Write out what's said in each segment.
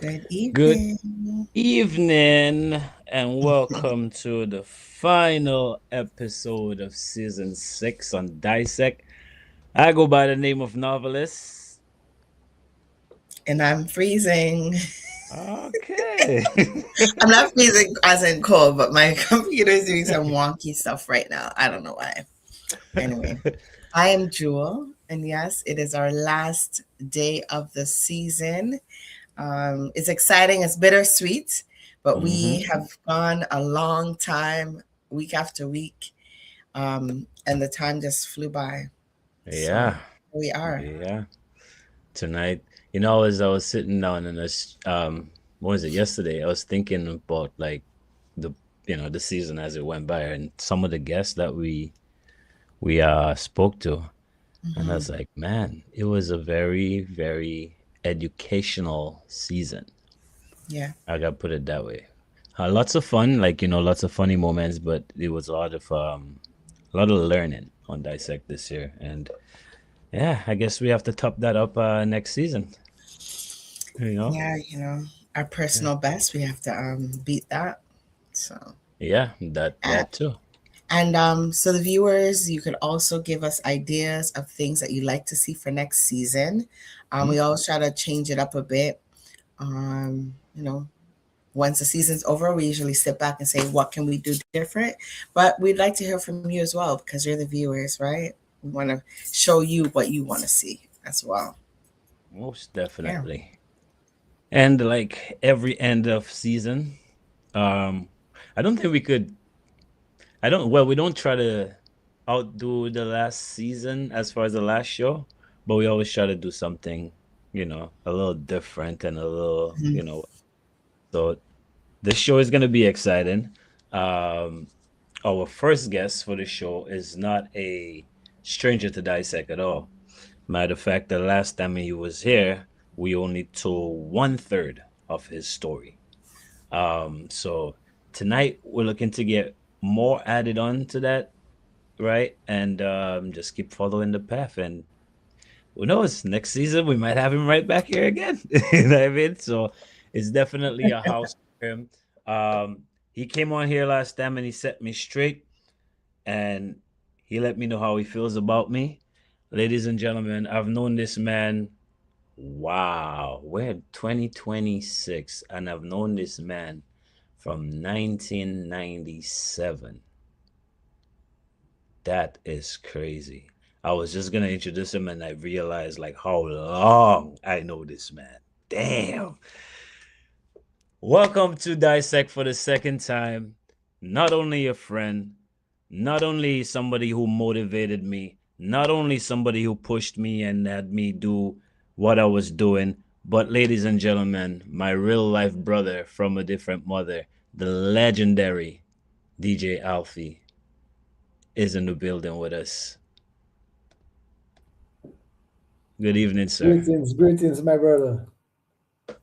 Good Good evening. evening, and welcome to the final episode of season 6 on Dissect. I go by the name of Novelist. And I'm freezing. Okay. I'm not freezing as in cold, but my computer is doing some wonky stuff right now. I don't know why. Anyway, I am Jewel, and yes, it is our last day of the season. It's exciting, it's bittersweet, but we hmm have gone a long time, week after week, and the time just flew by. So Yeah, here we are. yeah. Tonight, as I was sitting down and what was it, yesterday? I was thinking about like the, the season as it went by and some of the guests that we spoke to. And I Hmm. was like, man, it was a very, very educational season. Yeah. I gotta put it that way. Lots of fun, like lots of funny moments, but it was a lot of learning on Dissect this year, and yeah, I guess we have to top that up next season. You know, Yeah, our yeah, personal best, we have to beat that. So, yeah, uh, that too. so the viewers, you could also give us ideas of things that you'd like to see for next season. We Mhm. always try to change it up a bit. Um, you know, once the season's over, we usually sit back and say, what can we do different? But we'd like to hear from you as well because you're the viewers, right? We want to show you what you want to see as well. Most Yeah. definitely. And like every end of season, um, I don't think we could I don't. Well, we don't try to outdo the last season as far as the last show, but we always try to do something, a little different and a little, Mhm. So this show is gonna be exciting. Um, our first guest for the show is not a stranger to Dissect at all. Matter of fact, the last time he was here, we only told one third of his story. So tonight we're looking to get more added on to that, right? And just keep following the path. And who knows, next season we might have him right back here again. You know what I mean? So it's definitely a house for him. He came on here last time and he set me straight and he let me know how he feels about me. Ladies and gentlemen, I've known this man. Wow, we're 2026, and I've known this man from 1997. That is crazy. I was just gonna introduce him and I realized like how long I know this man. Damn. Welcome to Dissect for the second time. Not only a friend, not only somebody who motivated me, not only somebody who pushed me and had me do what I was doing, but ladies and gentlemen, my real life brother from a different mother, the legendary DJ Alfie, is in the building with us. Good evening, sir. Greetings, greetings, my brother.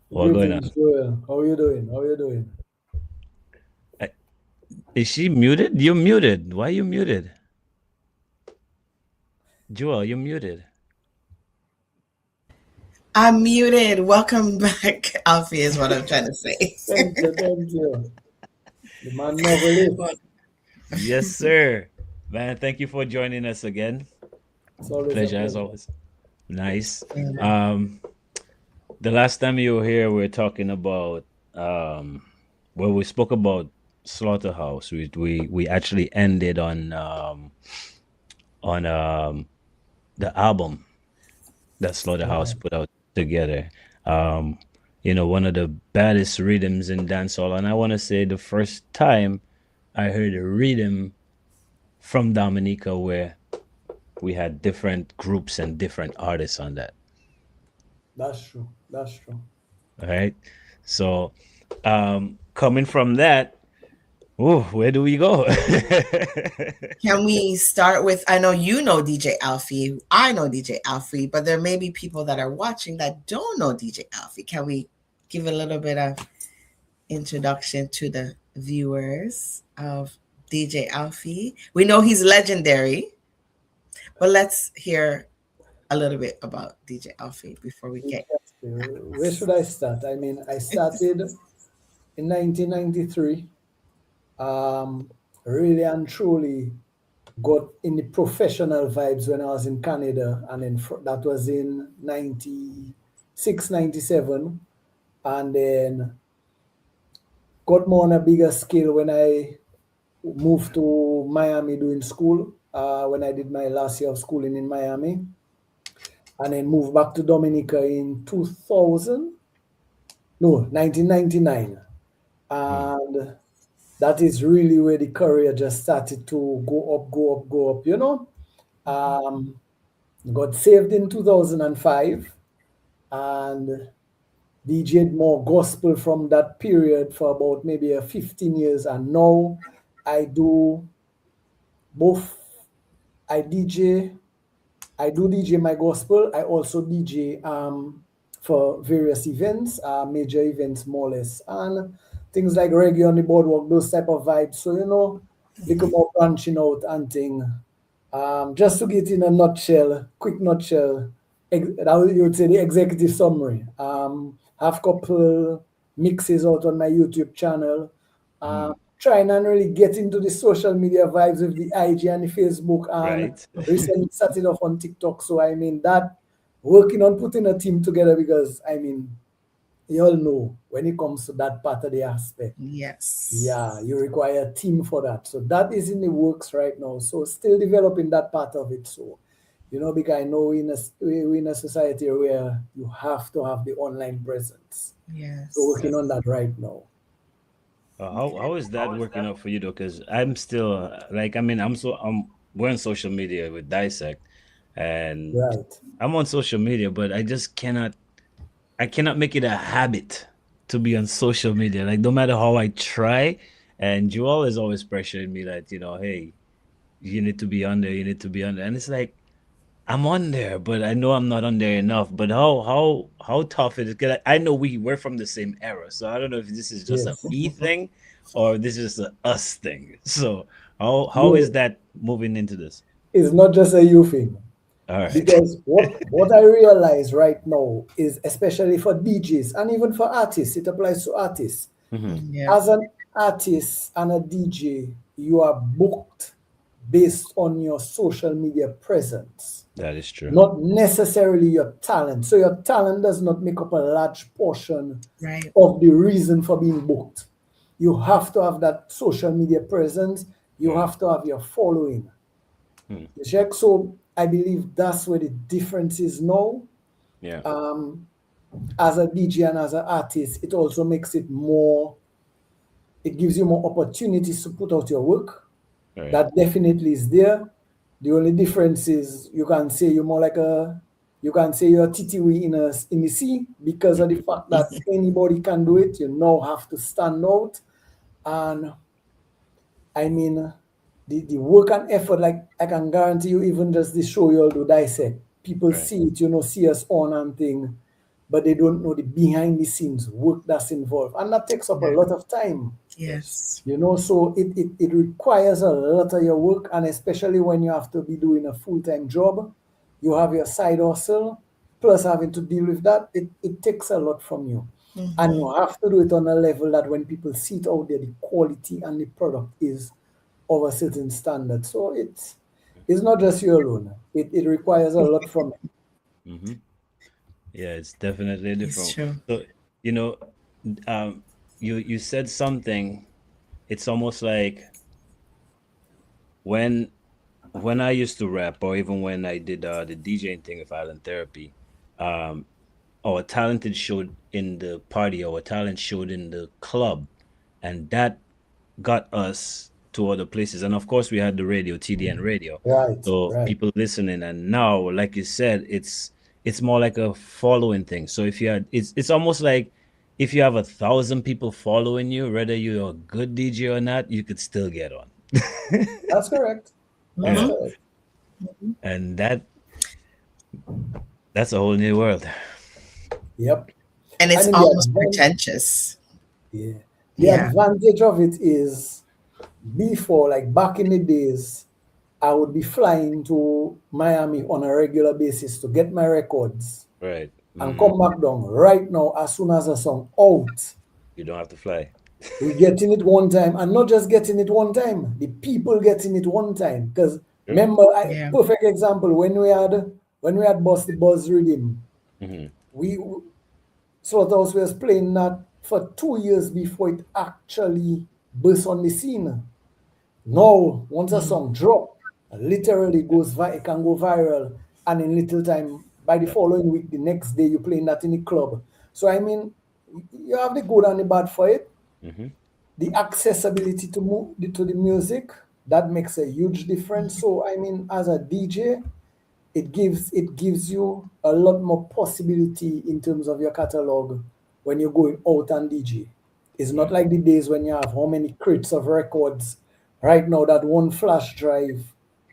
What going Greetings, on? Joel. How you doing? How you doing? Uh, Is she muted? You're muted. Why are you muted? Joel, you're muted. I'm muted. Welcome back, Alfie, is what I'm trying to say. Thank you, thank you. The man novelist. Well, Yes, sir. Man, thank you for joining us again. It's always a Pleasure as pleasure. always. Nice. yeah. Um, the last time you were here, we were talking about um, well, we spoke about Slaughterhouse. We actually ended on the album that Slaughterhouse Right. put out together. Um, one of the baddest rhythms in dancehall, and I want to say the first time I heard a rhythm from Dominica where we had different groups and different artists on that. That's true. That's true. All right. So, coming from that, ooh, where do we go? Can we start with? I know you know DJ Alfie. I know DJ Alfie, but there may be people that are watching that don't know DJ Alfie. Can we give a little bit of introduction to the viewers of DJ Alfie? We know he's legendary, but let's hear a little bit about DJ Alfie before we get. Where should I start? I mean, I started in 1993. Really and truly got in the professional vibes when I was in Canada, and then that was in 96, 97. And then got more on a bigger scale when I moved to Miami doing school, when I did my last year of schooling in Miami, and then moved back to Dominica in 2000, no, 1999. And that is really where the career just started to go up, go up, go up, you know. Um, got saved in 2005 and DJed more gospel from that period for about maybe a 15 years. And now I do both. I DJ, I do DJ my gospel. I also DJ for various events, major events more or less, and things like reggae on the boardwalk, those type of vibes. So little more branching out and thing. Just to get in a nutshell, quick nutshell, you would say the executive summary. Have couple mixes out on my YouTube channel. Trying and really get into the social media vibes with the IG and the Facebook, and Right. recently started off on TikTok. So I mean that working on putting a team together, because I mean you all know when it comes to that part of the aspect, Yes. yeah, you require a team for that. So that is in the works right now. So still developing that part of it. So because I know we're in a society where you have to have the online presence. Yes. So working on that right now. How is that working out for you though? Because I'm still like, I mean, we're on social media with Dissect, and Right. I'm on social media, but I cannot make it a habit to be on social media. Like no matter how I try, and Joel is always pressuring me that, hey, you need to be on there, you need to be on there. And it's like I'm on there, but I know I'm not on there enough. But how tough it is? 'Cause I know we're from the same era, so I don't know if this is just a Yes. me thing or this is a us thing. So how is No, that moving into this? it's not just a you thing. All right. Because what I realize right now is, especially for DJs and even for artists, it applies to artists. Yeah. As an artist and a DJ, you are booked based on your social media presence, That is true. not necessarily your talent. So your talent does not make up a large portion Right. of the reason for being booked. You have to have that social media presence. You have to have your following. You check. So I believe that's where the difference is now. Yeah. As a DJ and as an artist, it also makes it more, it gives you more opportunities to put out your work. Right. That definitely is there. The only difference is you can say you're more like you can say you're a titiwi in the sea, because of the fact that anybody can do it. You now have to stand out. And I mean, the work and effort, like I can guarantee you, even just the show you all do Dissect, people Right. see it, see us on and thing, but they don't know the behind the scenes work that's involved. And that takes up a lot of time. Yes. So it requires a lot of your work, and especially when you have to be doing a full-time job, you have your side hustle, plus having to deal with that, it takes a lot from you. And you have to do it on a level that when people see it out there, the quality and the product is of a certain standard. So it's not just you alone. It requires a lot from it. Mm-hmm. Yeah, it's definitely It's different. true. So, you know, you said something. It's almost like when when I used to rap, or even when I did the DJing thing with Island Therapy, um, our talented showed in the party, our talent showed in the club, and that got us to other places. And of course, we had the radio, TDN radio, Right, so right. people listening. And now, like you said, it's more like a following thing. So if you had, it's almost like if you have 1,000 people following you, whether you're a good DJ or not, you could still get on. That's correct. That's Yeah, correct. and that's a whole new world. Yep. And I it's mean, almost pretentious. the Yeah. advantage of it is, before, like back in the days, I would be flying to Miami on a regular basis to get my records. Right. and come back down. Right now, as soon as a song out, You don't have to fly. we getting it one time, and not just getting it one time, the people getting it one time. Because remember, Yeah. perfect example, when we had Bust the Buzz Rhythm, we Slaughterhouse was playing that for 2 years before it actually burst on the scene. Now, once a song drop, literally it can go viral, and in little time, by the following week, the next day, you're playing that in the club. So I mean, you have the good and the bad for it. The accessibility to the music, that makes a huge difference. So I mean, as a DJ, it gives you a lot more possibility in terms of your catalog when you're going out and DJ. It's not like the days when you have how many crates of records. Right now, that one flash drive,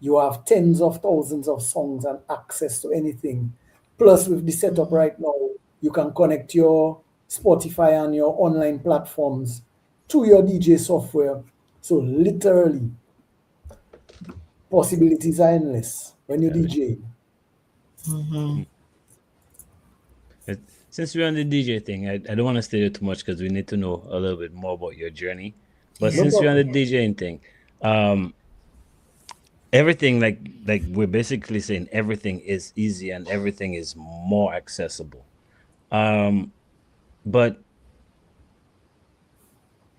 you have tens of thousands of songs and access to anything. Plus, with the setup right now, you can connect your Spotify and your online platforms to your DJ software. So literally, possibilities are endless when you DJ. Since we're on the DJ thing, I don't want to stay there too much because we need to know a little bit more about your journey. But Yeah. No since we're on the problem. DJing thing, everything like we're basically saying everything is easy and everything is more accessible. But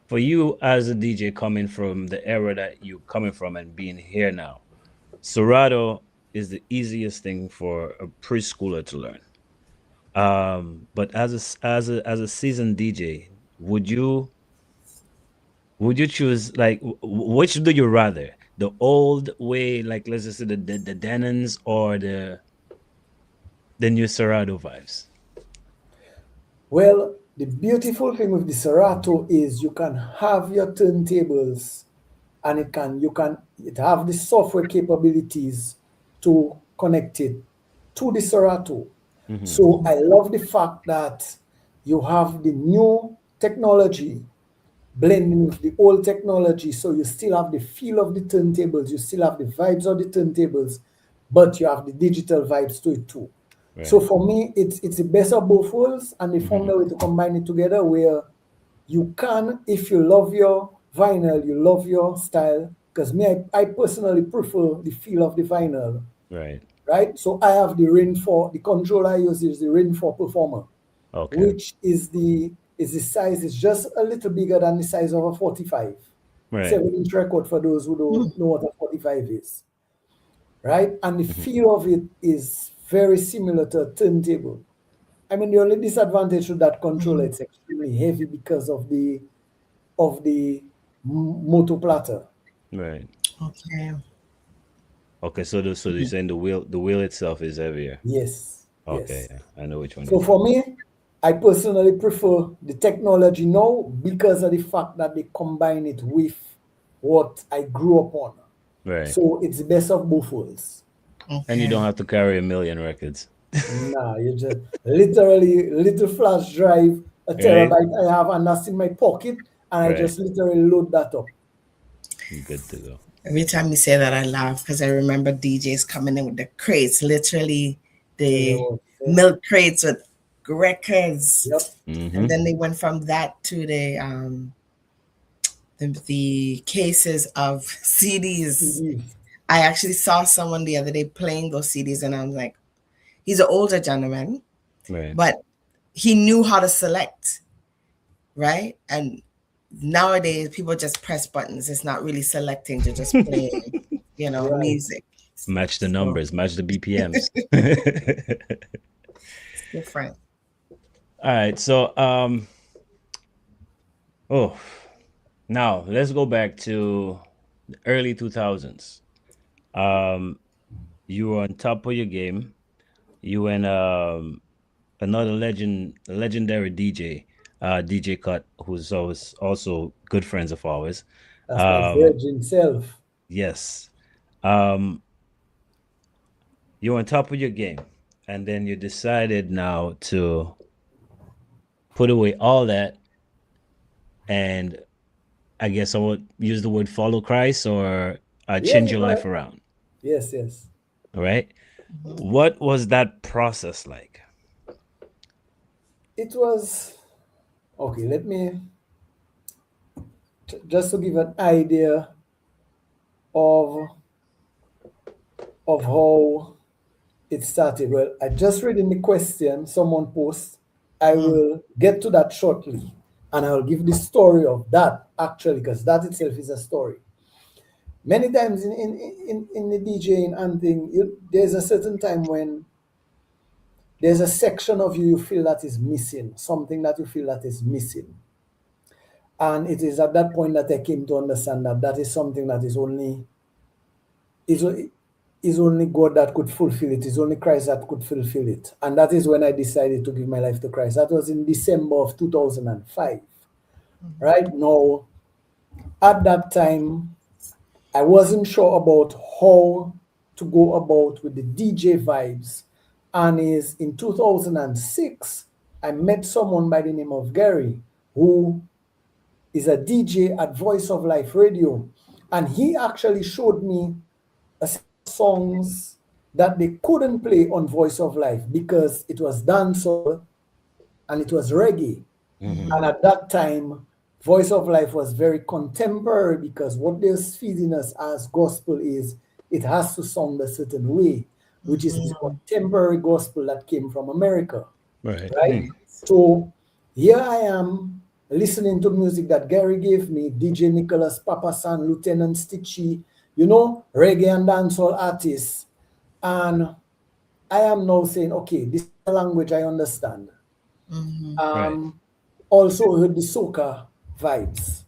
for you as a DJ coming from the era that you coming from and being here now, Serato is the easiest thing for a preschooler to learn. But as a seasoned DJ, would you would you choose like which do you rather? The old way, like let's just say the Denons or the new Serato vibes? Well, the beautiful thing with the Serato is you can have your turntables, and it have the software capabilities to connect it to the Serato. So I love the fact that you have the new technology blending with the old technology, so you still have the feel of the turntables, you still have the vibes of the turntables, but you have the digital vibes to it too. So Right. for me, it's the best of both worlds, and they found a way to combine it together where you can, if you love your vinyl, you love your style. Because I personally prefer the feel of the vinyl, Right. right? So I have the controller I use is the Rin 4 Performer, Okay. which is the size is just a little bigger than the size of a 45. Right. 7-inch record for those who don't know what a 45 is, right? And the feel of it is very similar to a turntable. I mean, the only disadvantage to that controller, it's extremely heavy because of the motor platter. Right. Okay. Okay. So you're saying the wheel itself is heavier. Yes, Okay. yes. Yeah, I know which one So you're talking for me, I personally prefer the technology now because of the fact that they combine it with what I grew up on. about. Right. So it's the best of both worlds. And you Okay. don't have to carry a million records. Nah, you just literally little flash drive, a Right. terabyte I have, and that's in my pocket, and I Right. just literally load that up. Good to go. Every time you say that, I laugh because I remember DJs coming in with the crates, literally Yeah, there the was, milk crates with records, yep. and then they went from that to the cases of CDs. CDs. I actually saw someone the other day playing those CDs, and I was like, he's an older gentleman, Right. but he knew how to select, right? And nowadays, people just press buttons. It's not really selecting; they're just playing, Right. music. Match the So, numbers. Match the BPMs. It's different. All right. So oh, now let's go back to the early 2000s. Um, you were on top of your game. You and another legendary DJ, DJ Cut, who's always also good friends of ours. that's the Um, virgin self. yes. Um, you're on top of your game, and then you decided now to put away all that, and I guess I would use the word follow Christ or Yeah, change your life correct. around. Yes, yes. All right. What was that process like? It was okay. Let me just to give an idea of how it started. Well, I just read in the question someone posed. I Mm-hmm. will get to that shortly, and I will give the story of that actually, because that itself is a story. Many times in the DJing and thing, there's a certain time when there's a section of you feel that is missing, something that you feel that is missing. And it is at that point that I came to understand that that is something that is, is only God that could fulfill it. It's only Christ that could fulfill it. And that is when I decided to give my life to Christ. That was in December of 2005. Right now, at that time, I wasn't sure about how to go about with the DJ vibes. And is in 2006, I met someone by the name of Gary, who is a DJ at Voice of Life Radio. And he actually showed me a set of songs that they couldn't play on Voice of Life because it was dancehall and it was reggae. And at that time, Voice of Life was very contemporary because what they're feeding us as gospel is it has to sound a certain way, which is the contemporary gospel that came from America, Right. right? So here I am listening to music that Gary gave me, DJ Nicholas Papasan, Lieutenant Stitchy, reggae and dancehall artists. And I am now saying, okay, this is a language I understand. Right. Also heard the soca vibes.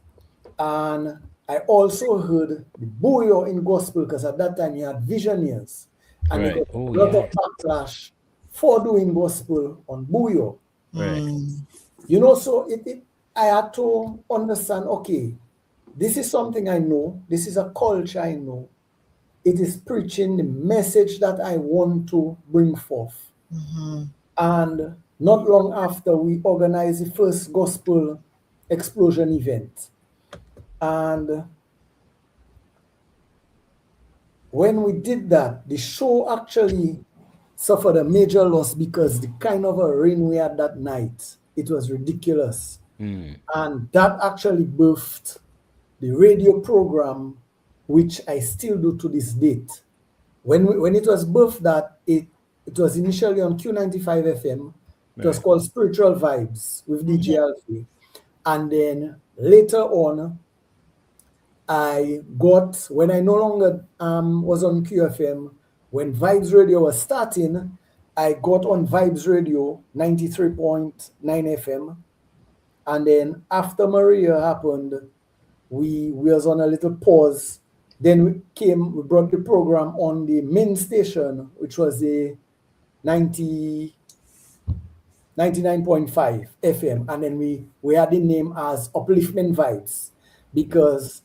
And I also heard the booyah in gospel because at that time you had visionaries. And they Right. got Oh a lot of yes. backlash for doing gospel on booyah. Right. So I had to understand, okay, this is something I know. This is a culture I know. It is preaching the message that I want to bring forth. And not long after, we organized the first gospel explosion event. And when we did that, the show actually suffered a major loss because the kind of a rain we had that night, it was ridiculous. And that actually birthed the radio program, which I still do to this date. When it was birthed, that it was initially on Q95 FM. It was Right. called Spiritual Vibes with DJ Alfie. And then later on, when I no longer was on QFM, when Vibes Radio was starting, I got on Vibes Radio 93.9 FM. And then after Maria happened, we was on a little pause. Then we brought the program on the main station, which was the 99.5 FM. And then we had the name as Upliftment Vibes because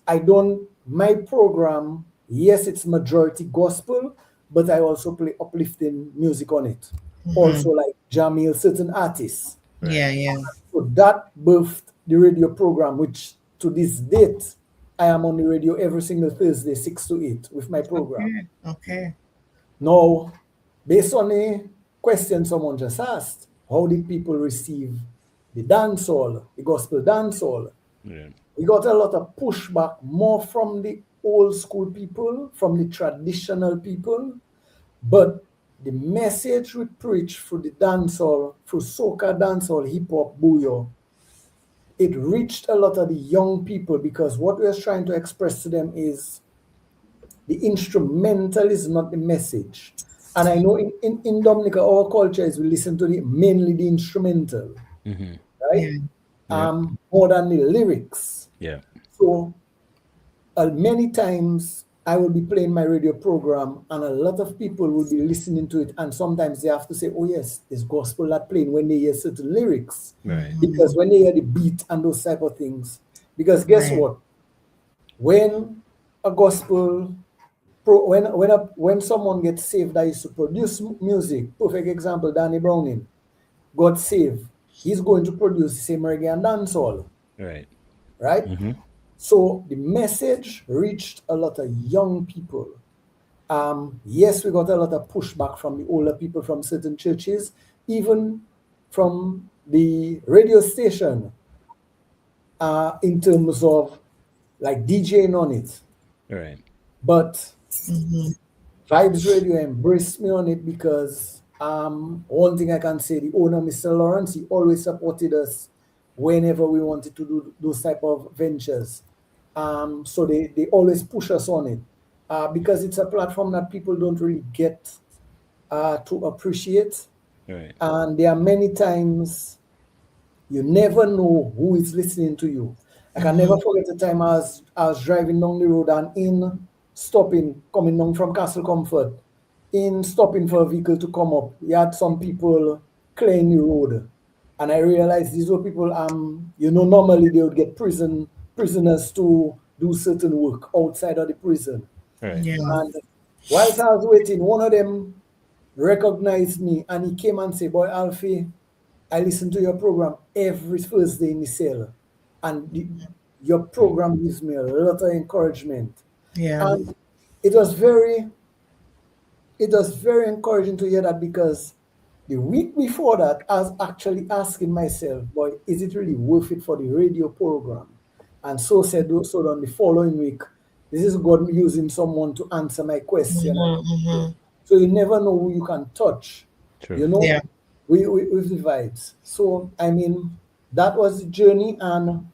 my program, yes, it's majority gospel, but I also play uplifting music on it. Also like Jamil, certain artists. Yeah. So that birthed the radio program, which to this date, I am on the radio every single Thursday, 6 to 8 with my program. Okay. Now, based on a question someone just asked, how did people receive the dancehall, the gospel dancehall? Yeah. We got a lot of pushback, more from the old school people, from the traditional people, but the message we preach through the dancehall, through soca dancehall, hip hop, booyah, it reached a lot of the young people because what we are trying to express to them is the instrumental is not the message. And I know in Dominica, our culture is we listen to mainly the instrumental, right? More than the lyrics. Yeah. So many times I will be playing my radio program and a lot of people will be listening to it, and sometimes they have to say, oh yes, there's gospel that playing when they hear certain lyrics. Right. Because when they hear the beat and those type of things, because guess what? When a gospel when someone gets saved that is to produce music, perfect example, Danny Browning, got saved, he's going to produce the same reggae and dancehall. Right? So the message reached a lot of young people. Yes, we got a lot of pushback from the older people from certain churches, even from the radio station in terms of like DJing on it. Right. But Mm-hmm. Vibes Radio embraced me on it because one thing I can say, the owner, Mr. Lawrence, he always supported us whenever we wanted to do those type of ventures. So they always push us on it because it's a platform that people don't really get to appreciate. Right. And there are many times you never know who is listening to you. I can never forget the time I was driving down the road and in stopping, coming down from Castle Comfort, in stopping for a vehicle to come up, you had some people clearing the road. And I realized these were people, normally they would get prisoners to do certain work outside of the prison. Right. Yeah. And whilst I was waiting, one of them recognized me and he came and said, "Boy, Alfie, I listen to your program every Thursday in the cell, and your program gives me a lot of encouragement." Yeah. And it was very encouraging to hear that because the week before that, I was actually asking myself, "Boy, is it really worth it for the radio program?" And so on the following week, this is God using someone to answer my question. Mm-hmm. So you never know who you can touch, True. Yeah. with the vibes. So, I mean, that was the journey. And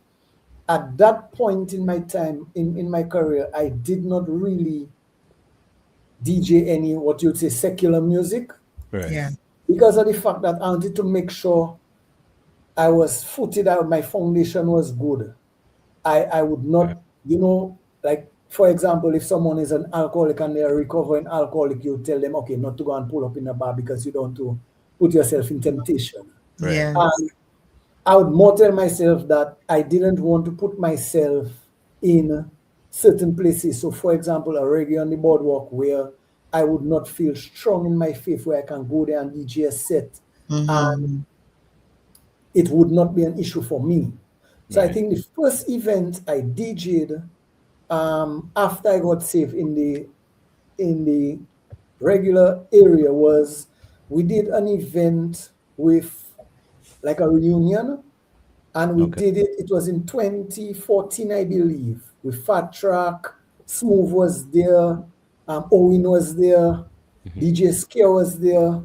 at that point in my time, in my career, I did not really DJ any, what you'd say, secular music Right. Yeah. because of the fact that I wanted to make sure I was footed out, my foundation was good. I would not, like, for example, if someone is an alcoholic and they are recovering alcoholic, you tell them, okay, not to go and pull up in a bar because you don't want to put yourself in temptation. Right. Yeah. And I would more tell myself that I didn't want to put myself in certain places. So, for example, a reggae on the boardwalk where I would not feel strong in my faith, where I can go there and DJ a set, and it would not be an issue for me. So I Right. think the first event I DJ'd after I got saved in the regular area was we did an event with like a reunion, and we Okay. did it. It was in 2014, I believe, with Fat Track, Smooth was there, Owen was there, DJ Scare was there,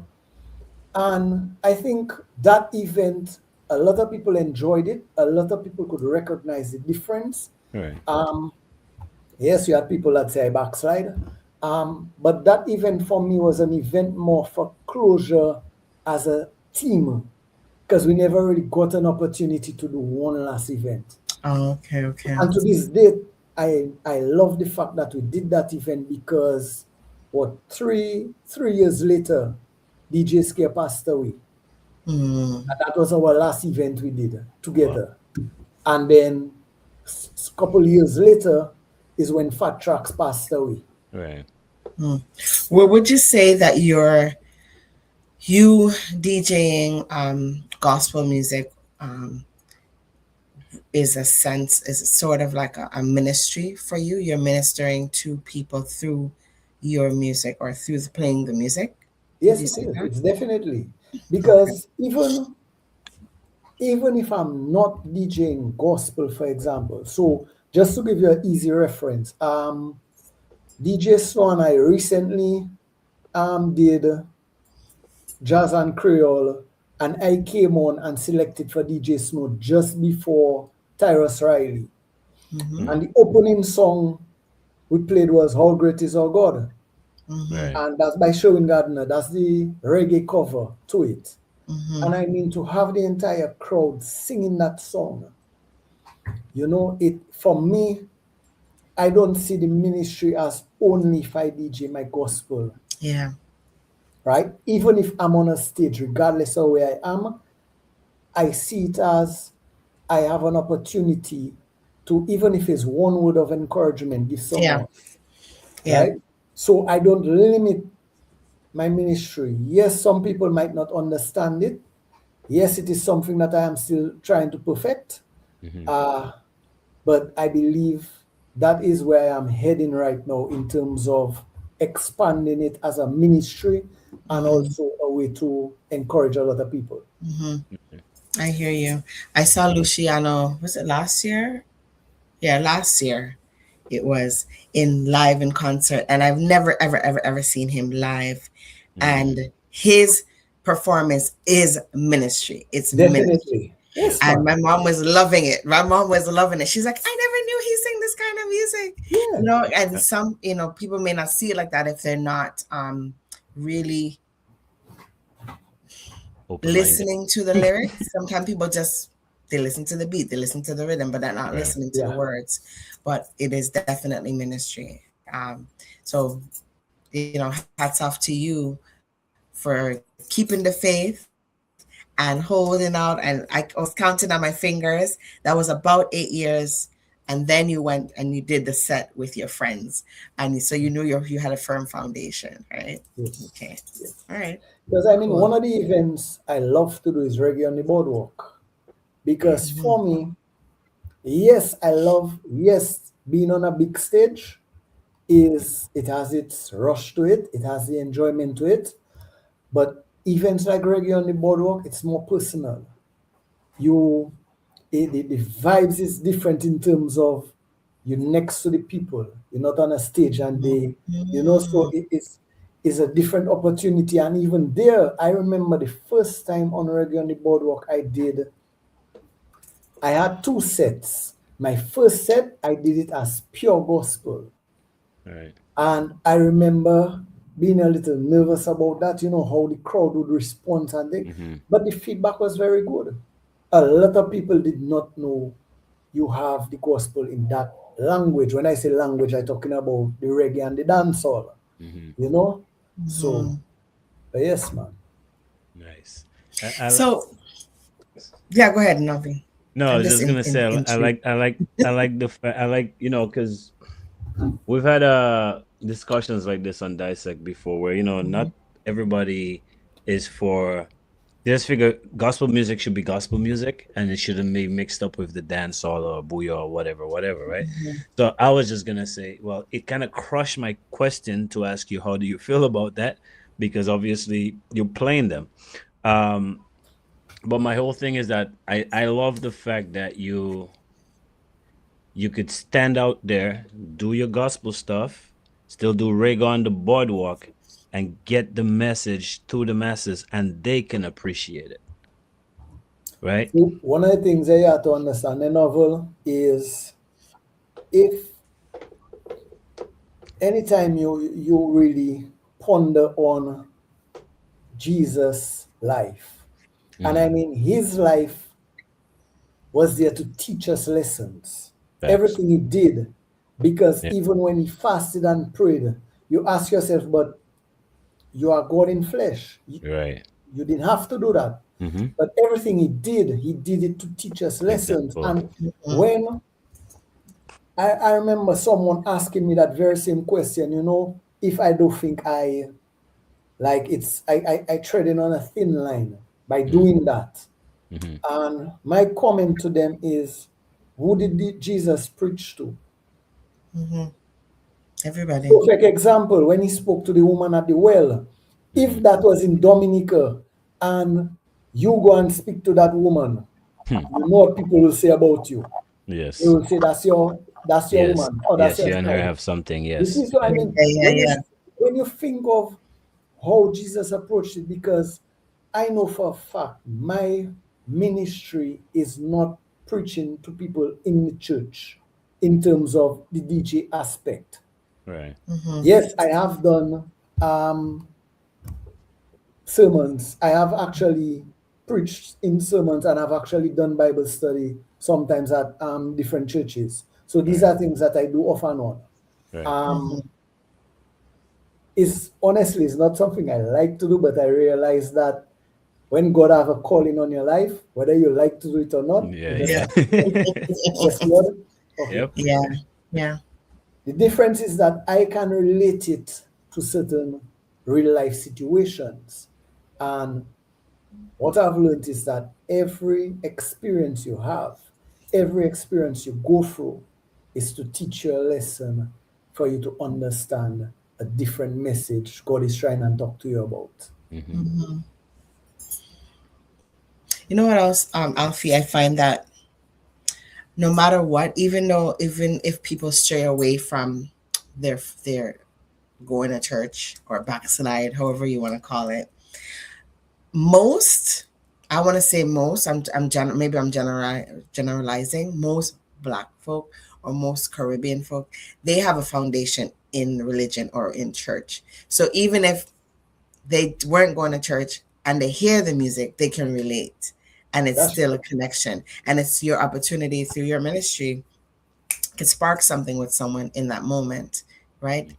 and I think that event, a lot of people enjoyed it. A lot of people could recognize the difference. Right. Yes, you had people that say I backslide. But that event for me was an event more for closure as a team because we never really got an opportunity to do one last event. Oh, okay. Okay. And to this day, I love the fact that we did that event because what 3 years later, DJ Scare passed away. Mm. And that was our last event we did together. And then a couple years later is when Fat Tracks passed away. Right. Well, would you say that you DJing gospel music is sort of like a ministry for you? You're ministering to people through your music or through playing the music? Yes, you it say is. that? It's definitely because even if I'm not DJing gospel, for example. So just to give you an easy reference, DJ Swan, I recently did Jazz and Creole, and I came on and selected for DJ Snow just before Tyrus Riley. And the opening song we played was How Great Is Our God. Right. And that's by Sherwin Gardner. That's the reggae cover to it. And I mean, to have the entire crowd singing that song, it for me, I don't see the ministry as only if I DJ my gospel, Yeah. right? Even if I'm on a stage, regardless of where I am, I see it as I have an opportunity to, even if it's one word of encouragement, give someone, Yeah. right? So I don't limit my ministry. Yes, some people might not understand it. Yes, it is something that I am still trying to perfect. But I believe that is where I am heading right now in terms of expanding it as a ministry and also a way to encourage a lot of people. I hear you. I saw Luciano, was it last year? Yeah, last year it was in live in concert. And I've never, ever, ever, ever seen him live. Mm, And his performance is ministry. It's ministry. Definitely. Yes, And man. my mom was loving it. My mom was loving it. She's like, I never knew he sang this kind of music. Yeah. And uh, some, people may not see it like that if they're not really open-minded. listening to the lyrics. Sometimes people just they listen to the beat, they listen to the rhythm, but they're not Right. listening to the Yeah. words. But it is definitely ministry. So hats off to you for keeping the faith and holding out. And I was counting on my fingers. That was about 8 years. And then you went and you did the set with your friends, and so you knew you had a firm foundation, right? Yes. Okay, Yes. all right, Because I mean, cool. one of the events I love to do is reggae on the boardwalk. Right. Because Mhm. for me, yes, I love, yes, being on a big stage is, it has its rush to it, it has the enjoyment to it. But events like reggae on the boardwalk, it's more personal. You, the vibes is different in terms of you're next to the people. You're not on a stage and they, so Mhm. it's a different opportunity. And even there, I remember the first time on reggae on the boardwalk I had two sets. My first set, I did it as pure gospel. Right. And I remember being a little nervous about that, how the crowd would respond and they, Mm-hmm. but the feedback was very good. A lot of people did not know you have the gospel in that language. When I say language, I'm talking about the reggae and the dancehall, Mm-hmm. you know? So, Mhm. yes, man. Nice. So yeah, go ahead, Novi. No, I I'm was just just gonna say intrigued. I like I like because we've had discussions like this on Dissect before, where Mhm. not everybody is for. They just figure gospel music should be gospel music, and it shouldn't be mixed up with the dancehall or booyah or whatever, right? Mhm. So I was just gonna say, well, it kind of crushed my question to ask you, how do you feel about that? Because obviously you're playing them. Um, but my whole thing is that I love the fact that you could stand out there, do your gospel stuff, still do reggae on the boardwalk, and get the message to the masses, and they can appreciate it, right? See, one of the things that you have to understand in novel is if anytime you really ponder on Jesus' life, and I Mm-hmm. mean his life was there to teach us lessons. Facts. Everything he did, because Yeah. even when he fasted and prayed, you ask yourself, but you are God in flesh. Right. You didn't have to do that. Mm-hmm. But everything he did it to teach us lessons. Example. And Mhm. when I remember someone asking me that very same question, if I do think like I treading on a thin line by doing that. Mm-hmm. And my comment to them is, who did Jesus preach to? Mhm. Everybody. Perfect example when he spoke to the woman at the well. Mm-hmm. If that was in Dominica and you go and speak to that woman, Hmm. you know what people will say about you. They Yes. will say that's your Yes. woman, or that's Yes. your You and her child. have something. You see, Yes. so I Yes. Yeah, mean, yeah, yeah. when you think of how Jesus approached it, because I know for a fact my ministry is not preaching to people in the church in terms of the DJ aspect. Right. Mhm. Yes, I have done um, sermons. I have actually preached in sermons and I've actually done Bible study sometimes at different churches. So these Right. are things that I do off and on. Right. Um, is honestly it's not something I like to do, but I realize that when God have a calling on your life, whether you like to do it or not, you Yeah. just Yeah, have Yeah. to do it. Yes, Lord. Okay. Yep. yeah, yeah. The difference is that I can relate it to certain real life situations. And what I've learned is that every experience you have, every experience you go through, is to teach you a lesson for you to understand a different message God is trying to talk to you about. Mm-hmm. Mhm. You know what else, Alfie? I find that no matter what, even if people stray away from their going to church or backslide, however you want to call it, most, I want to say most, maybe I'm generalizing, most black folk or most Caribbean folk, they have a foundation in religion or in church. So even if they weren't going to church and they hear the music, they can relate. And it's That's still a connection. And it's your opportunity through your ministry can spark something with someone in that moment, right?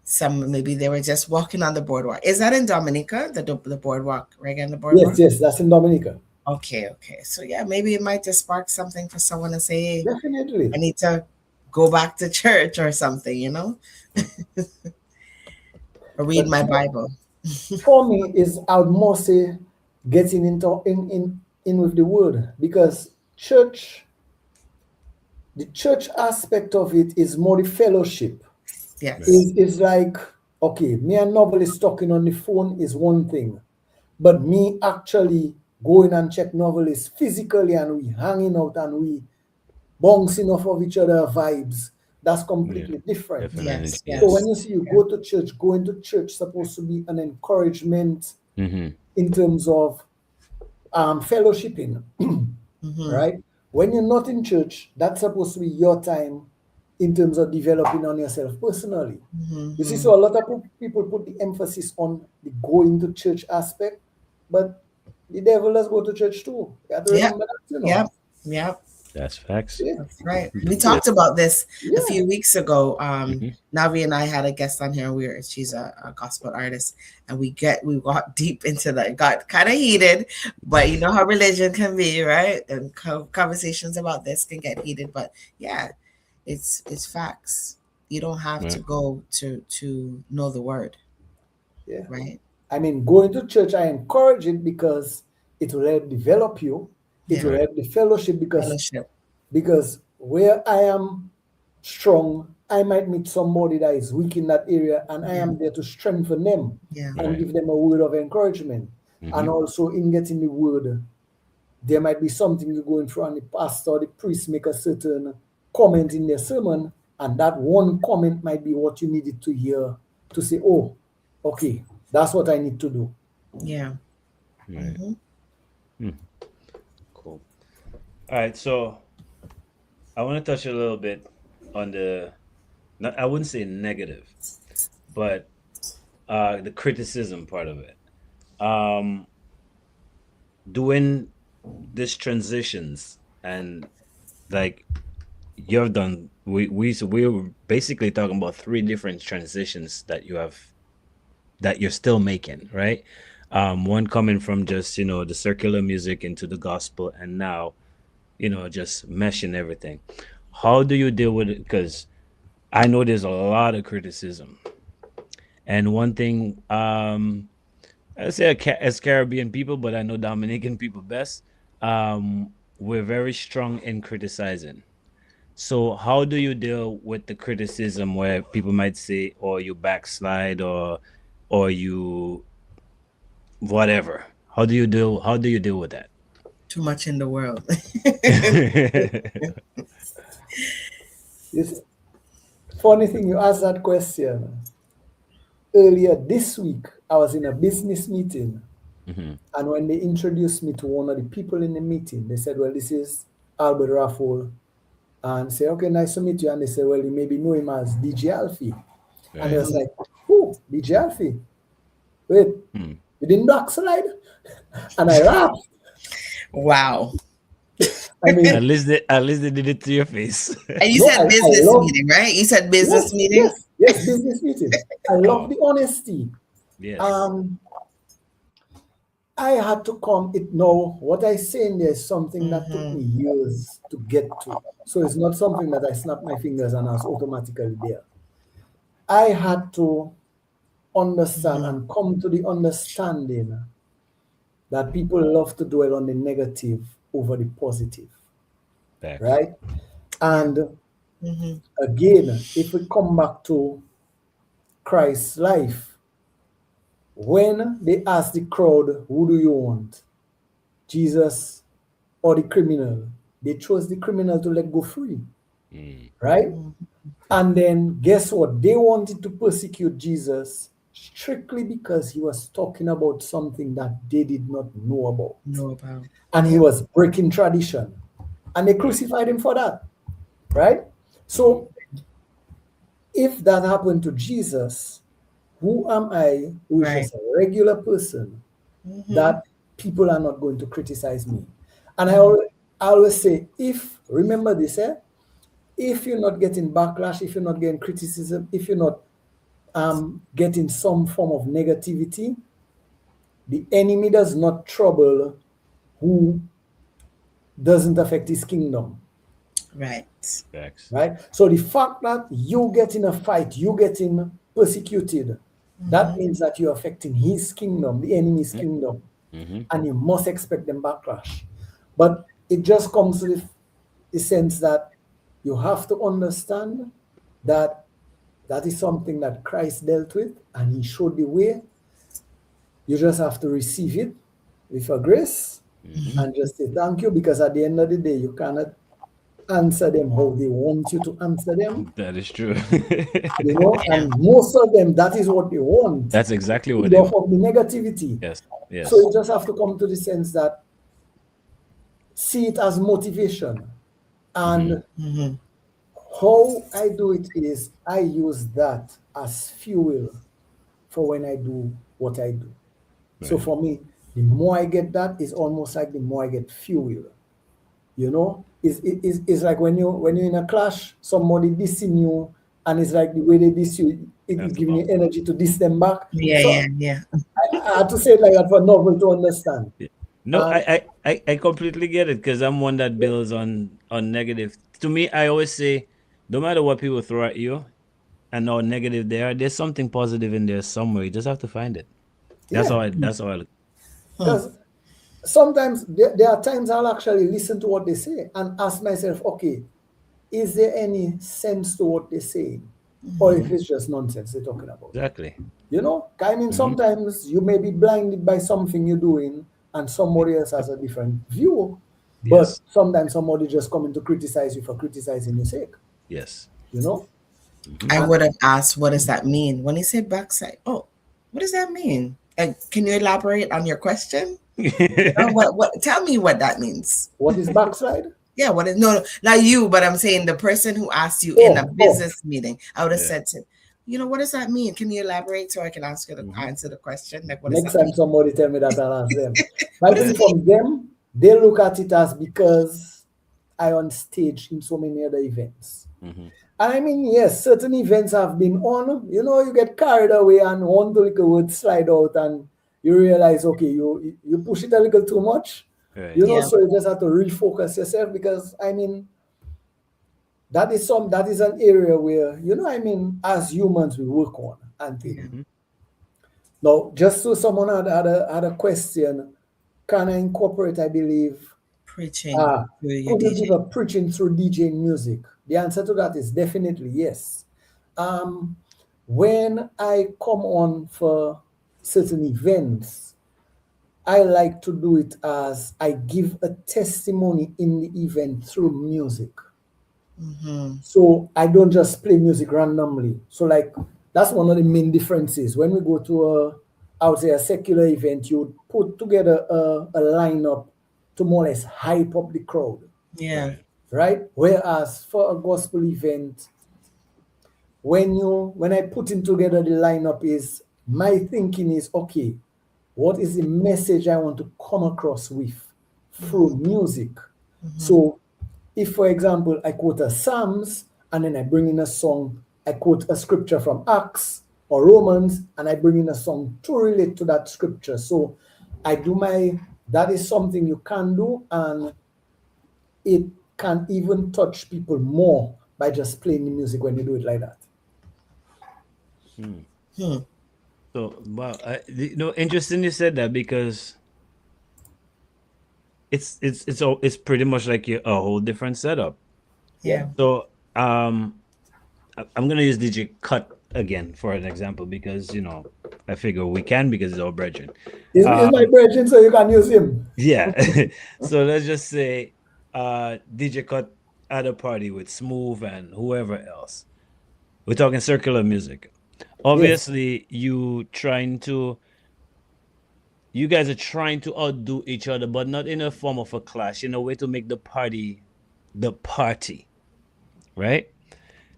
Some maybe they were just walking on the boardwalk. Is that in Dominica, the boardwalk, reggae on the boardwalk? yes, that's in Dominica. Okay, okay. So yeah, maybe it might just spark something for someone to say, hey, Definitely. I need to go back to church or something, or read But my Bible. for me, is I would more say getting into in with the word, because the church aspect of it is more the fellowship. Yes. Is like, okay, me and novelist talking on the phone is one thing, but me actually going and check novelist physically and we hanging out and we bouncing off of each other vibes, that's completely different. Different Yes, energy. yes. So when you see you go to church, going to church supposed to be an encouragement in terms of fellowshipping, right? When you're not in church, that's supposed to be your time in terms of developing on yourself personally. You see, so a lot of people put the emphasis on the going to church aspect, but the devil does go to church too. You have to Yep. remember that, Yep. Yep. That's facts. Yeah. That's right. We talked about this Yeah. a few weeks ago. Navi and I had a guest on here. She's a gospel artist, and we got deep into that. It got kind of heated, but you know how religion can be, right? And conversations about this can get heated, but yeah, it's facts. You don't have to go to know the word, Yeah. right? I mean, going to church, I encourage it because it will help develop you. It will help the fellowship, because where I am strong, I might meet somebody that is weak in that area, and I am there to strengthen them and give them a word of encouragement. And also in getting the word, there might be something you're going through, and the pastor or the priest make a certain comment in their sermon, and that one comment might be what you needed to hear to say, oh, okay, that's what I need to do. Yeah. Right. Cool. All right, so I want to touch a little bit on I wouldn't say negative, but the criticism part of it. Um, Doing these transitions and like you've done, we're basically talking about three different transitions that you're still making, right? One coming from just the circular music into the gospel, and now just meshing everything. How do you deal with it? Because I know there's a lot of criticism, and one thing, I say as Caribbean people, but I know Dominican people best. We're very strong in criticizing. So how do you deal with the criticism where people might say, "Or you backslide," or you whatever? How do you deal with that? Too much in the world. It's funny thing you asked that question. Earlier this week, I was in a business meeting, and when they introduced me to one of the people in the meeting, they said, well, this is Albert Raffle. And say, okay, nice to meet you. And they said, well, you maybe know him as DJ Alfie. Right. And I was like, who? DJ Alfie? Wait, you didn't backslide? And I laughed. Wow. I mean, At least they did it to your face. And you said business meeting, right? You said business meeting? Yes, business meeting. I love the honesty. Yes. I had to come. What I say in there is something that took me years to get to. So it's not something that I snap my fingers and I was automatically there. I had to understand and come to the understanding that people love to dwell on the negative over the positive. Back. Right? And again, if we come back to Christ's life, when they asked the crowd, who do you want? Jesus or the criminal? They chose the criminal to let go free, Mm. right? And then guess what? They wanted to persecute Jesus strictly because he was talking about something that they did not know about. Know about. And he was breaking tradition. And they crucified him for that, right? So if that happened to Jesus, who am I, who is Right. just a regular person, that people are not going to criticize me? And I always say, remember this, if you're not getting backlash, if you're not getting criticism, if you're not getting some form of negativity, the enemy does not trouble who doesn't affect his kingdom. Right. Facts. Right? So the fact that you get in a fight, you getting persecuted, that means that you're affecting his kingdom, the enemy's kingdom, and you must expect them backlash. But it just comes with the sense that you have to understand that that is something that Christ dealt with, and he showed the way. You just have to receive it with a grace and just say thank you, because at the end of the day, you cannot answer them how they want you to answer them. That is true. You know, and most of them, that is what they want. That's exactly what Feed they off want. of the negativity. Yes. Yes. So you just have to come to the sense that see it as motivation. And how I do it is I use that as fuel for when I do what I do. So Right. for me, the more I get that, it's almost like the more I get fuel. You know, it's like when you're in a clash, somebody dissing you, and it's like the way they diss you, it That's is giving you about- energy to diss them back. Yeah, So yeah. I had to say it like that for novel to understand. No, I completely get it, because I'm one that builds on negative. To me, I always say, no matter what people throw at you and how negative they are, there's something positive in there somewhere. You just have to find it. That's Yeah. how I. That's how I look. Because sometimes there are times I'll actually listen to what they say and ask myself, okay, is there any sense to what they're saying? Or if it's just nonsense they're talking about? Exactly. You know, I mean, sometimes you may be blinded by something you're doing and somebody else has a different view. But Yes. sometimes somebody just coming to criticize you for criticizing your sake, Yes. you know? I would have asked, what does that mean? When he said backside, oh, what does that mean? Can you elaborate on your question? What? Tell me what that means. What is backslide? Yeah, what is no, not you, but I'm saying the person who asked you in a Oh. business meeting. I would have Yeah. said to him, what does that mean? Can you elaborate so I can ask you to answer the question? Like, what does Next that time mean? somebody tell me that, I'll ask them. What I does think it mean? from them, they look at it as because I on stage in so many other events. And I mean, yes, certain events have been on, you know, you get carried away and one little word slide out and you realize, okay, you push it a little too much, Right. you know, Yeah. so you just have to refocus yourself, because I mean, that is an area where, you know, I mean, as humans, we work on and things. Now, just so someone had a question, can I incorporate, I believe, Preaching through your could you DJ. give a preaching through DJing music? The answer to that is definitely yes. When I come on for certain events, I like to do it as I give a testimony in the event through music. So I don't just play music randomly. So like that's one of the main differences. When we go to I would say a secular event, you put together a lineup to more or less hype up the crowd, Yeah. right? Whereas for a gospel event, when I put in together the lineup, is my thinking is, okay, what is the message I want to come across with through music? So if, for example, I quote a Psalms and then I bring in a song, I quote a scripture from Acts or Romans, and I bring in a song to relate to that scripture. So that is something you can do, and it can even touch people more by just playing the music when you do it like that. So, wow, interesting you said that, because it's pretty much like a whole different setup. Yeah. So, I'm gonna use DJ Cut again for an example, because I figure we can because it's our brethren. Is my brethren, so you can use him. Yeah. So let's just say DJ Cut at a party with Smooth and whoever else. We're talking circular music. Obviously, you guys are trying to outdo each other, but not in a form of a clash, in a way to make the party, right?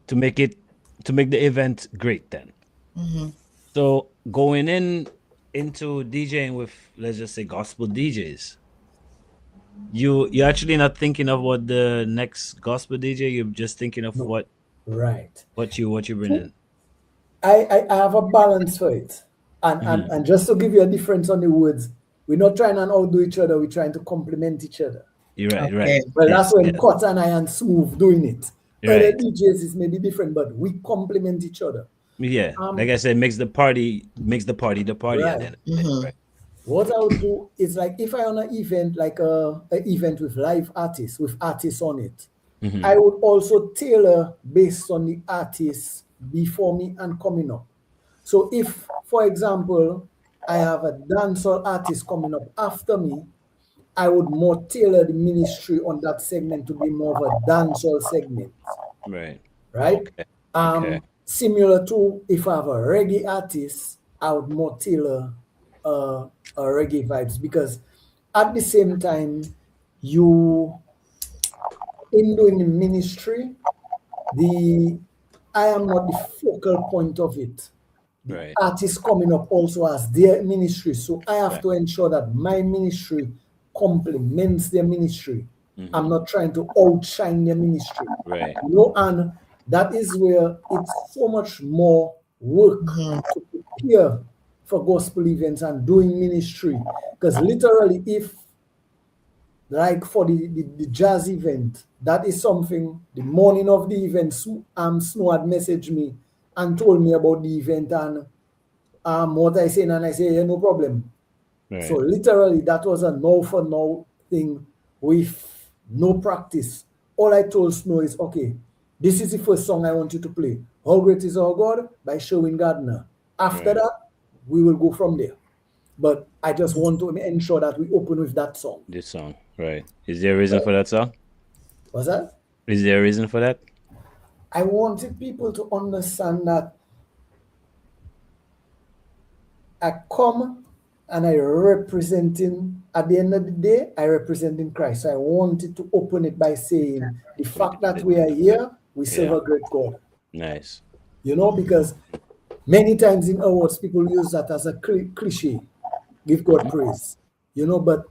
To make the event great then. So going into DJing with, let's just say, gospel DJs, you're actually not thinking of what the next gospel DJ, you're just thinking of what you bring in. I have a balance for it. And just to give you a difference on the words, we're not trying to outdo each other, we're trying to complement each other. You're right, right. Well, that's when Cut and I and Smooth doing it. Other DJs is maybe different, but we complement each other. Yeah, like I said, makes the party the party. Right. Right. What I would do is, like, if I on an event, like an event with live artists, with artists on it, I would also tailor based on the artists before me and coming up. So if, for example, I have a dancehall artist coming up after me, I would more tailor the ministry on that segment to be more of a dancehall segment. Right. Right? Okay. Similar to if I have a reggae artist, I would more tailor a reggae vibes, because at the same time, you, in doing the ministry, I am not the focal point of it. The artist coming up also has their ministry, so I have to ensure that my ministry complements their ministry. I'm not trying to outshine their ministry. Right. You know, and that is where it's so much more work to prepare for gospel events and doing ministry. Because literally, if, like for the jazz event, that is something, the morning of the event, Snow had messaged me and told me about the event and what I say, and I say, yeah, no problem. Right. So literally, that was a now for now thing with no practice. All I told Snow is, okay, this is the first song I want you to play. How Great Is Our God by Sherwin Gardner. After that, we will go from there. But I just want to ensure that we open with that song. This song, right. Is there a reason for that song? What's that? Is there a reason for that? I wanted people to understand that I come and I representing, at the end of the day, I representing Christ. So I wanted to open it by saying the fact that we are here, we serve a great God. Nice. You know, because many times in awards, people use that as a cliche. Give God praise. You know, but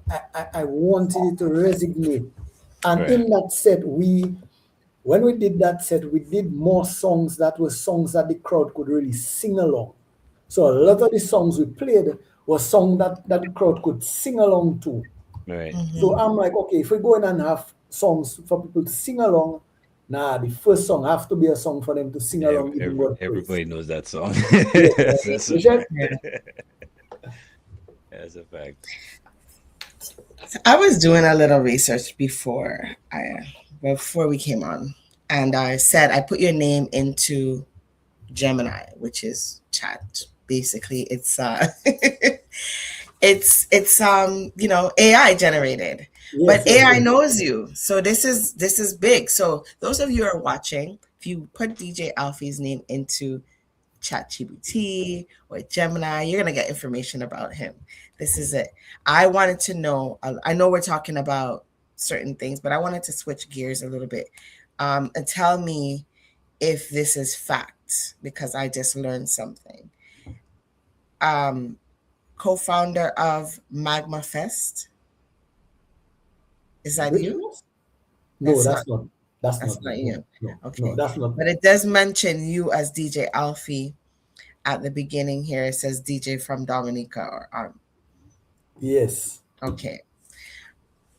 I wanted it to resonate. And in that set, when we did that set, we did more songs that were songs that the crowd could really sing along. So a lot of the songs we played was songs that the crowd could sing along to. Right. So I'm like, okay, if we go in and have songs for people to sing along, the first song have to be a song for them to sing along. Everybody knows that song. That's a fact. So I was doing a little research before we came on, and I said I put your name into Gemini, which is chat. Basically, it's it's AI generated, but AI knows you. So this is big. So those of you who are watching, if you put DJ Alfie's name into ChatGPT or Gemini, you're gonna get information about him. This is it. I wanted to know. I know we're talking about certain things, but I wanted to switch gears a little bit and tell me if this is fact, because I just learned something. Co-founder of Magma Fest. Is that you? No, that's not. That's not you. No, okay, no, that's not. But it does mention you as DJ Alfie at the beginning here. It says DJ from Dominica. Yes. Okay.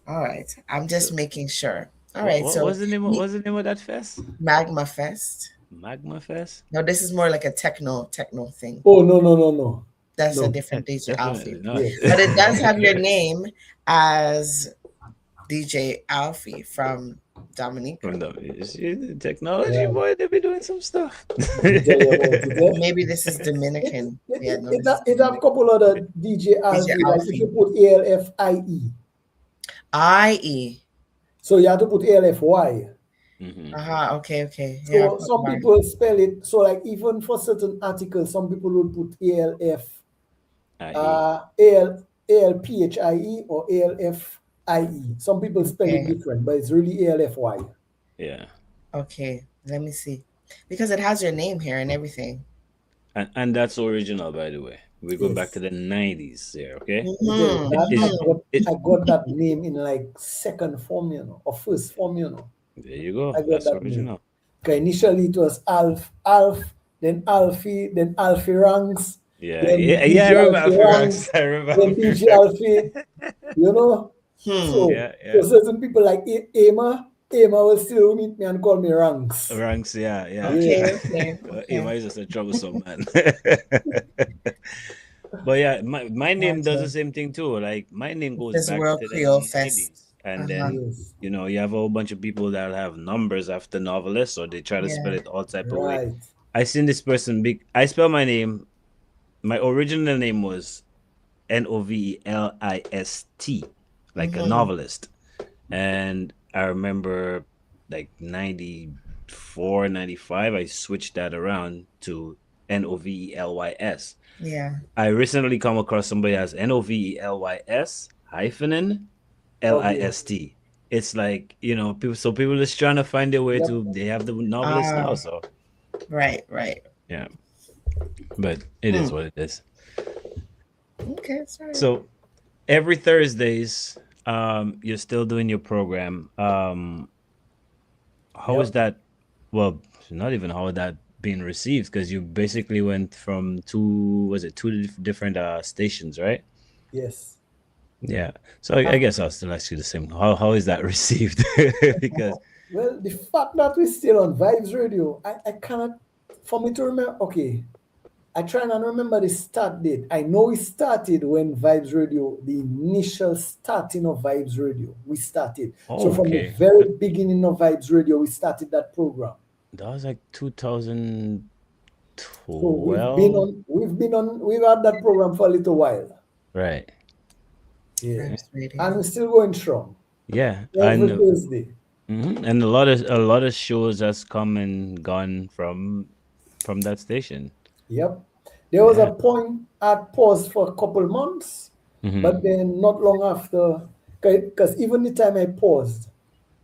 All right. I'm just making sure. All right. So what's the name of that fest? Magma Fest. Magma Fest? No, this is more like a techno thing. Oh, no. That's a different DJ Alfie. Yes. But it does have your name as DJ Alfie from Dominica. Technology, boy, they be doing some stuff. Maybe this is Dominican. Alfie. I It noticed it have a couple other DJ DJ Alfie, like if you Alfie. put ALFIE. IE. So you have to put ALFY. Okay, okay. Yeah, I So put some Y. people spell it, so like even for certain articles, some people would put ALF, ALPHIE or ALFIE. Some people spell it Okay. different, but it's really ALFY. Yeah. Okay. Let me see. Because it has your name here and everything. And that's original, by the way. We're going back to Yes. the 90s here, okay? Because Mm-hmm. that Mm-hmm. I got that name in like second form, or first form, There you go. I got That's that name. original. Okay, initially it was Alf, then Alfie, then Alfie Ranks, Yeah, then yeah, yeah. I DJ remember Alfie Alfie Ranks, Ranks. I remember then Alfie DJ Ranks. Alfie, you know. Hmm. So, Yeah, yeah. certain people like Emma will still meet me and call me Ranks. Ranks, yeah, yeah. Yeah. Okay, okay, Eva okay. is just a troublesome man. But yeah, my name does the Gotcha. same thing too. Like my name goes This back World to the Creole Fest. 90s. And Uh-huh. then, Yes. you have a whole bunch of people that have numbers after novelists, or they try to spell Yeah. it all type of way. Right. I seen this person big. I spell my name. My original name was Novelist, like a Mm-hmm. novelist. And I remember like 94, 95, I switched that around to Novelys. Yeah. I recently come across somebody as Novelys hyphen Okay. List. It's like, people just trying to find their way Yep. to, they have the novelist now. So, Right, right. yeah. But it is what it is. Okay, sorry. So, every Thursdays, you're still doing your program. How is Yep. that? Well, not even how that being received, because you basically went from two different stations, right? Yes. Yeah. So I guess I'll still ask you the same. How is that received? Because Well, the fact that we're still on Vibes Radio, I cannot, for me to remember, okay, I try and remember the start date. I know we started when Vibes Radio, the initial starting of Vibes Radio, we started. So from the okay, very beginning of Vibes Radio, we started that program. that was like 2012. So we've had that program for a little while. Right. Yeah. Vibes Radio. And we're still going strong. Yeah. Every And Thursday. and a lot of shows has come and gone from that station. Yep. There was Yeah. a point I paused for a couple months, but then not long after, because even the time I paused,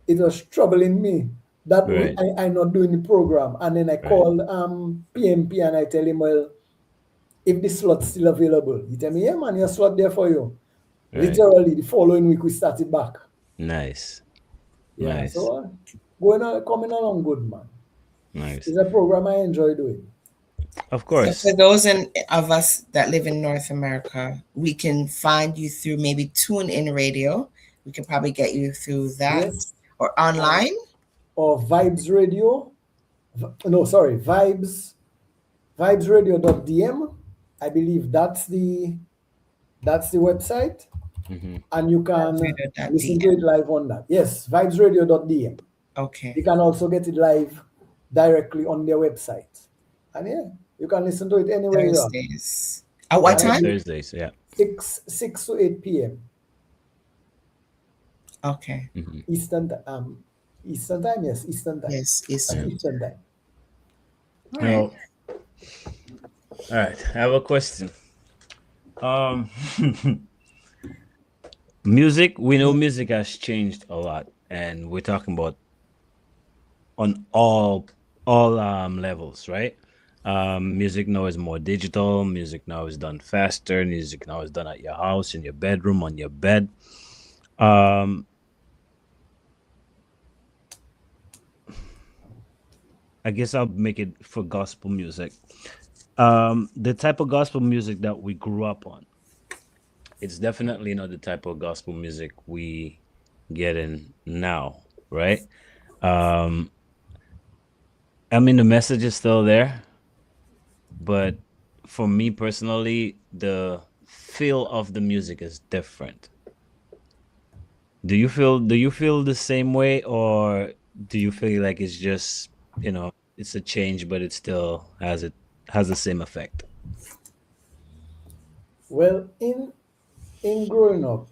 it was troubling me that Right. I'm not doing the program. And then I called PMP and I tell him, well, if the slot's still available, he tell me, yeah, man, your slot there for you. Right. Literally, the following week, we started back. Nice. Yeah, Nice. so coming along good, man. Nice. It's a program I enjoy doing. Of So course. for those of us that live in North America, we can find you through maybe TuneIn Radio. We can probably get you through that, Yes. or online. Or Vibes Radio. No, sorry, vibesradio.dm. I believe that's the website. And you can Vibesradio.dm. listen to it live on that. Yes, vibesradio.dm. Okay. You can also get it live directly on their website. And yeah, you can listen to it anywhere you are. Thursdays. At what Yeah. time? Thursdays, yeah. 6 to 8 p.m. Okay. Eastern time, yes, Eastern time. Yes, That's Eastern. Eastern time. All right. Now, all right. I have a question. Music. We know music has changed a lot, and we're talking about on all levels, right? Music now is more digital. Music now is done faster. Music now is done at your house, in your bedroom, on your bed. I guess I'll make it for gospel music. The type of gospel music that we grew up on, it's definitely not the type of gospel music we get in now, right? I mean, the message is still there, but for me personally, the feel of the music is different. Do you feel the same way, or do you feel like it's just, it's a change, but it still has the same effect? Well, in growing up,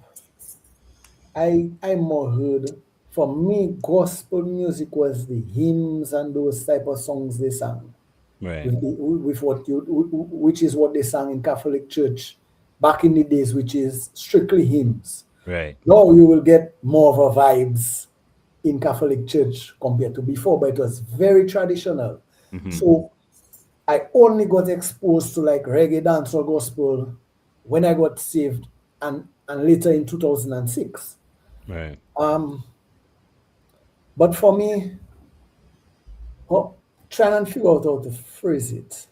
I more heard, for me, gospel music was the hymns and those type of songs they sang. Right. With which is what they sang in Catholic Church back in the days, which is strictly hymns. Right. Now you will get more of a vibes in Catholic Church compared to before, but it was very traditional. Mm-hmm. So I only got exposed to like reggae, dancehall, gospel when I got saved, and later in 2006. Right. Um, but for me, oh, trying and figure out how to phrase it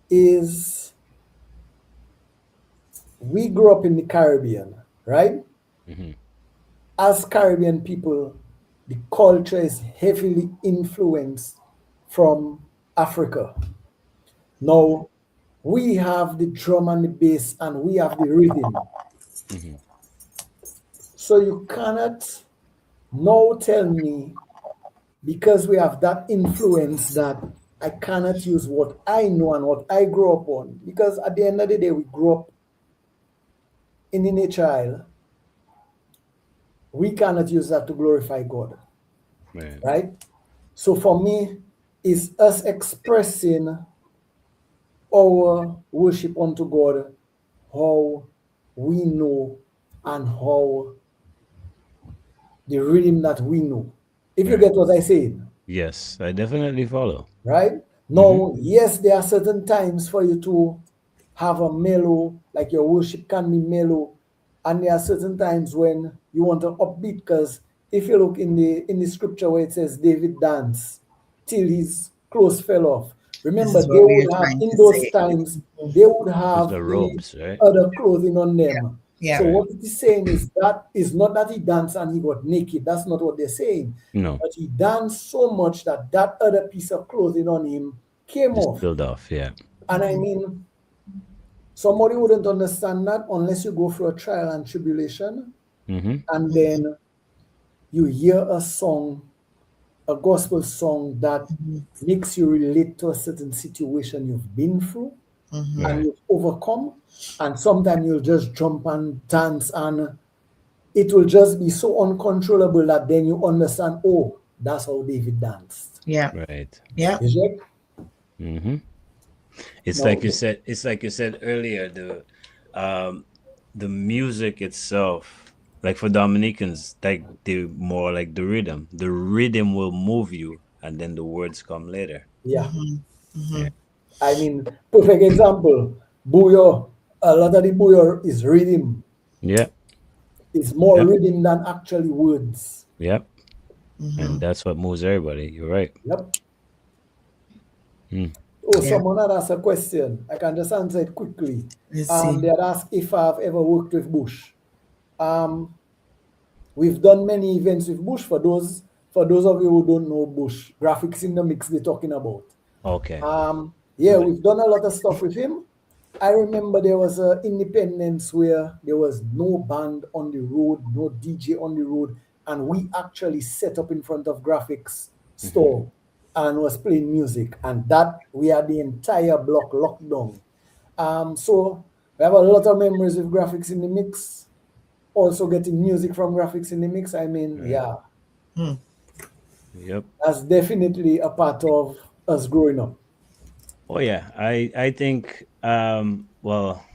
is, we grew up in the Caribbean, right? Mm-hmm. As Caribbean people, the culture is heavily influenced from Africa. Now, we have the drum and the bass, and we have the rhythm. Mm-hmm. So you cannot now tell me, because we have that influence, that I cannot use what I know and what I grew up on. Because at the end of the day, we grew up in the nature isle. We cannot use that to glorify God, Right. right? So for me, it's us expressing our worship unto God, how we know, and how the rhythm that we know. If you Right. get what I say, Yes, I definitely follow. right? Mm-hmm. Now, yes, there are certain times for you to have a mellow, like your worship can be mellow, and there are certain times when you want to upbeat. Because if you look in the scripture where it says David danced till his clothes fell off, This remember is they what we are would have, trying in to those say. times Mhm. they would It's have the the robes, right? other clothing on them. Yeah. So Right. what it is saying is that is not that he danced and he got naked. That's not what they're saying. No, But he danced so much that that other piece of clothing on him came just off. build off. Yeah. And I mean, somebody wouldn't understand that unless you go through a trial and tribulation, Mm-hmm. and then you hear a song, a gospel song that Mhm. makes you relate to a certain situation you've been through Mhm. and Right. you've overcome. And sometimes you'll just jump and dance, and it will just be so uncontrollable that then you understand, oh, that's how David danced. Yeah. Right. Yeah. Is it? Mm-hmm. It's No. like you said. It's like you said earlier. Um, the music itself, like for Dominicans, like they more like the rhythm. The rhythm will move you, and then the words come later. Yeah. Mhm. Yeah. Mhm. I mean, perfect example. Buyo. A lot of the buyo is rhythm. Yeah. It's more Yep. rhythm than actually words. Yep. And Mhm. that's what moves everybody. You're right. Yep. Mm. Oh, Yeah. someone had asked a question. I can just answer it quickly. Let's see. They had asked if I've ever worked with Bush. Um, we've done many events with Bush. For those of you who don't know Bush, graphics in the mix they're talking about. Okay. Yeah, Good. we've done a lot of stuff with him. I remember there was a Independence where there was no band on the road, no DJ on the road, and we actually set up in front of graphics Mm-hmm. store and was playing music, and that we had the entire block locked down. So we have a lot of memories with graphics in the mix. Also getting music from graphics in the mix. I mean, Right. yeah, Hmm. Yep. that's definitely a part of us growing up. Oh yeah. I think well,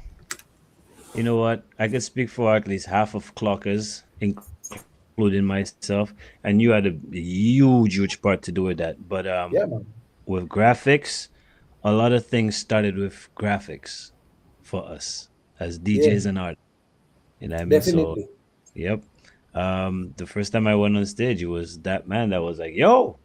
you know what? I could speak for at least half of clockers, including myself, and you had a huge part to do with that. But Yeah, man. with graphics, a lot of things started with graphics for us as Yeah, DJs and artists. You know what I mean? So, definitely. yep. The first time I went on stage, it was that man that was like, "Yo,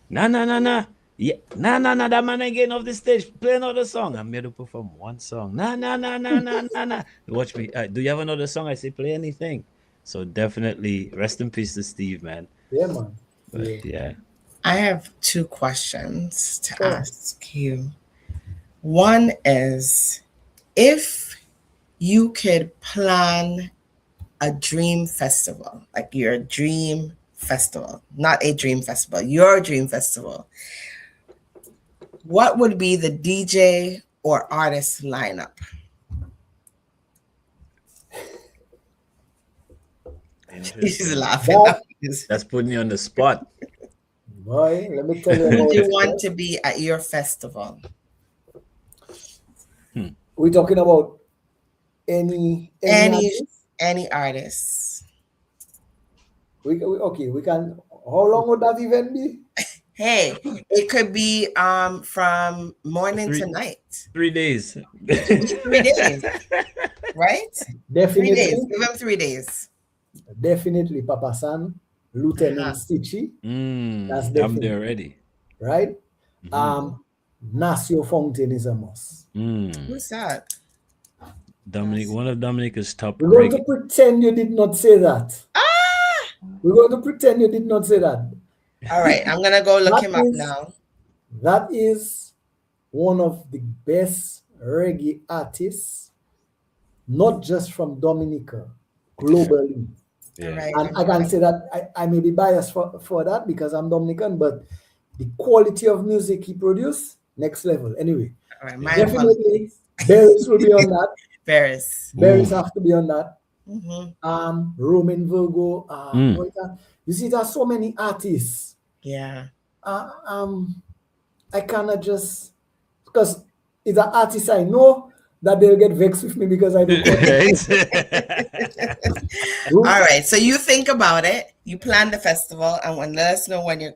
nah, nah, nah, nah. Yeah, nah, nah, nah, that man ain't getting off the stage. Play another song." I'm here to perform one song. Nah, nah, nah, nah, nah, nah, nah. Watch me. Do you have another song? I say, play anything. So definitely, rest in peace to Steve, man. Yeah, man. But Yeah. yeah, I have two questions to Sure. ask you. One is, if you could plan a dream festival, like your dream festival, not a dream festival, your dream festival, what would be the DJ or artist lineup? He's Interesting. laughing. That, That's putting you on the spot. boy, let me tell you Who would about you it. want to be at your festival? We're talking about any Any artist. any artist. Okay, we can. How long would that event be? Hey, it could be from morning to Three night. 3 days. It could be 3 days, right? 3 days. Definitely, Give him 3 days. definitely, Papa San, Lieutenant Uh-huh. Stitchy. That's I'm definitely there already. right. Mhm. Nasio Fountain is a must. Who's that? Dominic, one of Dominica's top We're going to reggae. pretend you did not say that. Ah! We're going to pretend you did not say that. All right, I'm gonna go look That him up is now. that is one of the best reggae artists, not just from Dominica, globally. All Yeah. right. And I can say that I may be biased for that because I'm Dominican, but the quality of music he produced, next level. Anyway, All right. My definitely apologies. Berries will be on that. Ferris. Berries Ooh. have to be on that. Mm-hmm. Roman Virgo. Mm. You see, there's so many artists. Yeah. I cannot just because it's an artist I know that they'll get vexed with me because I don't call them. All right. So you think about it. You plan the festival, and let us know when you're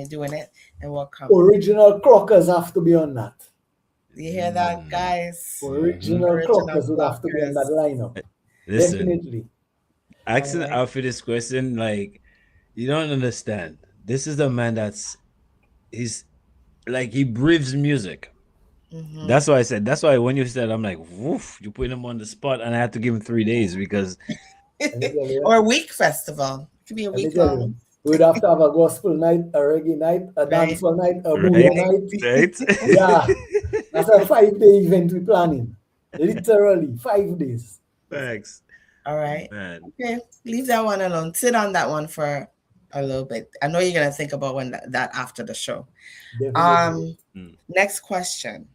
doing it, and we'll come. Original clockers have to be on that. You hear that, guys? Original clockers would have to be on that lineup. Listen, Definitely. asking All right. Alfie this question, like, you don't understand. This is the man he's like, he breathes music. Mhm. That's why I said, that's why when you said, I'm like, woof, you put him on the spot, and I had to give him 3 days because Let me tell you. Or a week festival. It could be a Let me week tell you. long. We'd have to have a gospel night, a reggae night, a Right. dancehall night, a right, booyah night. right. Yeah, that's a 5-day event we're planning. Literally 5 days. Thanks, All right. man. Okay. Leave that one alone. Sit on that one for a little bit. I know you're gonna think about when that after the show. Definitely. Next question.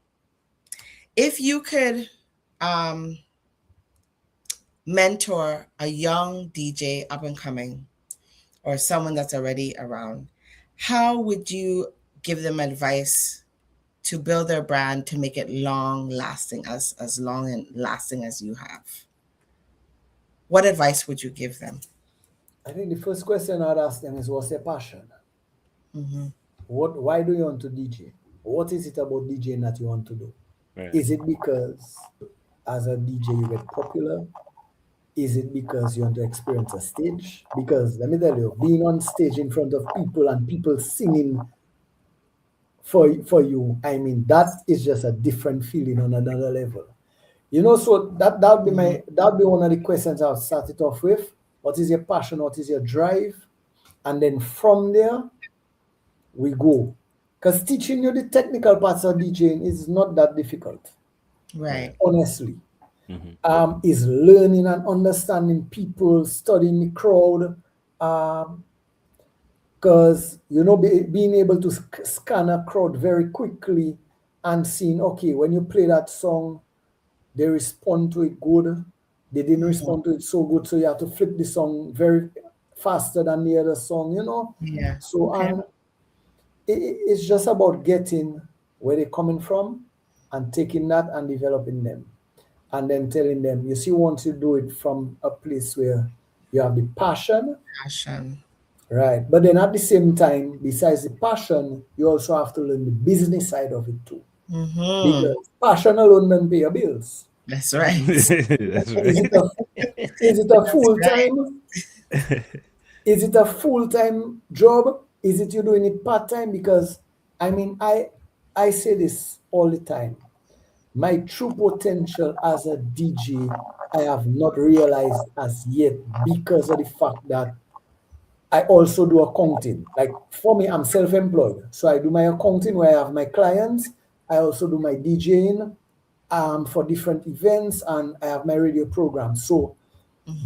If you could mentor a young DJ up and coming or someone that's already around, how would you give them advice to build their brand to make it long lasting, as long and lasting as you have? What advice would you give them? I think the first question I'd ask them is what's their passion? Mm-hmm. Why do you want to DJ? What is it about DJing that you want to do? Right. Is it because as a DJ you get popular? Is it because you want to experience a stage? Because let me tell you, being on stage in front of people and people singing for you, I mean, that is just a different feeling on another level. You know, so that'd be one of the questions I'll start it off with. What is your passion? What is your drive? And then from there, we go. Because teaching you the technical parts of DJing is not that difficult. Right. Honestly. Is learning and understanding people, studying the crowd. Because, being able to scan a crowd very quickly and seeing, okay, when you play that song, they respond to it good. They didn't respond to it so good, so you have to flip the song very faster than the other song, Yeah. So, and it's just about getting where they're coming from and taking that and developing them. And then telling them, you see, once you do it from a place where you have the passion, right? But then at the same time, besides the passion, you also have to learn the business side of it too. Because passion alone doesn't pay your bills. That's right. That's right. Is it a full time? Is it a full-time job? Is it you doing it part-time? Because I mean, I say this all the time. My true potential as a DJ, I have not realized as yet because of the fact that I also do accounting. Like for me, I'm self-employed. So I do my accounting where I have my clients. I also do my DJing for different events, and I have my radio program. So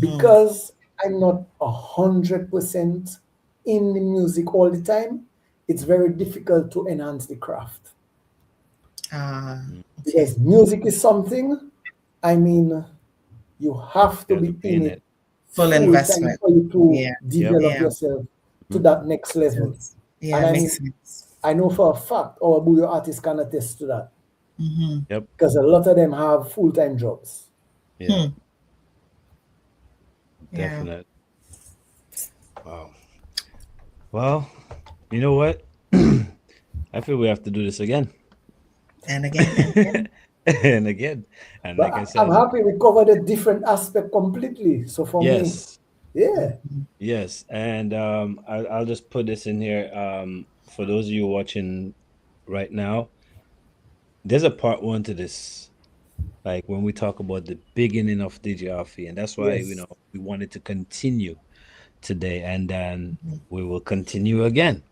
because I'm not 100% in the music all the time, it's very difficult to enhance the craft. Because music is something, I mean, you have to be in it Full full time investment. for you to Yeah. Yep. develop Yeah. yourself to Mhm. that next level. Yeah, And it I makes mean, sense. I know for a fact our Bouyo artists can attest to that Mm-hmm. Yep. because a lot of them have full time jobs. Yeah. Hmm. Yeah. Definite. Wow. Well, you know what? I feel we have to do this again. And again and again. And again. And But like I I'm said, happy we covered a different aspect completely. So for me, yes. yeah, Yes. And I'll just put this in here. For those of you watching right now, there's a part one to this. Like when we talk about the beginning of DJ Alfie, and that's why yes, we wanted to continue today, and then Mhm. we will continue again,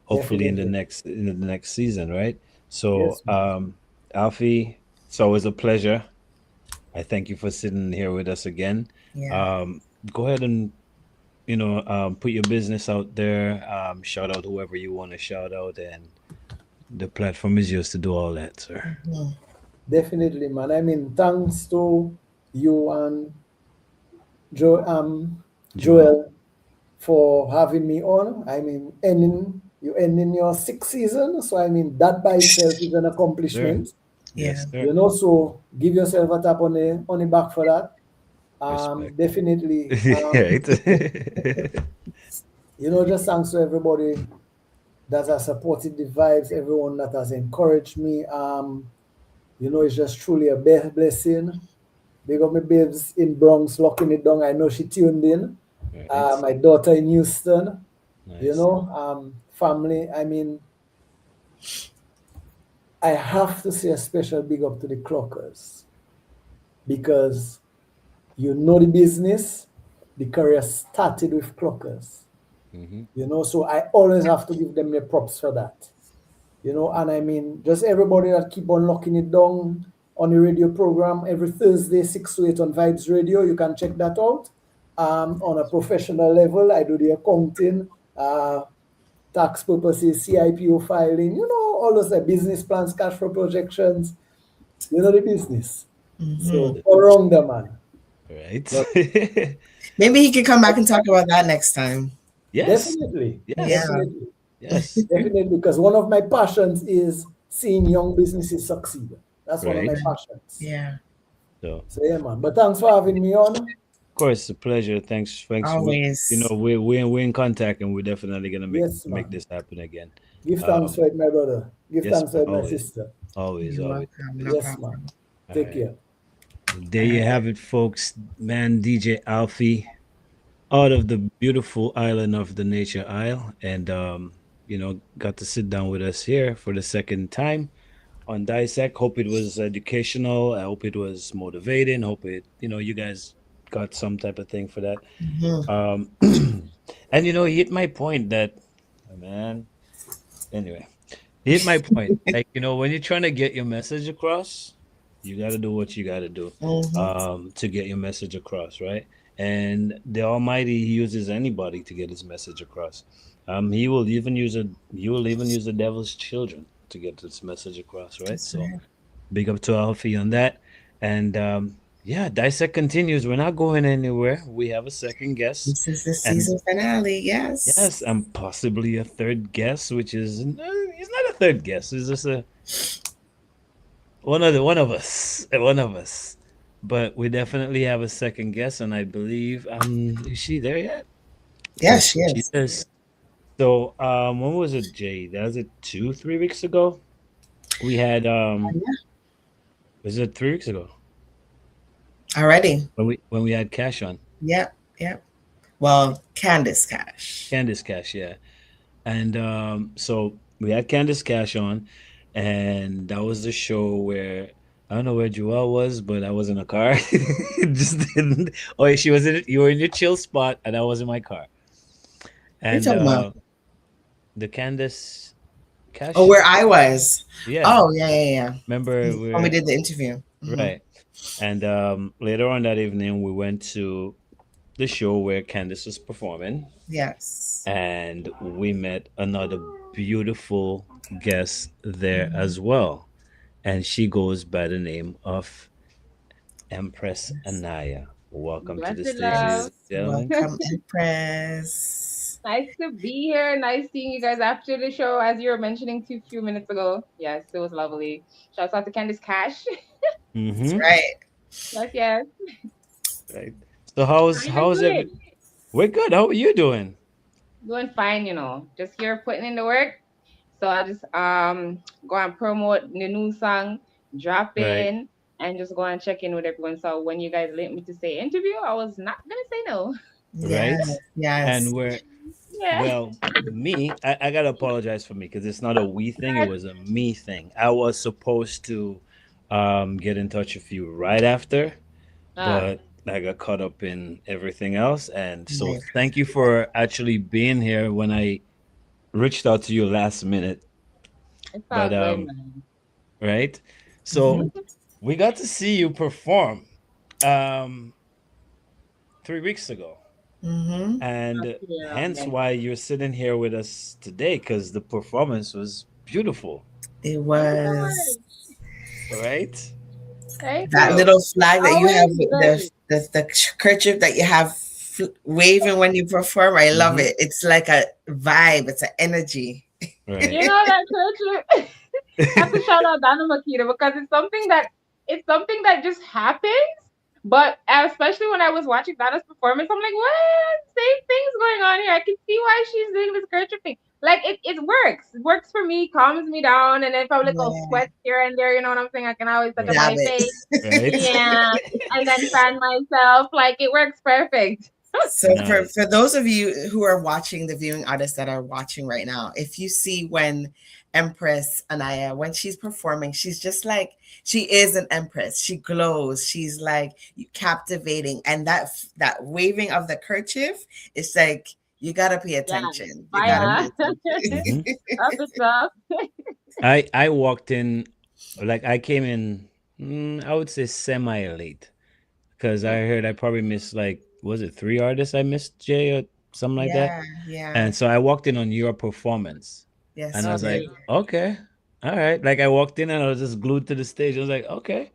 hopefully definitely. in the next season, right? So, Yes, man. Alfie, it's always a pleasure. I thank you for sitting here with us again. Yeah. Um, Go ahead and put your business out there. Shout out whoever you want to shout out, and the platform is yours to do all that, sir. Mhm. Definitely, man. I mean, thanks to you and Joel. Joel for having me on. I mean, ending your sixth season. So I mean, that by itself is an Sir. accomplishment. Yeah. Yes, sir. You know, so give yourself a tap on the back for that. Respect. Definitely. Right. Just thanks to everybody that has supported the vibes, everyone that has encouraged me. It's just truly a blessing. Big up my babes in Bronx, locking it down. I know she tuned in. Right. My daughter in Houston, Nice. family. I mean, I have to say a special big up to the clockers because the business, the career started with clockers. Hmm. So I always have to give them the props for that. And I mean, just everybody that keep on locking it down on the radio program every Thursday, 6 to 8 on Vibes Radio. You can check that out. On a professional level, I do the accounting, tax purposes, CIPO filing, all those business plans, cash flow projections, the business. Hmm. So, all wrong there, man. Right. But Maybe he can come back and talk about that next time. Yes. definitely, Yeah. Yes. definitely, Yes. definitely, because one of my passions is seeing young businesses succeed. That's one of my Right. passions. Yeah. So, So yeah, man. But thanks for having me on. of course, it's a pleasure. Thanks. Thanks. Always. We're in contact, and we're definitely gonna Yes, make man. this happen again. Give thanks Um. for it, my brother. Give Yes, thanks man. for it, my Always. sister. Always. You're Always. welcome. No Always. Yes, man. problem. All Take right. care. There All you right. have it, folks. Man, DJ Alfie, out of the beautiful island of the Nature Isle, and got to sit down with us here for the second time on Dissect. Hope it was educational. I hope it was motivating. Hope you guys got some type of thing for that. Mhm. And he hit my point that, man. Anyway, he hit my point. Like when you're trying to get your message across, you got to do what you got to do, Mhm. to get your message across, right? And the Almighty he uses anybody to get his message across. He will even use the devil's children to get this message across, right? That's So right. big up to Alfie on that. And yeah, Dissect continues. We're not going anywhere. We have a second guest. This is the And season finale. Yes. yes, and possibly a third guest, which is no, he's not a third guest. He's just a one of us. But we definitely have a second guest, and I believe is she there yet? Yes, Yes, she she is. is. So when was it, Jay? That was it 2, 3 weeks ago. We had Yeah. was it 3 weeks ago Already. when we had Cash on Yep. Yep. Well, Candace Cash. Candice Cash, yeah. And so we had Candice Cash on, and that was the show where I don't know where Joelle was, but I was in a car. Just didn't. Oh, she was in. You were in your chill spot, and I was in my car. You And talking about? the Candice Cash Oh, show, where I was. yeah. Oh, yeah, yeah, yeah. Remember When we we're did the interview. Hmm. right. And later on that evening, we went to the show where Candice was performing, Yes. and we met another beautiful guest there Mhm. as well. And she goes by the name of Empress Yes. Anaya. Welcome to the Blessed stage, ladies love. and Yes. gentlemen. Welcome, Empress. Nice to be here. Nice seeing you guys after the show, as you were mentioning two few minutes ago. Yes, it was lovely. Shouts out to Candice Cash. That's Mm-hmm. right. Yes, yes. Right. So How you guys how's every? doing? We're good. How are you doing? Doing fine, Just here putting in the work. So I just go and promote the new song, drop Right. in, and just go and check in with everyone. So when you guys let me to say interview, I was not gonna say no. Yes. Right. And Yes. we're Yeah. well. I gotta apologize for me because it's not a we thing. It was a me thing. I was supposed to get in touch with you right after, Ah, but I got caught up in everything else. And so Right. thank you for actually being here when I reached out to you last minute. it's all But good, man. right. Mm-hmm. So we got to see you perform um 3 weeks ago. Mm-hmm. And Yeah, hence man. why you're sitting here with us today, because the performance was beautiful, It Thank you so was much. right? Thank that you. So little flag that you have, Always good. the kerchief that you have waving when you perform. I love mhm, it. It's like a vibe. It's an energy. right. That culture. I have to shout out Dana Makita because it's something that just happens. But especially when I was watching Dana's performance, I'm like, what? Same things going on here. I can see why she's doing this culture thing. Like it works. It works for me, calms me down, and then if I'm like oh Yeah, sweat here and there, you know what I'm saying? I can always touch up Right. dab my face. it. Right. Yeah. And then fan myself. Like it works perfect. So for Nice. those of you who are watching, the viewing artists that are watching right now, if you see when Empress Anaya, when she's performing, she's just like she is an empress. She glows. She's like captivating, and that waving of the kerchief, it's like you gotta pay Yeah. attention. You gotta Fire. pay attention. Hmm. Up it's up. I walked in, like I came in, I would say semi late, because I heard I probably missed, like, was it 3 artists I missed, Jay, or something like that? Yeah, yeah, And so I walked in on your performance, and yes, I you was did. like, Okay. okay, all right. Like I walked in and I was just glued to the stage. I was like, okay.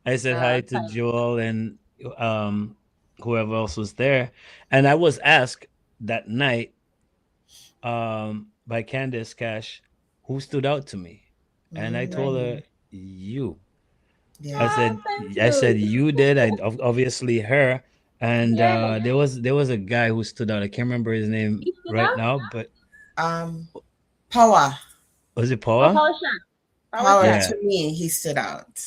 I said hi to Fire. Joel and um whoever else was there, and I was asked that night by Candace Cash who stood out to me, and I told Mm, her you. I yeah, said Thank I you. said you did. Obviously her, and Yeah. there was a guy who stood out. I can't remember his name You see right that? now, but um, Power, was it Oh, Paula? Power Shot. Power Power Shot. Yeah, to me, he stood out.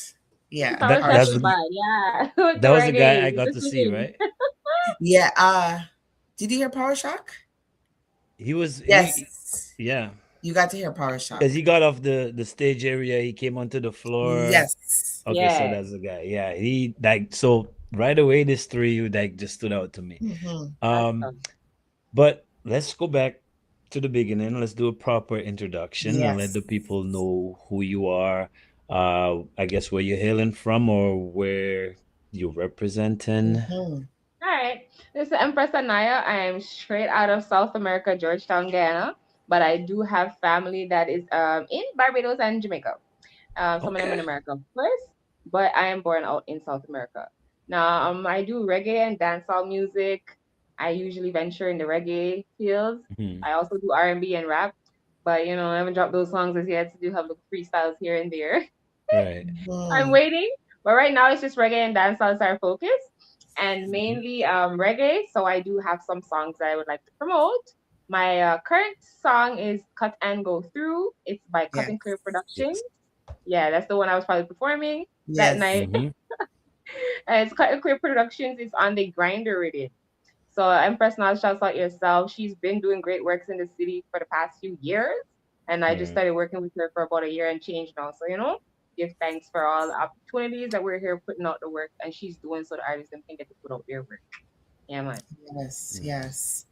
Yeah, Power that Shot that's is the bad. Yeah. With the that was the guy reggae, I with got the to see, singing. right? yeah. Did you hear Power Shock? He was he Yes, yeah. you got to hear Power Because Shock. he got off the stage area, he came onto the floor. Yes. Okay, so Yeah. that's the guy. Yeah, he like so right away. This three like just stood out to me. Hmm. Um, Awesome. but let's go back to the beginning. Let's do a proper introduction and let Yes. the people know who you are. I guess where you're hailing from or where you're representing. Hmm. All right. This is Empress Anaya. I am straight out of South America, Georgetown, Guyana. But I do have family that is in Barbados and Jamaica. Some of them in Okay. America first, but I am born out in South America. Now, I do reggae and dancehall music. I usually venture in the reggae fields. Mhm. I also do R&B and rap, but I haven't dropped those songs as yet. So do have little freestyles here and there. Right. I'm Hmm. waiting, but right now it's just reggae and dancehall is our focus, and Mhm. mainly reggae. So I do have some songs that I would like to promote. My current song is "Cut and Go Through." It's by Cut Yes. and Clear Productions. Yes. Yeah, that's the one I was probably performing that Yes. night. Hmm. And it's Cut and Clear Productions. It's on the grinder rhythm. So Empress now shouts out yourself. She's been doing great works in the city for the past few years. And I just Right. started working with her for about a year and change now. So, give thanks for all the opportunities that we're here putting out the work and she's doing so the artists can get to put out their work. Yeah, man. Yes. Mm. Yes.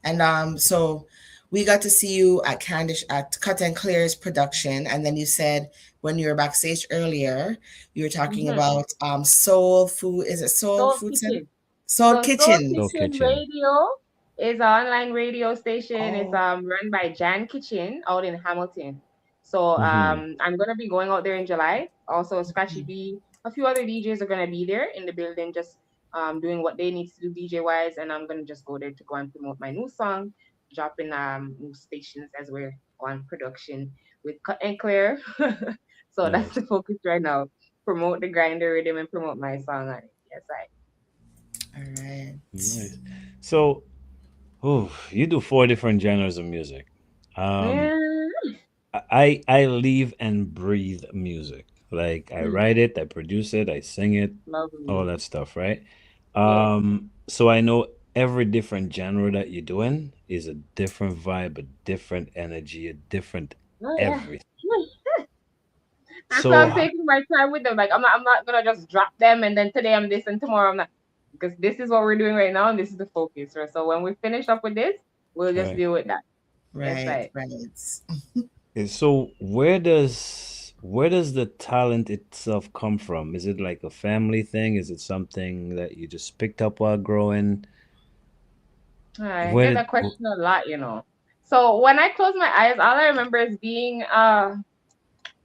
And so we got to see you at Candish at Cut and Clear's production, and then you said when you were backstage earlier, you were talking Mm-hmm. about Soul Food. Is it Soul Soul Food Center? Kitchen. Soul So Soul Kitchen. Soul Kitchen Kitchen. Radio is an online radio station. It's Oh. run by Jan Kitchen out in Hamilton. So Hmm. I'm gonna be going out there in July. Also Scratchy Mhm. B, a few other DJs are gonna be there in the building, just doing what they need to do DJ wise, and I'm gonna just go there to go and promote my new song, dropping new stations as we're on production with Cut and Clear. So that's Nice. the focus right now. Promote the grinder rhythm and promote my song on it. Yes, All right. Nice. So, oh, you do four different genres of music. Um, Yeah. I live and breathe music. Like I Mm, write it, I produce it, I sing it, all lovely. that stuff, right? Yeah. So I know every different genre that you're doing is a different vibe, a different energy, a different Oh yeah. everything. That's why So, I'm taking my time with them. Like I'm not gonna just drop them and then today I'm this and tomorrow I'm not, because this is what we're doing right now and this is the focus. Right? So when we finish up with this, we'll just right. deal with that. Yes, Right, right. right. So where does the talent itself come from? Is it like a family thing? Is it something that you just picked up while growing? I Where get did that question a lot. So when I close my eyes, all I remember is being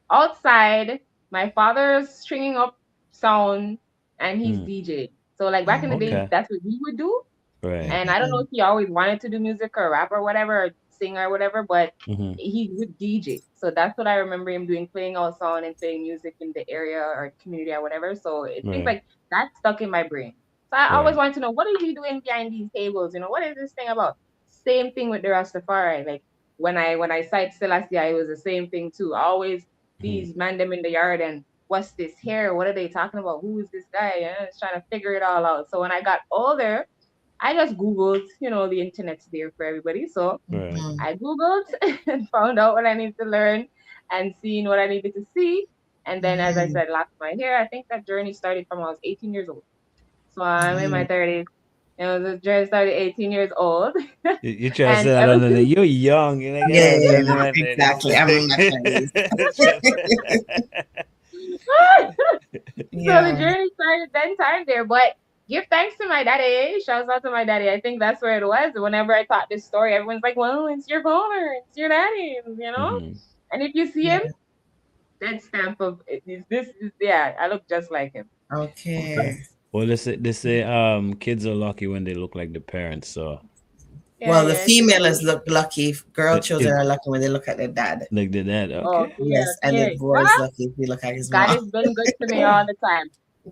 outside, my father's stringing up sound and he's hmm, DJ. So like back in the Mm-hmm. days, okay. that's what we would do. Right. And I don't know Mm-hmm. if he always wanted to do music or rap or whatever, or sing or whatever, but Hmm. he would DJ. So that's what I remember him doing, playing out sound and playing music in the area or community or whatever. So it things Right. like that stuck in my brain. So I always Right. wanted to know, what is he doing behind these tables? What is this thing about? Same thing with the Rastafari. Like when I sight Selassie, it was the same thing too. Always Hmm. these man them in the yard and what's this here? What are they talking about? Who is this guy? It's trying to figure it all out. So when I got older, I just Googled, the internet's there for everybody. So Right. Mm-hmm. I Googled and found out what I need to learn and seeing what I needed to see. And then, as I Mm-hmm. said, locked my hair. I think that journey started from when I was 18 years old. So I'm in my Mm-hmm. 30s. The journey started 18 years old. You try to say And that ever under the since, you're young. You're like, Yeah, yeah, yeah, just in yeah, my 30s. exactly. I'm in my 20s. so the Yeah. journey started then time there. But give thanks to my daddy. Shouts out to my daddy. I think that's where it was. Whenever I taught this story, everyone's like, well, it's your father, it's your daddy. Hmm. And if you see him, Yeah. that stamp of this is, yeah, I look just like him. Okay. Okay. Well, they say kids are lucky when they look like the parents. So Yeah, Well, the yeah, it's female true. is look lucky. Girl children if are lucky when they look at their dad. like the dad, Oh, okay. yeah, Yes, and the yeah. boy is Well, lucky if he look at his God mom. has been good to me all the time.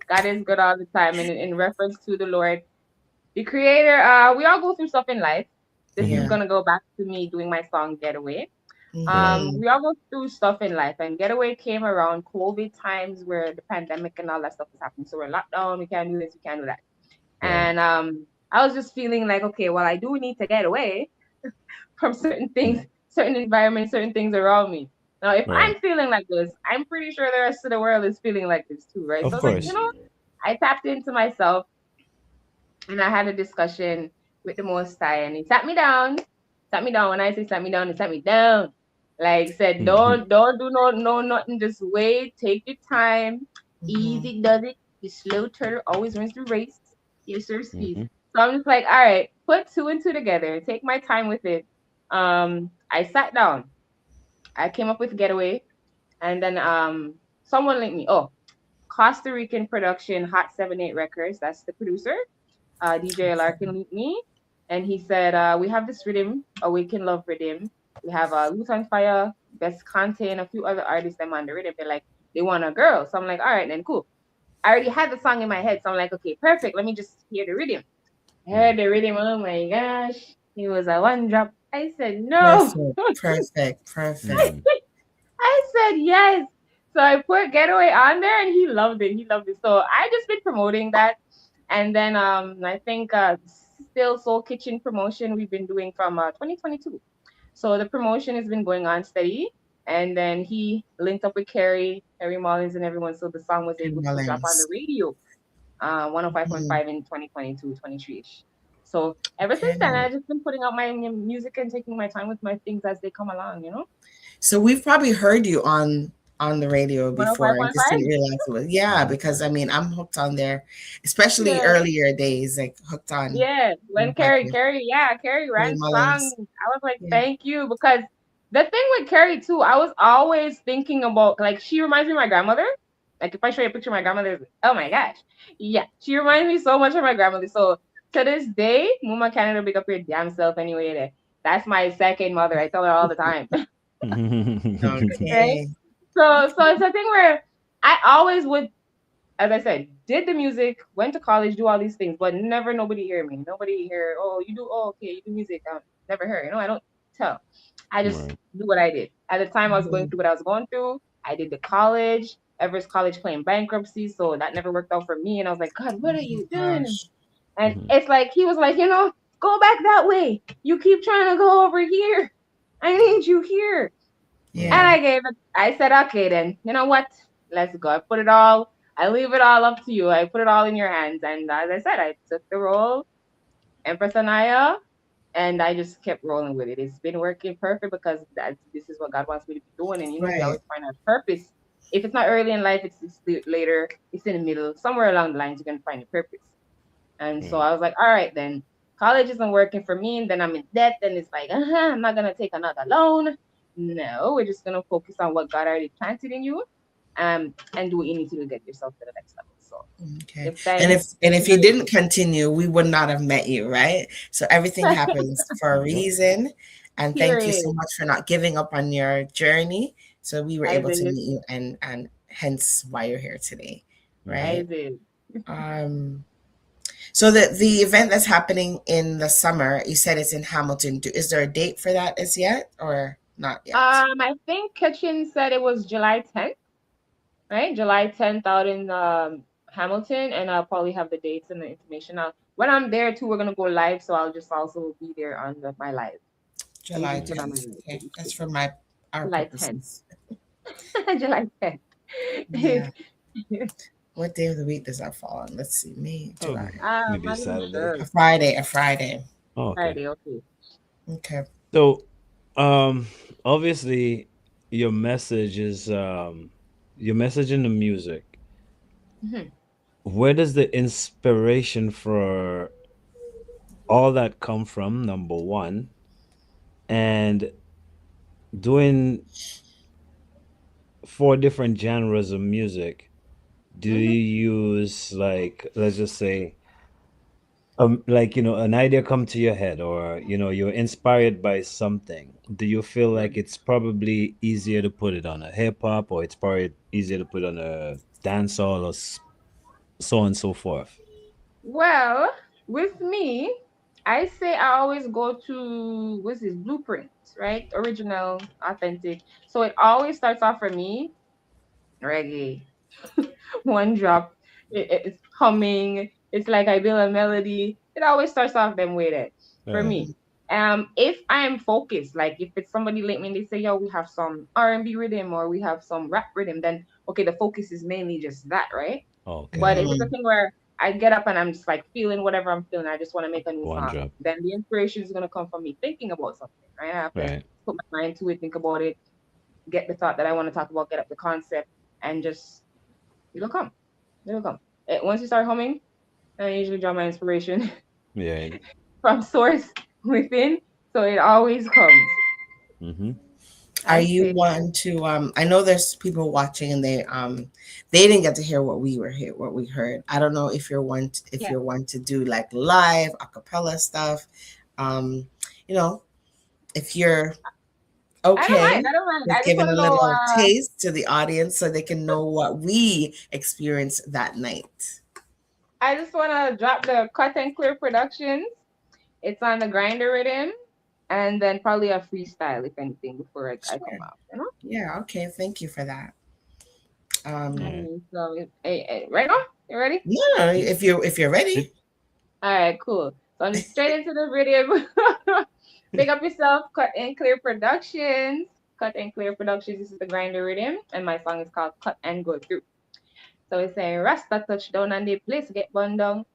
God is good all the time. And in reference to the Lord, the Creator, we all go through stuff in life. This is Hmm. Yeah. gonna go back to me doing my song Getaway. Right. Mm-hmm. We all go through stuff in life, and Getaway came around COVID times where the pandemic and all that stuff was happening. So we're locked down. We can't do this. We can't do that. Right. And I was just feeling like, okay, well, I do need to get away from certain things, certain environments, certain things around me. Now, if Right. I'm feeling like this, I'm pretty sure the rest of the world is feeling like this too, right? So Of I was like, course. I tapped into myself and I had a discussion with the Most High, and he sat me down. Sat me down. When I say sat me down, he sat me down. Like said, Hmm. don't do no nothing. Just wait, take your time. Mm-hmm. Easy does it. The slow turtle always wins the race. Yes, sir, skis. Hmm. So I'm just like, all right, put two and two together. Take my time with it. I sat down. I came up with Getaway, and then someone linked me. Oh, Costa Rican production, Hot 78 Records. That's the producer. DJ Larkin linked me, and he said, we have this rhythm, Awaken Love rhythm. We have Lutan Fire, Best Conte, and a few other artists them on the rhythm. They're like, they want a girl. So I'm like, all right, then cool. I already had the song in my head, so I'm like, okay, perfect. Let me just hear the rhythm. I Hmm. heard the rhythm. Oh my gosh, it was a one drop. I said no. Perfect. Perfect. Perfect. Hmm. I said yes. So I put Getaway on there and he loved it. He loved it. So I just been promoting that. And then I think still Soul Kitchen promotion we've been doing from 2022. So the promotion has been going on steady. And then he linked up with Carrie Mullins and everyone. So the song was able to drop on the Mullins. radio, 105.5 Mhm. in 2022, 23-ish. So ever since then, Okay. I've just been putting out my music and taking my time with my things as they come along. So we've probably heard you on the radio before and just 105.5? didn't realize it was, yeah, because I mean I'm hooked on there, especially Yeah. earlier days, like hooked on Yeah, when Carrie, 105. Carrie Carrie ran strong. Mullins. I was like, Yeah. thank you. Because the thing with Carrie too, I was always thinking about, like, she reminds me of my grandmother. Like if I show you a picture of my grandmother, oh my gosh, yeah, she reminds me so much of my grandmother. So to this day, Mama Canada, big up your damn self anyway. That's my second mother. I tell her all the time, right? Okay. So it's a thing where I always would, as I said, did the music, went to college, do all these things, but never nobody hear me. Nobody hear, oh, you do, oh, okay, you do music. Never heard. I don't tell. I just Right. do what I did. At the time, I was going Mhm. through what I was going through. I did the college, Everest College playing bankruptcy, so that never worked out for me. And I was like, God, what are Oh you doing? gosh. And Mhm. it's like he was like, go back that way. You keep trying to go over here. I need you here. And Yeah. Right. I gave it. I said, okay, then you know what? Let's go. I leave it all up to you. I put it all in your hands. And as I said, I took the role, Empress Anaya, and I just kept rolling with it. It's been working perfect because this is what God wants me to be doing. And we Right. always find our purpose. If it's not early in life, it's later. It's in the middle. Somewhere along the lines, you're gonna find your purpose. And so Right. I was like, all right, then college isn't working for me. And then I'm in debt. And it's like, I'm not gonna take another loan. No, we're just gonna focus on what God already planted in you, and do what you need to do to get yourself to the next level. So Okay. give And thanks. if you didn't continue, we would not have met you, right? So everything happens for a Yep. reason. And thank you so Period. much for not giving up on your journey. So we were I able to did. meet you and hence why you're here today, Mhm. I right? did. Um so the event that's happening in the summer, you said it's in Hamilton. Is there a date for that as yet or not yet? I think Kitchen said it was July 10th, right? July 10th out in Hamilton, and I'll probably have the dates and the information. When I'm there too, we're gonna go live, so I'll just also be there on my live. Let me July just put on my 10th. live so Okay. you That's see. for our July 10th. purposes. July 10th. Yeah. What day of the week does that fall on? Let's see. May, Oh, July. I'm maybe a not even Saturday. sure. A Friday, a Friday. Oh, okay. Friday, okay. Okay. So, obviously, your message is your message in the music. Mhm. Where does the inspiration for all that come from? Number one, and doing four different genres of music. Do Mhm. you use, like, let's just say, like, an idea come to your head, or you're inspired by something? Do you feel like Mhm. it's probably easier to put it on a hip hop, or it's probably easier to put on a dancehall, or so on and so forth? Well, with me, I say I always go to what's this blueprint, right? Original, authentic. So it always starts off for me reggae. One drop. It's humming. It's like I build a melody. It always starts off them with it for Right. me. If I am focused, like if it's somebody like me and they say, yo, we have some R&B rhythm or we have some rap rhythm, then okay, the focus is mainly just that, right? But Okay. if it's a Mm, thing where I get up and I'm just like feeling whatever I'm feeling, I just want to make a new One song, drop. then the inspiration is gonna come from me thinking about something, right? I have to Right. put my mind to it, think about it, get the thought that I want to talk about, get up the concept, and just it'll come. It'll come. Once you start humming, I usually draw my inspiration Yeah. from source within, so it always comes. Mm-hmm. are I you say, one to I know there's people watching and they didn't get to hear what we heard. I don't know if if yeah. you're one to do like live a cappella stuff. Um, you know, if you're I don't okay mind. I don't mind. with I just giving want a to know. little taste to the audience so they can know what we experienced that night. I just want to drop the Cut and Clear Productions. It's on the grinder rhythm, and then probably a freestyle, if anything, before I come Sure. out. You know. Yeah, okay. Thank you for that. Um, Right. So, hey, right on. You ready? no, no, if you're ready. It, All right, cool. So I'm straight into the rhythm. Big up yourself, Cut and Clear Productions. Cut and Clear Productions. This is the grinder rhythm, and my song is called Cut and Go Through. So it's saying Rasta touchdown and the place get burned down.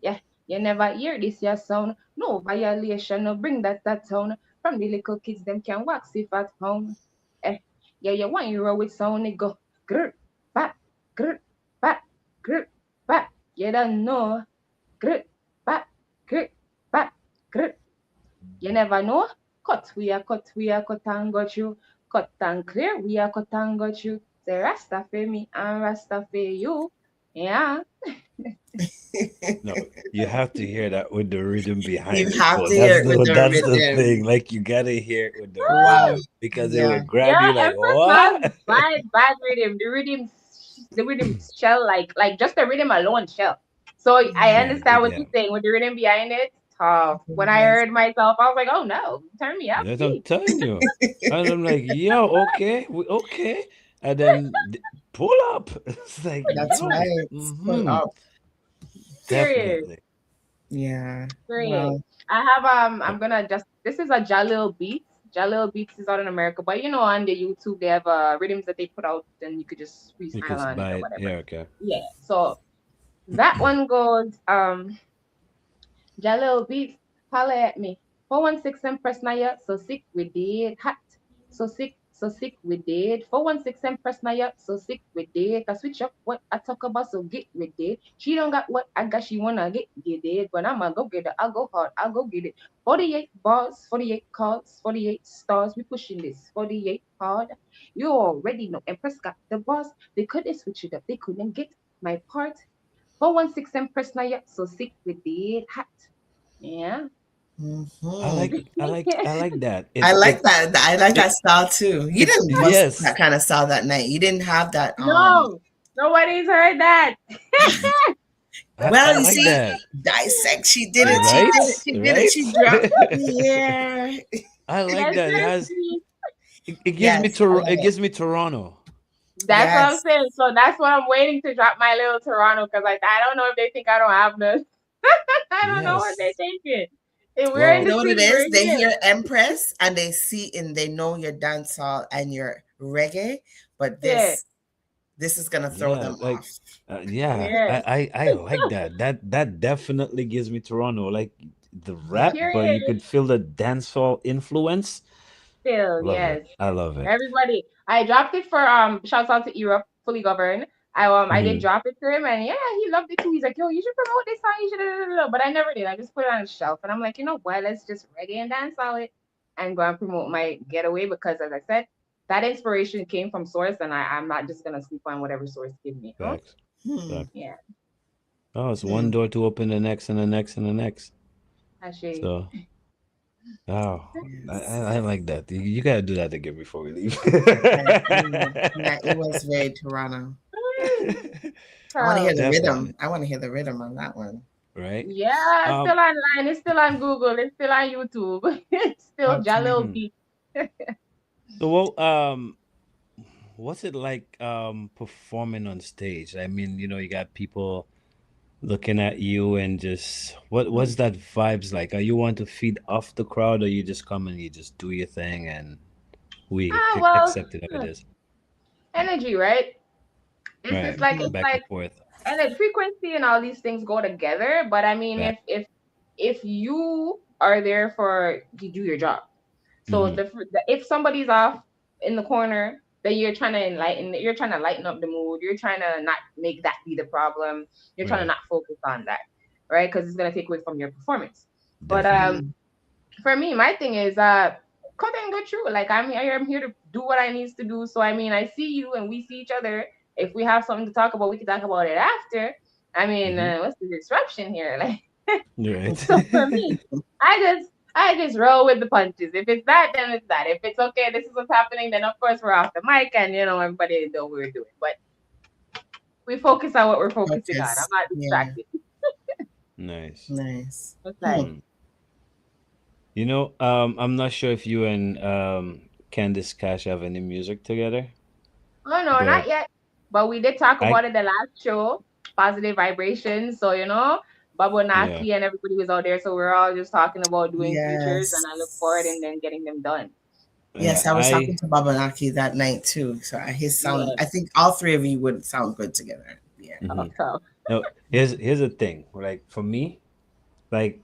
Yeah, you never hear this your sound. No violation, no bring that tone. From the little kids, them can wax if at home. Eh, yeah, you want you roll with sound, it go grr, bat, grr, bat, grr, bat. You don't know. Grr, bat, grr, bat, grr. You never know. Cut, we are cut and got you. Cut and clear, we are cut and got you. say Rasta for me and Rasta for you. Yeah. No, you have to hear that with the rhythm You behind it. have So to hear it with the that's the rhythm. thing. Like you gotta hear it with the Wow. rhythm because it will Yeah. grab Yeah, you like Empress has what? bad rhythm. The rhythm shell like just the rhythm alone shell. So I Yeah, understand what yeah. you're saying with the rhythm behind it. Tough. When I Yes. heard myself, I was like, oh no, turn me up, That's what I'm please. telling you. And I'm like, yo, okay, okay. And then pull up. It's like, That's yo, right. Pull up. Period. definitely. Yeah. Period. Well, I have I'm gonna just this is a Jalil Beats. Jalil Beats is out in America, but you know on the YouTube they have rhythms that they put out and you could just You freestyle could on it buy or it. whatever. Yeah, okay. Yeah. So that one goes Jalil Beats, holla at me. 416 Empress Naya, so sick with it. Hot. So sick with it. 416 Empress Naya, so sick with it. I switch up what I talk about, so get with it. She don't got what I got, she wanna get it. When I'ma go get it, I'll go hard, I'll go get it. 48 bars, 48 cards, 48 stars. We pushing this 48 hard. You already know Empress got the boss. They couldn't switch it up, they couldn't get my part. 416 Empress Naya, so sick with it. Hot. Yeah. mhm. I like that. I like It that. I like that it style too. You it didn't bust that yes. kind of style that night. You didn't have that. No, nobody's heard that. I Well, you like see, that. dissect. She did it. She did Right? it. She did it. She Right? dropped. Yeah. I like Yes, that. It yes, has please. it gives me Yes, I love It it. gives me Toronto. That's what I'm Yes. saying. So that's what I'm waiting to drop my little Toronto because like I don't know if they think I don't have none. I don't know what they Yes. thinking. If we're in You Well, the know what it city, is? we're They here. hear Empress and they see and they know your dancehall and your reggae, but Yeah, this is gonna throw yeah, them like off. yeah, yeah. I like that. That definitely gives me Toronto. Like the Yeah. rap, but you Period. could feel the dancehall influence. Still, Love yes. it. I love it. Everybody. I dropped it for shouts out to Europe, fully governed. I did Hmm. drop it to him and yeah, he loved it too. He's like, yo, you should promote this song, you should but I never did. I just put it on the shelf and I'm like, you know what, let's just reggae and dance on it and go and promote my getaway because as I said, that inspiration came from source and I'm not just gonna sleep on whatever source give me, you know? Facts. Hmm. Facts. Yeah, Oh, it's one Hmm. door to open the next and the next and the next. actually. So, oh, Yes. I like that. You gotta do that again before we leave. Yeah, it was very Toronto. I want to hear So the rhythm. Definitely. I want to hear the rhythm on that one. Right? yeah, it's Um, still online, it's still on Google, it's still on YouTube. It's still Okay. Jalil mhm. B. So, what's it like performing on stage? I mean, you got people looking at you and just what's that vibes like? Are you want to feed off the crowd or you just come and you just do your thing and we Ah, well, accept it how it is? energy, right? Right. It's Back and like forth. and then frequency and all these things go together. But I mean, Back. if you are there for you do your job, so Mm-hmm. if somebody's off in the corner, that you're trying to lighten up the mood. You're trying to not make that be the problem. You're trying to Right. not focus on that, right? Because it's gonna take away from your performance. But Definitely. Hmm. for me, my thing is cut and go through. Like I'm here to do what I needs to do. So I mean, I see you and we see each other. If we have something to talk about, we can talk about it after. I mean, Mm-hmm. what's the disruption here? Like, Right. so for me, I just roll with the punches. If it's that, then it's that. If it's okay, this is what's happening, then of course we're off the mic and everybody know what we're doing. But we focus on what we're focusing on. I'm Focus. not Yeah. distracted. Nice. Nice. It's like, Hmm. Hmm. I'm not sure if you and Candice Cash have any music together, oh no, but not yet. But we did talk I about it the last show, positive vibrations. So yeah. Babonaki and everybody was out there. So we're all just talking about doing features, and I look forward Yes. and then getting them done. Yes, Yeah, I was talking I to Babanaki that night too. So his sound, Yeah. I think all three of you would sound good together. Yeah. hmm So no, here's the thing. Like for me, like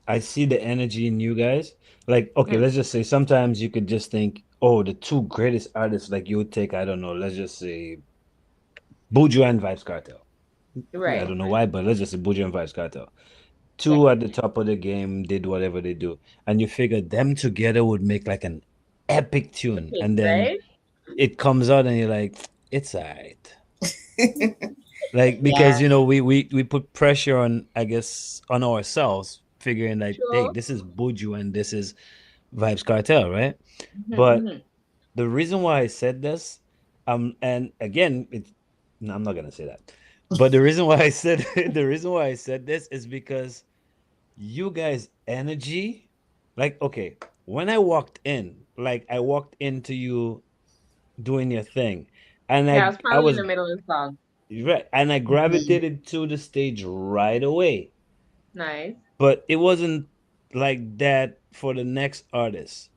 I see the energy in you guys. Like, okay, mm, let's just say sometimes you could just think, oh, the two greatest artists, like you would take, I don't know, let's just say Buju and Vibes Cartel. I right. don't know why, but let's just say Buju and Vibes Cartel. Yeah. Two at the top of the game, did whatever they do. And you figure them together would make like an epic tune. Epic, And then right? it comes out and you're like, it's alright. Like Yeah. because we put pressure on, I guess, on ourselves, figuring like, hey, True. this is Buju and this is Vibes Cartel, right? But Mm-hmm. the reason why I said this, and again, no, I'm not gonna say that. But the reason why I said the reason why I said this is because you guys' energy, like, okay, when I walked in, like I walked into you doing your thing, and Yeah, I I was I probably in was the middle of the song. right, and I Mhm. gravitated to the stage right away. Nice. But it wasn't like that for the next artist.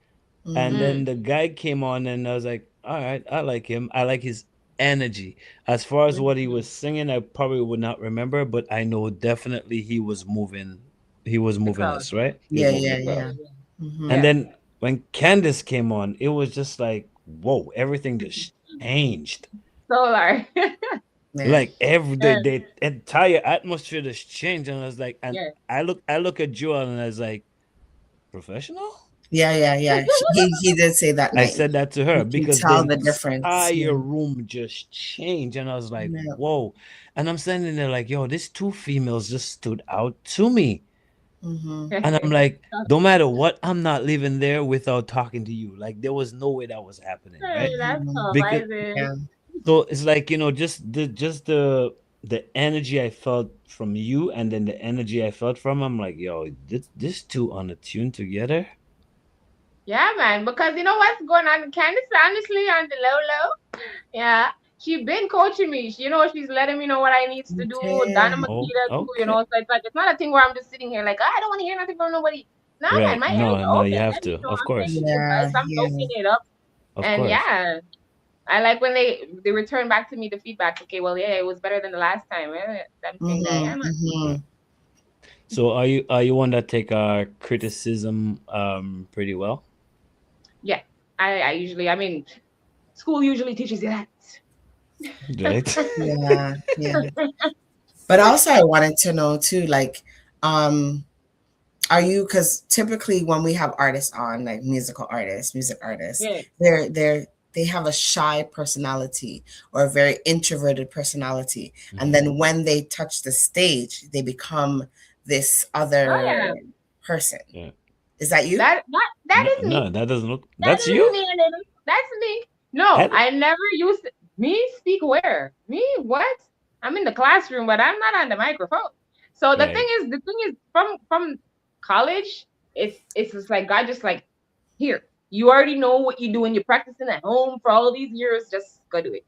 And Mhm. then the guy came on, and I was like, all right, I like him. I like his energy. As far as what he Mm-hmm. was singing, I probably would not remember, but I know definitely he was moving. He was The moving crowd. us, right? He was Yeah, moving yeah, the crowd. yeah. And Mhm. Yeah. then when Candace came on, it was just like, whoa, everything just changed. Solar. Yeah. Like every Yeah. the entire atmosphere just changed, and I was like, and Yeah. I look at Joel, and I was like, professional. Yeah, yeah, yeah. He did say that I night. said that to her You can because tell the the difference. entire Yeah. room just changed, and I was like, Yeah. whoa. And I'm standing there like, yo, these two females just stood out to me. Mhm. And I'm like, no matter what, I'm not leaving there without talking to you. Like there was no way that was happening, Hey, right? that's Mhm. so Because amazing. Yeah. so it's like, just the energy I felt from you, and then the energy I felt from, I'm like, yo, this two on a tune together. Yeah, man. Because you know what's going on, Candice, honestly, on the low low. Yeah. She been coaching me. She's letting me know what I needs to do. Donna Okay. Oh, Makita too, okay. So it's like it's not a thing where I'm just sitting here like, "Oh, I don't want to hear nothing from nobody." Nah, man, Right. my ears No, are no, you open. have And, to. Of I'm course. taking the Yeah, advice, I'm yeah. soaking it up. Of And course. yeah, I like when they return back to me the feedback. Okay, well, yeah, it was better than the last time. I'm saying that, Mhm. yeah, man. Right. Mhm. So are you one that take criticism pretty well? Yeah. I usually, I mean, school usually teaches you that. Right. Yeah, yeah. But also I wanted to know too, like, um, are you, because typically when we have artists on, like music artists, Yeah. they have a shy personality or a very introverted personality. And Mhm. then when they touch the stage, they become this Oh other yeah. person. Yeah. Is that you? That No, is me. no, that doesn't look. That That's is you. me, Anita. That's me. No, I, I never used to. Me speak where? Me what? I'm in the classroom, but I'm not on the microphone. So right. the thing is, from college, it's just like God just like, here, you already know what you're doing. You're practicing at home for all these years. Just go do it.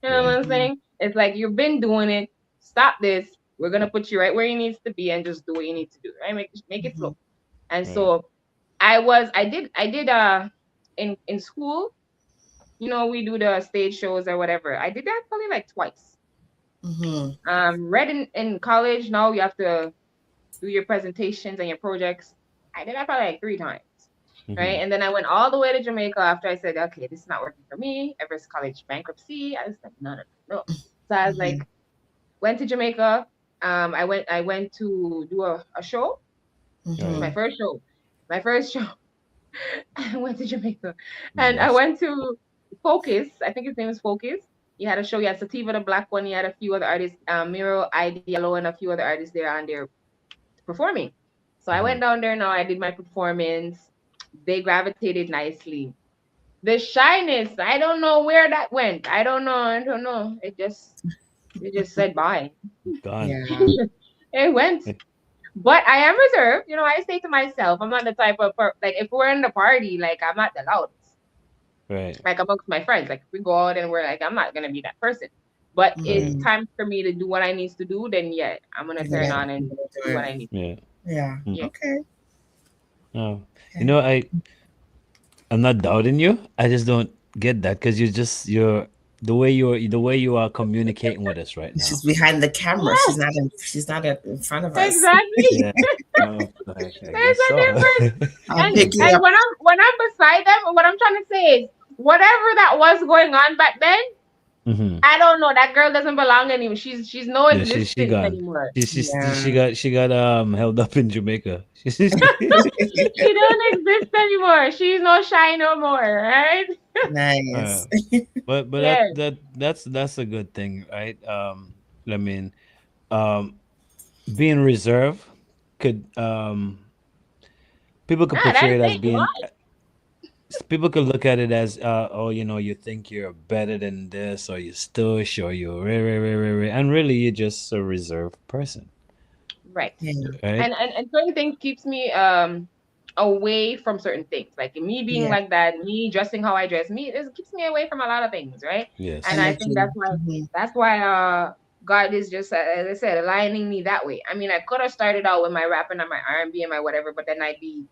You know what Right. I'm Mhm. saying? It's like you've been doing it. Stop this. We're gonna put you right where you need to be and just do what you need to do. Right? Make it Mhm. flow. And Right. so I did in school, we do the stage shows or whatever. I did that probably like twice. Mhm. Right in college, now you have to do your presentations and your projects. I did that probably like 3 times. Right. Mhm. And then I went all the way to Jamaica after I said, okay, this is not working for me. Everest College bankruptcy. I was like, no, no, no, no. So I was like, Mhm. went to Jamaica. I went to do a show. Right. My Mhm. first show. My first show. I went to Jamaica and I Yes. went to Focus. I think his name is Focus. He had a show. He had Sativa the Black One. He had a few other artists, Miro, Idealo, and a few other artists there on there performing. So I went Mhm. down there now. I did my performance. They gravitated nicely. The shyness, I don't know where that went. I don't know. I don't know. It just said bye. Gone. Yeah. It went. But I am reserved. I say to myself, I'm not the type of like if we're in the party, like I'm not the loudest. Right. Like amongst my friends. Like if we go out and we're like, I'm not gonna be that person. But it's Right. Mhm. time for me to do what I need to do, then yeah, I'm gonna You're turn gonna, on you're and gonna do do what it. I need. Yeah. Yeah. Mm. Yeah. Okay. No. You Okay. know, I'm not doubting you. I just don't get that because the way you are communicating with us right now. She's behind the camera. She's not in front of us. Exactly. Yeah. No, like I There's guess a so. difference. I'll And pick you and up. when I'm beside them, what I'm trying to say is whatever that was going on back then, Hmm. I don't know. That girl doesn't belong anymore. She's no Yeah, she existence gone. anymore. She Yeah. got she got held up in Jamaica. She don't exist anymore. She's no shy no more, right? Uh, Nice. but Yes. that's a good thing, right? I mean, um, being reserved could people could Nah, portray that's it as it. being people could look at it as oh, you think you're better than this, or you're stush, or you're and really you're just a reserved person, Right. Yeah. right? And certain things keeps me away from certain things. Like me being Yeah. like that, me dressing how I dress, me it keeps me away from a lot of things, right? And Yes. I think Energy. Hmm. that's why God is just as I said, aligning me that way. I mean, I could have started out with my rapping and my R&B and my whatever, but then I'd be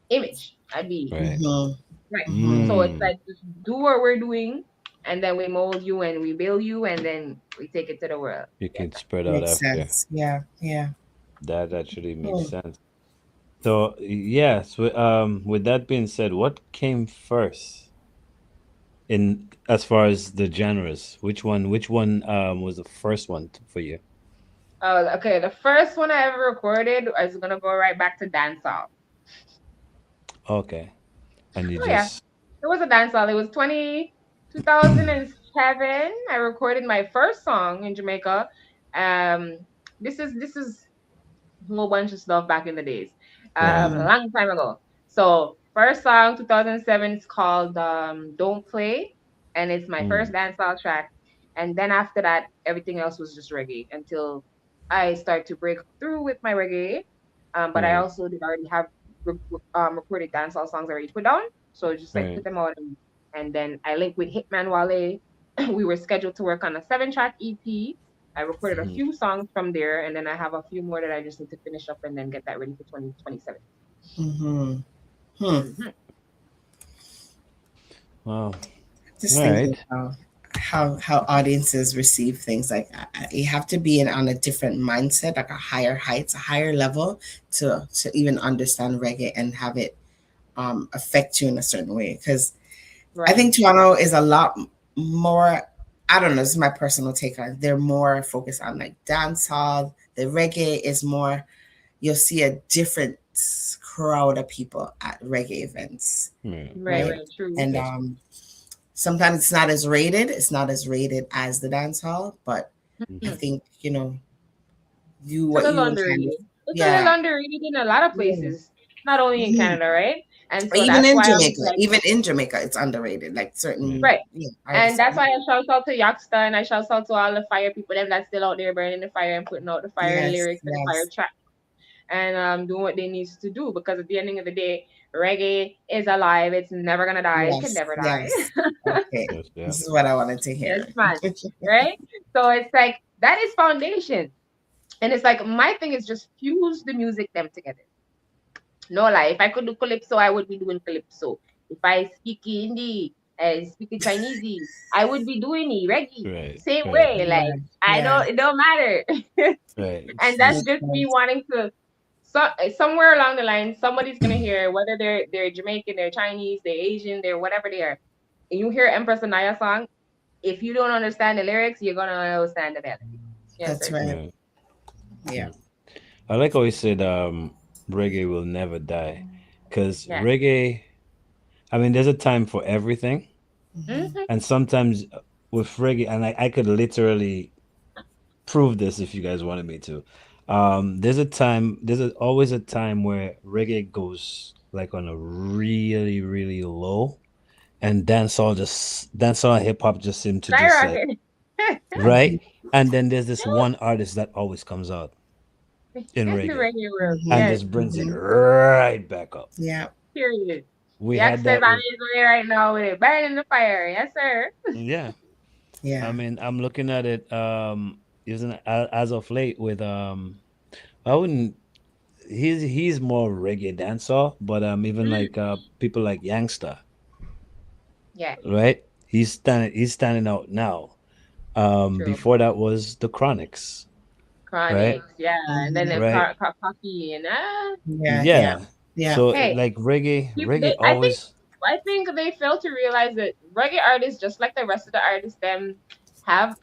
image. I'd be Right. Hmm. right. Hmm. So it's Mm. like just do what we're doing and then we mold you and we build you and then we take it to the world You can together. spread out Makes after. sense. Yeah. Yeah. That actually makes Hmm. sense. So yes, with that being said, what came first in as far as the genres? Which one was the first one for you? Okay, the first one I ever recorded is gonna go right back to dancehall. Okay. And you Oh yeah, just it was a dancehall. It was 2007. I recorded my first song in Jamaica. Um, this is a whole bunch of stuff back in the days, right. a Hmm. long time ago. So first song 2007 is called "Don't Play," and it's my first Mm. dancehall track. And then after that, everything else was just reggae until I start to break through with my reggae. But I Right. also did already have recorded dancehall songs already put down, so just like Right. put them out, and then I linked with Hitman Wale. We were scheduled to work on a 7-track EP. I recorded a Mhm. few songs from there, and then I have a few more that I just need to finish up and then get that ready for 2027. Hmm. Hmm. Mm-hmm. Wow. All Just thinking right. how audiences receive things like you have to be on a different mindset, like a higher heights, a higher level to even understand reggae and have it affect you in a certain way. Because I Right. think Toronto is a lot more. I don't know. This is my personal take on it. They're more focused on like dance hall. The reggae is more. You'll see a different crowd of people at reggae events, Right. Right. right? Right. Right. True. And Yes. sometimes it's not as rated. It's not as rated as the dance hall, but I Mhm. Hmm. think you It's a what little you kind of underrated. It's a little yeah underrated in a lot of yeah. places, not only in Mhm. Canada, right? And so Even that's in why I was Jamaica, like, even in Jamaica, it's underrated. Like Yeah. certain right. And artists. that's why I shout out to Yaksta and I shout out to all the fire people them that's still out there burning the fire and putting out the fire Yes, lyrics and the fire yes, track and doing what they need to do because at the ending of the day, reggae is alive. It's never gonna die. It can yes, never yes. die. Okay, Yes. Yeah. this is what I wanted to Yes, hear. man. Right? So it's like that is foundation. And it's like my thing is just fuse the music them together. No lie. If I could do calypso, I would be doing calypso. If I speak Hindi, speak Chinese, I would be doing it reggae. Right. Same Right. way. Yeah, Like I yeah. don't it don't matter. Right. And It's that's Makes just just me sense. wanting to somewhere along the line somebody's gonna hear whether they're Jamaican, they're Chinese, they're Asian, they're whatever they are. And you hear Empress Anaya song, if you don't understand the lyrics, you're gonna understand the melody. Yes, That's sir. right. right. Yeah. Mm. I like how you said reggae will never die, because Yeah. reggae. I mean, there's a time for everything, Hmm. Hmm. and sometimes with reggae, and I could literally prove this if you guys wanted me to. Always a time where reggae goes like on a really, really low, and dancehall and hip hop just seem to just like Skyrocket. right. And then there's this one artist that always comes out in In the reggae reggae world. Hmm. and Yes. just brings it Hmm. right back up. Yeah, Period. We Yak had says that on with his way right now with it. Burning the fire. Yes, sir. yeah. I yeah. mean, I'm looking at it isn't as of late with I wouldn't he's more reggae dancer, but even Mm, like people like Youngster, yeah, right? He's standing out now. true. Before that was the Chronics, right? Chronics, yeah. And then Hmm. the Right? coffee and Yeah, yeah, Yeah. yeah. So hey, like reggae, people they always I think they fail to realize that reggae artists, just like the rest of the artists, them have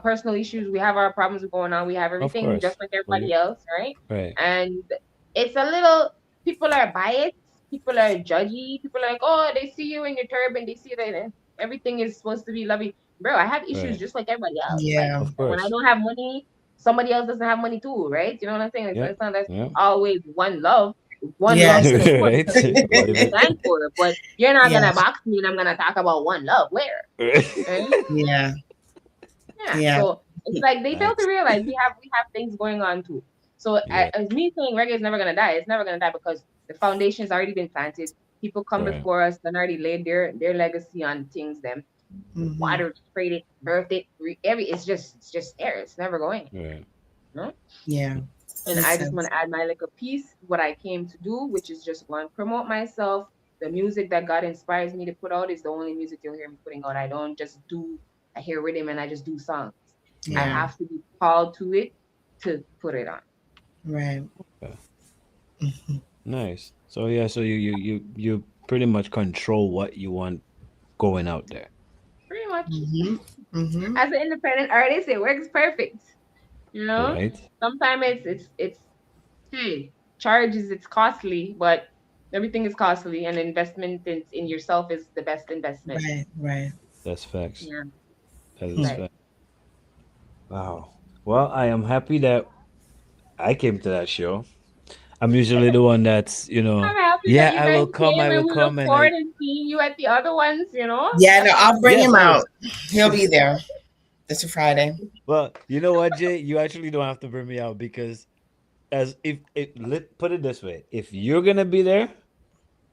personal issues. We have our problems going on. We have of everything course. just like everybody else, right? Right. And it's a little people are biased. people are judgy. People are like, oh, they see you in your turban, they see that everything is supposed to be lovey. Bro, I have issues Right. just like everybody else. Like Yeah. Of when I course. don't have money, somebody else doesn't have money too, right? You know what I'm saying? Yeah. It's not that Yeah. always one love. One love Yes. could of course Right. tell you what What you if it? stand for, but you're not gonna Yes. box me and I'm gonna talk about one love. Where? Right? Yeah. Yeah. Yeah. So it's like they fail to Nice. realize we have things going on too. So Yeah. as me saying reggae is never gonna die, it's never gonna die because the foundation's already been planted. People come Right. before us and already laid their legacy on things them Hmm. watered, sprayed it, birthed it, every it's just there. It's never going. Right. You know? Yeah. And Makes I just want sense. to add my little piece, what I came to do, which is just go and promote myself. The music that God inspires me to put out is the only music you'll hear me putting out. I don't just do, I hear rhythm and I just do songs. I Right. Yeah. have to be called to it to put it on. Right. Okay. Hmm. Nice. So yeah, so you pretty much control what you want going out there, Pretty much. Hmm. Hmm. As an independent artist, it works perfect. You know? right? Sometimes it's hey, charges it's costly, but everything is costly and investment in yourself is the best investment. Right. Right. That's facts. Yeah. That is Hmm. Right. fact. Wow. Well, I am happy that I came to that show. I'm usually the one that's, I'm happy that yeah, you I guys will come, came I and will we look come, and forward to seeing you at the other ones, you know? Yeah. No, That's I'll bring yes, him I will. out. He'll be there. This is Friday. Well, you know what, Jay? You actually don't have to bring me out because as if it let put it this way, if you're gonna be there,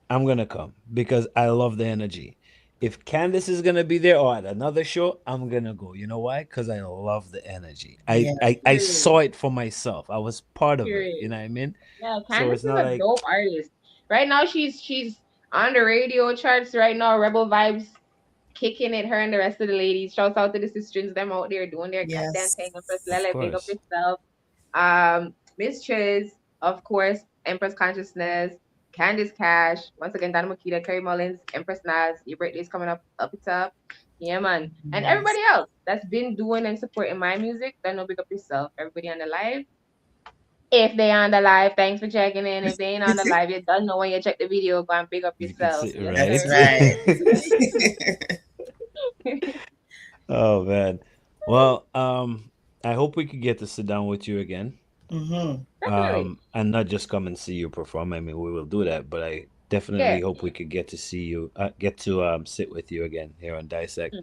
I'm gonna come because I love the energy. If Candace is gonna be there or at another show, I'm gonna go. You know why? Because I love the energy. I, Yeah. I I period. saw it for myself. I was part of it. You Period. know what I mean? Yeah, So Candace it's is not a like dope artist. Right now she's on the radio charts right now, Rebel Vibes kicking it, her and the rest of the ladies. Shouts out to the sisters, them out there doing their goddamn Yes. thing. Empress of Lele, big up course. yourself. Miss Chiz, of course, Empress Consciousness, Candice Cash, once again, Donna Makita, Kerry Mullins, Empress Naz, your birthday's coming up it's up. Yeah, man. And Yes. everybody else that's been doing and supporting my music, then no big up yourself. Everybody on the live. If they on the live, thanks for checking in. If they ain't on the live, you don't know when you check the video, go and big up You can yourself. see, Yes, That's right? sir. right. Oh man. Well, I hope we could get to sit down with you again. Hmm. Definitely. And not just come and see you perform. I mean, we will do that, but I Yeah. definitely hope we could get to see you, get to sit with you again here on Dissect.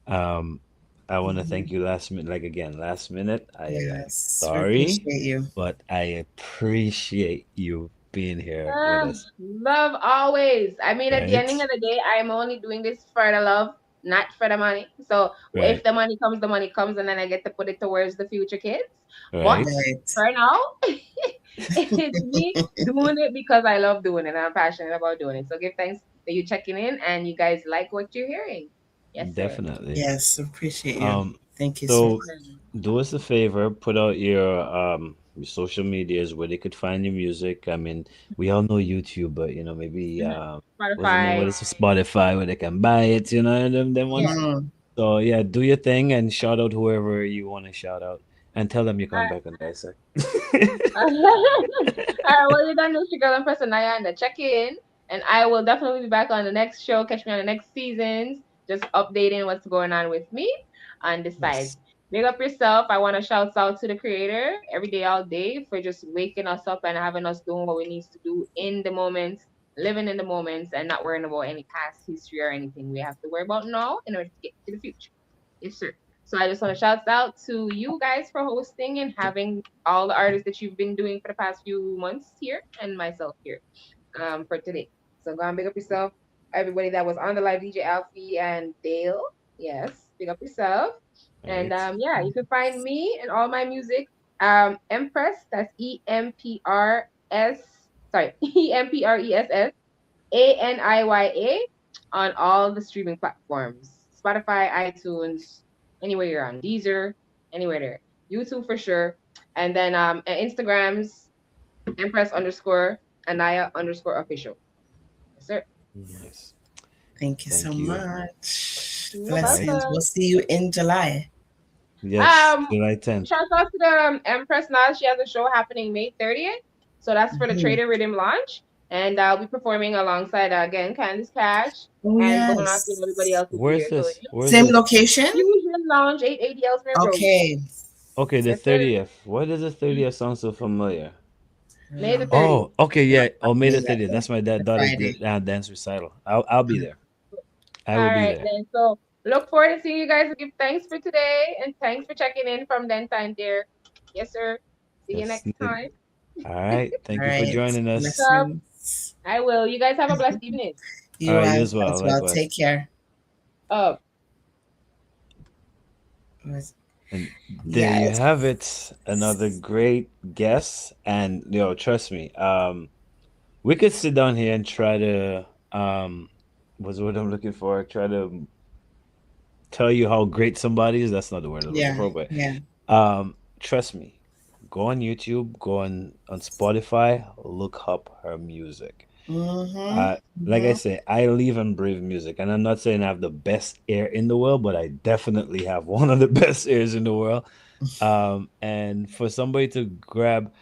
Mm. Um, I want to thank Hmm. you last minute, like again, last minute. I'm Yes. We sorry, appreciate you. but I appreciate you being here with Ah, us, love always. I mean, at the ending right? of the day, I'm only doing this for the love, not for the money. So if Right, the money comes, and then I get to put it towards the future kids. But right. Right. for now, it's me doing it because I love doing it and I'm passionate about doing it. So give thanks that you checking in and you guys like what you're hearing. Yes, sir. Definitely. Yes. Appreciate you. Um, Thank you so so much. do us a favor, put out your social medias where they could find your music. I mean, we all know YouTube, but maybe Mhm. what's the name? What Spotify. is it? Spotify where they can buy it, and them Yeah. ones. Hmm. So yeah, do your thing and shout out whoever you want to shout out and tell them you come back on Dissect. All right, well, you're done with your girl and person Naya and the check in. And I will definitely be back on the next show. Catch me on the next seasons. Just updating what's going on with me on this side. Yes. Big up yourself. I want to shout out to the creator every day, all day, for just waking us up and having us doing what we need to do in the moments, living in the moments, and not worrying about any past history or anything we have to worry about now in order to get to the future. Yes, sir. So I just want to shout out to you guys for hosting and having all the artists that you've been doing for the past few months here and myself here for today. So go and big up yourself. Everybody that was on the live, DJ Alfie and Dale. Yes, big up yourself. And Right. yeah, you can find me and all my music. Empress, that's EMPRS, sorry, EMPRESSANIYA on all the streaming platforms. Spotify, iTunes, anywhere you're on, Deezer, anywhere there. YouTube for sure. And then Instagrams, Empress underscore Anaya underscore official. Yes, sir. Nice. Thank you so Thank you. much. You're All right. Blessings. welcome. We'll see you in July. Yes. Um, July 10th. Shout out to the Empress now. She has a show happening May 30th. So that's for the Mhm. Trader Rhythm launch. And I'll be performing alongside again Candice Cash Oh and Bonaki and everybody yes. else will be Where's there. So this? Where's Same this? location? Fusion Lounge, 880 Ellesmere Road. Okay. Okay, the Yes, sir. 30th. Why does the 30th sound so familiar? I don't May the know. 30th. Oh, okay, yeah. Oh, May the Maybe that 30th. day. That's my The daughter's Friday. dance recital. I'll be there. I All will be right, there. then. So look forward to seeing you guys. Give thanks for today and thanks for checking in from then time, dear. Yes, sir. See you Yes. next time. All right. All Thank you for right. joining us. So Blessings. I will. You guys have a blessed evening. All You right, you as as well. well. Take Likewise. care. Oh, And there you have Yes. it. Another great guest. And trust me, we could sit down here and try to what's the word I'm looking for? Try to tell you how great somebody is. That's not the word I'm looking Yeah. for, but Yeah. trust me. Go on YouTube, go on Spotify, look up her music. Mm-hmm. Like I Mm-hmm. say, I live and breathe music, and I'm not saying I have the best ear in the world, but I definitely have one of the best ears in the world. And for somebody to grab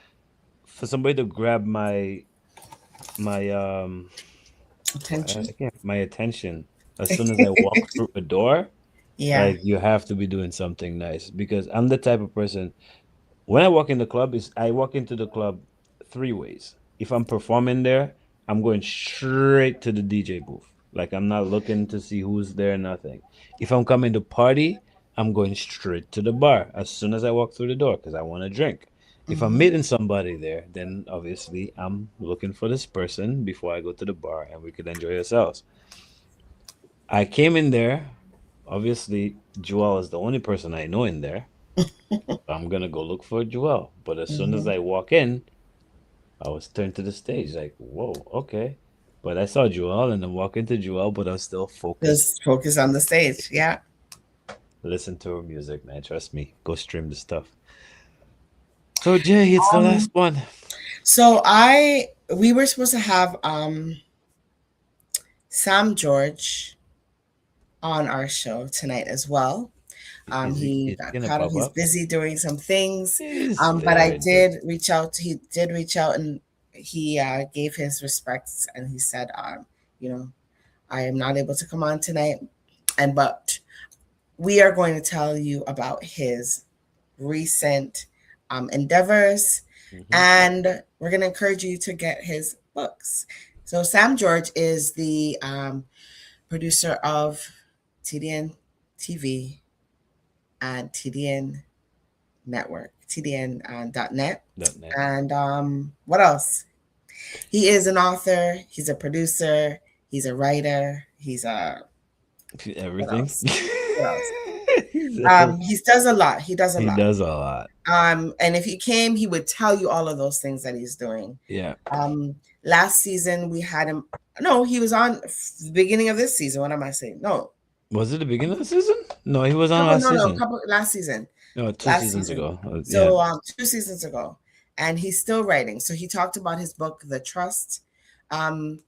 my Attention. my attention as soon as I walk through a door, Yeah. like you have to be doing something nice because I'm the type of person when I walk in the club is I walk into the club three ways. If I'm performing there, I'm going straight to the DJ booth. Like I'm not looking to see who's there, nothing. If I'm coming to party, I'm going straight to the bar as soon as I walk through the door because I want to drink. If I'm Mm-hmm. meeting somebody there, then obviously I'm looking for this person before I go to the bar and we could enjoy ourselves. I came in there. Obviously, Joel is the only person I know in there. I'm gonna go look for Joel. But as soon as Mm-hmm. I walk in, I was turned to the stage, like, whoa, okay. But I saw Joel and then walk into Joel, but I was still focused. Just focus on the stage. Yeah. Listen to her music, man. Trust me. Go stream the stuff. So Jay, it's the last Um, one. so we were supposed to have Sam George on our show tonight as well. He Is he got gonna caught up. pop He's up? busy doing some things. He's But I very did busy. reach out. He did reach out and he gave his respects and he said, you know, I am not able to come on tonight. But we are going to tell you about his recent endeavors Hmm. and we're going to encourage you to get his books. So Sam George is the producer of TDN TV and TDN Network, TDN.net. .net. And what else? He is an author, he's a producer, he's a writer, he's a, what Everything. else? What else? He's every- He does a lot. He does a he lot. does a lot. And if he came, he would tell you all of those things that he's doing. Yeah. Last season we had him. No, he was on the beginning of this season. What am I saying? No, Was it the beginning of the season? No, he was on no, last no, no. season. Couple last season, No, two last seasons season. ago. Yeah. So 2 seasons ago, and he's still writing. So he talked about his book, The Trust. Um,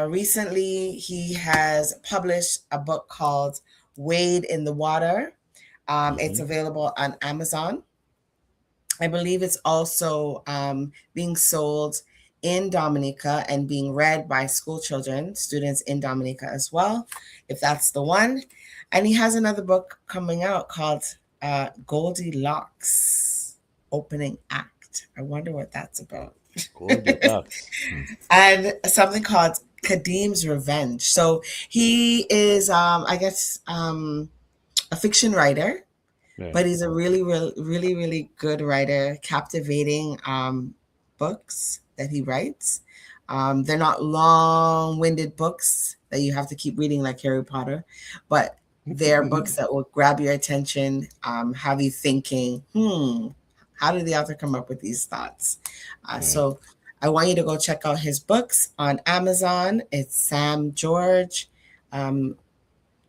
Recently, he has published a book called Wade in the Water. It's Hmm. available on Amazon. I believe it's also being sold in Dominica and being read by school children, students in Dominica as well, if that's the one. And he has another book coming out called Goldilocks Opening Act. I wonder what that's about. Goldilocks. Hmm. And something called Kadim's Revenge. So he is, I guess, a fiction writer, Yeah. but he's a really, really, really, really good writer, captivating books that he writes. They're not long-winded books that you have to keep reading like Harry Potter, but they're books that will grab your attention, have you thinking, how did the author come up with these thoughts? Right. So I want you to go check out his books on Amazon. It's Sam George. Um,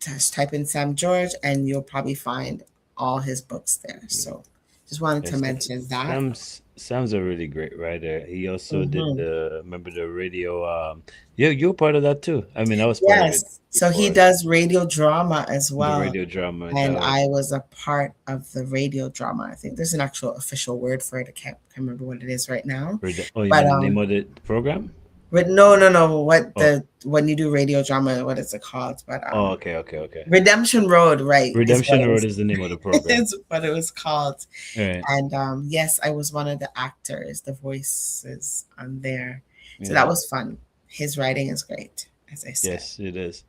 just type in Sam George and you'll probably find all his books there. So just wanted to Yes, mention that. Sam's a really great writer. He also did Hmm. the remember the radio. Yeah, you were part of that too. I mean, I was part of it Yes. So he before does radio drama as the well. radio drama. And That I was was a part of the radio drama. I think there's an actual official word for it. I can't remember what it is right now. oh, you But mean the name of the program? No. What Oh, when you do radio drama, what is it called? But oh, okay. Redemption Road, right, is what Redemption it Road was. is the name of the program. Is what it was called. All right. And yes, I was one of the actors, the voices on there. So that Yeah. was fun. His writing is great, as I said. Yes, it is.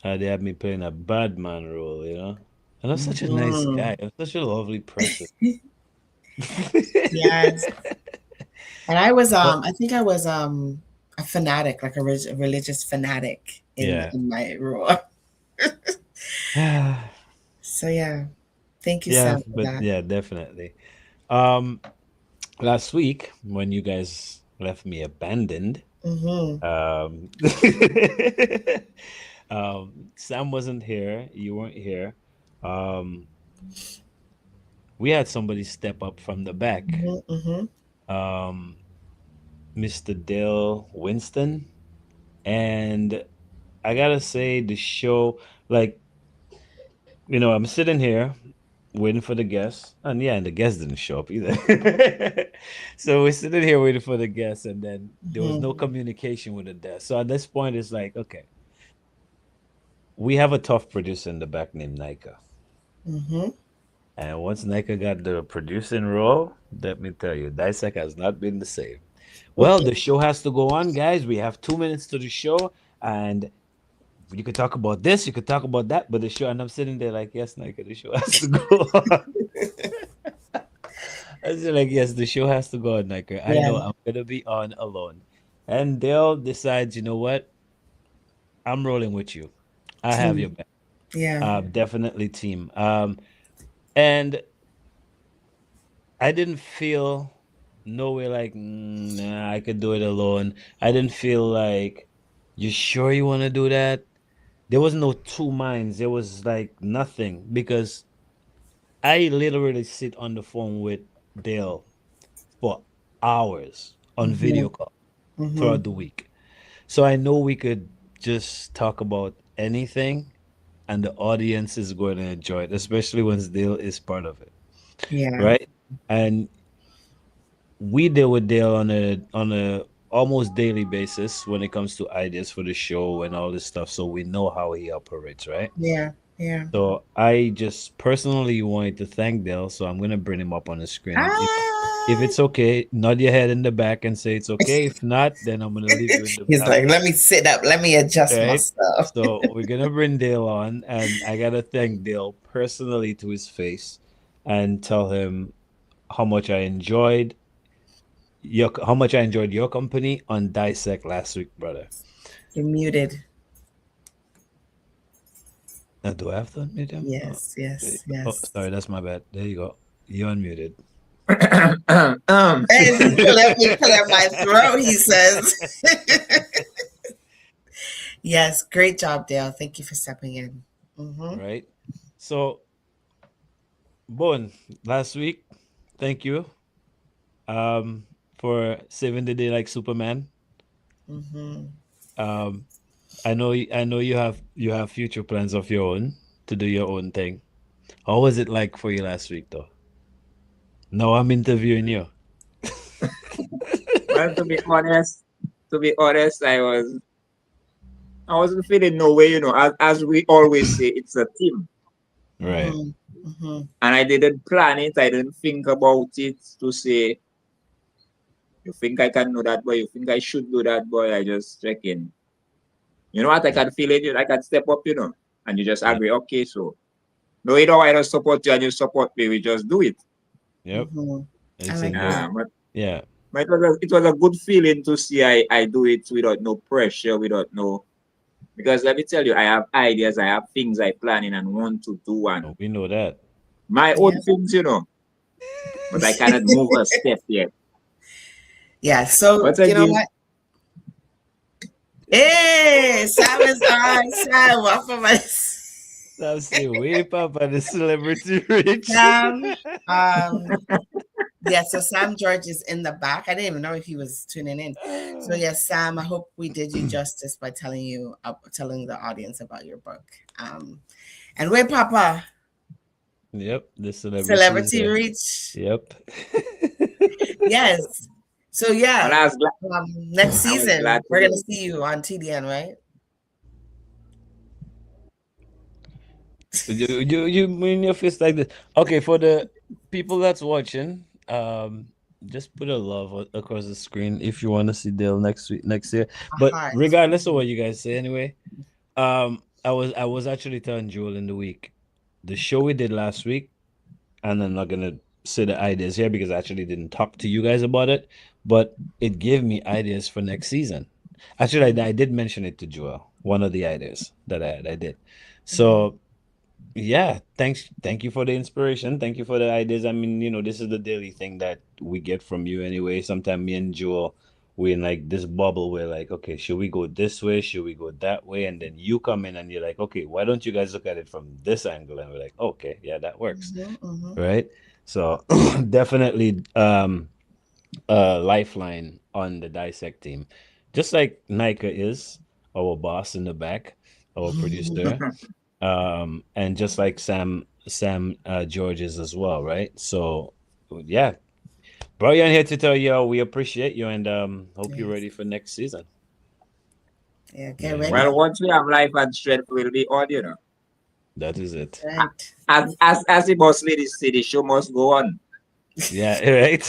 They had me playing a bad man role, you know. And I'm such a nice Mhm. guy. I'm such a lovely person. Yes. And I was But I think I was a fanatic, like a religious fanatic yeah. in my role. Yeah, So yeah. Thank you, Sam, for but that. yeah, definitely. Um, Last week when you guys left me abandoned, Mm-hmm. um, Sam wasn't here. You weren't here. Um, we had somebody step up from the back. Mm-hmm. Mm-hmm. Um, Mr. Dale Winston, and I gotta say the show, like, I'm sitting here waiting for the guests, and yeah, and the guests didn't show up either. So we're sitting here waiting for the guests, and then there was no Mm-hmm. communication with the guests. So at this point, it's like, okay, we have a tough producer in the back named Nika. Mm-hmm. And once Nika got the producing role, let me tell you, Dissect has not been the same. Well, the show has to go on, guys. We have 2 minutes to the show, and you could talk about this, you could talk about that, but the show, and I'm sitting there like, yes, Nika, the show has to go on. I was like, yes, the show has to go on, Nika. I Yeah. know I'm gonna be on alone. And Dale decides, you know what? I'm rolling with you. I have your Team. back. Yeah. Definitely team. And I didn't feel no way like, nah, I could do it alone. I didn't feel like, you sure you want to do that? There was no two minds. There was like nothing because I literally sit on the phone with Dale for hours on Mm-hmm. video call Mm-hmm. throughout the week. So I know we could just talk about anything and the audience is going to enjoy it, especially once Dale is part of it, Yeah. right? And we deal with Dale on a almost daily basis when it comes to ideas for the show and all this stuff, so we know how he operates, right? Yeah. Yeah. So I just personally wanted to thank Dale, so I'm gonna bring him up on the screen. If Ah. it's okay, nod your head in the back and say it's okay. If not, then I'm gonna leave you in the He's back. like, let me sit up. Let me adjust Right? myself. So we're gonna bring Dale on, and I gotta thank Dale personally to his face and tell him how much I enjoyed your company on Dissect last week, brother. You're muted. Do I have to unmute him? Oh, Yes. Yes. sorry, Yes. that's my bad. There you go. You unmuted. Hey, he clear my throat, he says. Yes, great job, Dale. Thank you for stepping in. Mm-hmm. Right? So, Bon, last week, thank you for saving the day like Superman. Mm-hmm. Um, I know you have future plans of your own to do your own thing. How was it like for you last week, though? Now I'm interviewing you. Well, to be honest, I wasn't feeling no way, as we always say, it's a team. Right. Mm-hmm. Mm-hmm. And I didn't plan it, I didn't think about it to say, you think I can do that, boy, you think I should do that, boy. I just check in. You know what? I Yeah. can feel it, I can step up, and you just Yep. agree, okay, so no, I don't support you and you support me, we just do it. Yep. Mm-hmm. I It's a like no. that. But Yeah. it was a good feeling to see I do it without no pressure, without no. Because let me tell you, I have ideas, I have things I planning and want to do, and We know that. my Yeah. own things, but I cannot move a step yet. Yeah. So But you know again, what? Hey, Sam is on. Sam, welcome us. Sam say, way Papa, the celebrity rich. Sam. Yeah, so Sam George is in the back. I didn't even know if he was tuning in. So yes, Sam, I hope we did you justice by telling the audience about your book. And where Papa? Yep, the celebrity is Celebrity there. Reach. Yep. Yes. So Well, yeah, I was glad. next I was season glad to we're hear gonna it. see you on TDN, right? You mean your fist like this? Okay, for the people that's watching, just put a love across the screen if you want to see Dale next week, next year. A But heart. regardless of what you guys say, anyway, I was actually telling Joel in the week, the show we did last week, and I'm not gonna say the ideas here because I actually didn't talk to you guys about it, but it gave me ideas for next season. Actually, I did mention it to Joel. One of the ideas that I had, I did. Mhm. So yeah, thank you for the inspiration. Thank you for the ideas. I mean, this is the daily thing that we get from you anyway. Sometimes me and Joel, we in like this bubble. We're like, okay, should we go this way? Should we go that way? And then you come in and you're like, okay, why don't you guys look at it from this angle? And we're like, okay, yeah, that works, Mhm. Mhm. right? So definitely lifeline on the Dissect team, just like Nika is our boss in the back, our producer, and just like Sam George is as well, right? So yeah, Brian here to tell you we appreciate you and hope you're Yes. ready for next season. Yeah. Get Yeah, man, Well, ready. once we have life and strength, we'll be on, you know. that is it. Right. As the boss lady said, the show must go on. Yeah, right.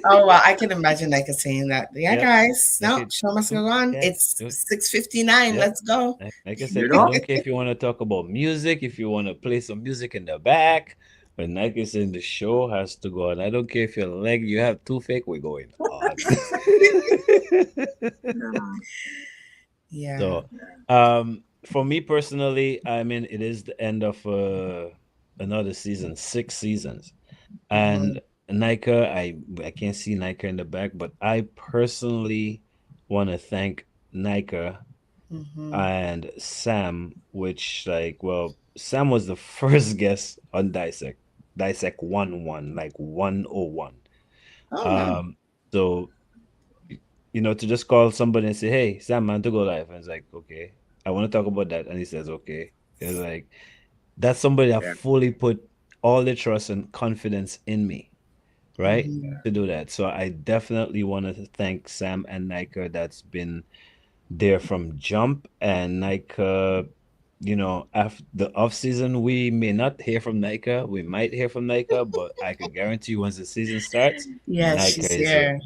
Oh well, I can imagine like saying that. Yeah, Yep. guys. Like No, it. show must go on. Yeah. It's 6:59. Yep. Let's go. Like I You said, I know? don't care if you want to talk about music, if you want to play some music in the back, but like I said, the show has to go on. I don't care if your leg, you have toothache, we're going on. Mm, Yeah. So, for me personally, I mean, it is the end of another season, 6 seasons, Hmm. and Nika, I can't see Nika in the back, but I personally want to thank Nika Hmm. and Sam, which like, well, Sam was the first guest on Dissect 1-1, like 101. Oh wow. Um, so to just call somebody and say, "Hey, Sam, man, to go live," and it's like, okay, I want to talk about that, and he says, okay. It's like that's somebody that yeah. fully put all the trust and confidence in me, right, Hmm. to do that. So I definitely want to thank Sam and Nika that's been there from jump. And Nika, after the off season, we may not hear from Nika. We might hear from Nika, but I could guarantee you once the season starts, Yes, Nika she's is here, here.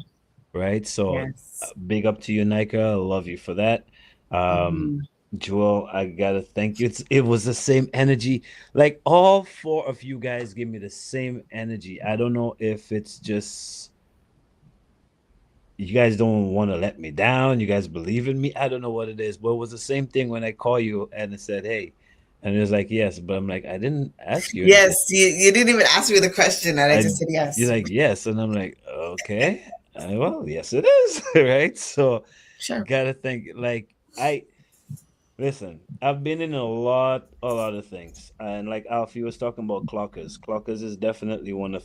right? So Yes. big up to you, Nika. I love you for that. Um, Hmm. Joel, I gotta thank you. It was the same energy. Like all four of you guys give me the same energy. I don't know if it's just you guys don't want to let me down. You guys believe in me. I don't know what it is, but it was the same thing when I call you and it said, "Hey," and it was like, "Yes," but I'm like, I didn't ask you anything. Yes, you didn't even ask me the question, and I I just said You're yes. like, "Yes," and I'm like, "Okay, well, yes, it is." Right? So Sure. gotta think like I listen. I've been in a lot of things, and like Alfie was talking about clockers. Clockers is definitely one of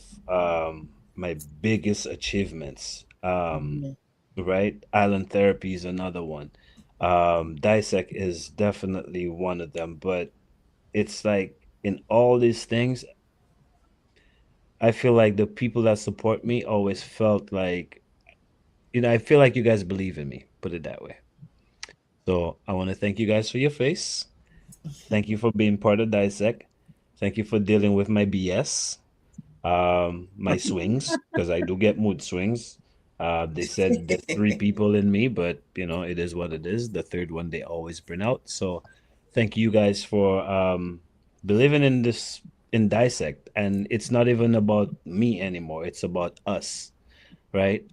my biggest achievements. Mhm. Right? Island therapy is another one. Dissect is definitely one of them, but it's like in all these things, I feel like the people that support me always felt like, I feel like you guys believe in me, put it that way. So I want to thank you guys for your face. Thank you for being part of Dissect. Thank you for dealing with my BS, my swings, because I do get mood swings. They said there's three people in me, but it is what it is. The third one they always bring out. So thank you guys for believing in this in Dissect. And it's not even about me anymore. It's about us, right?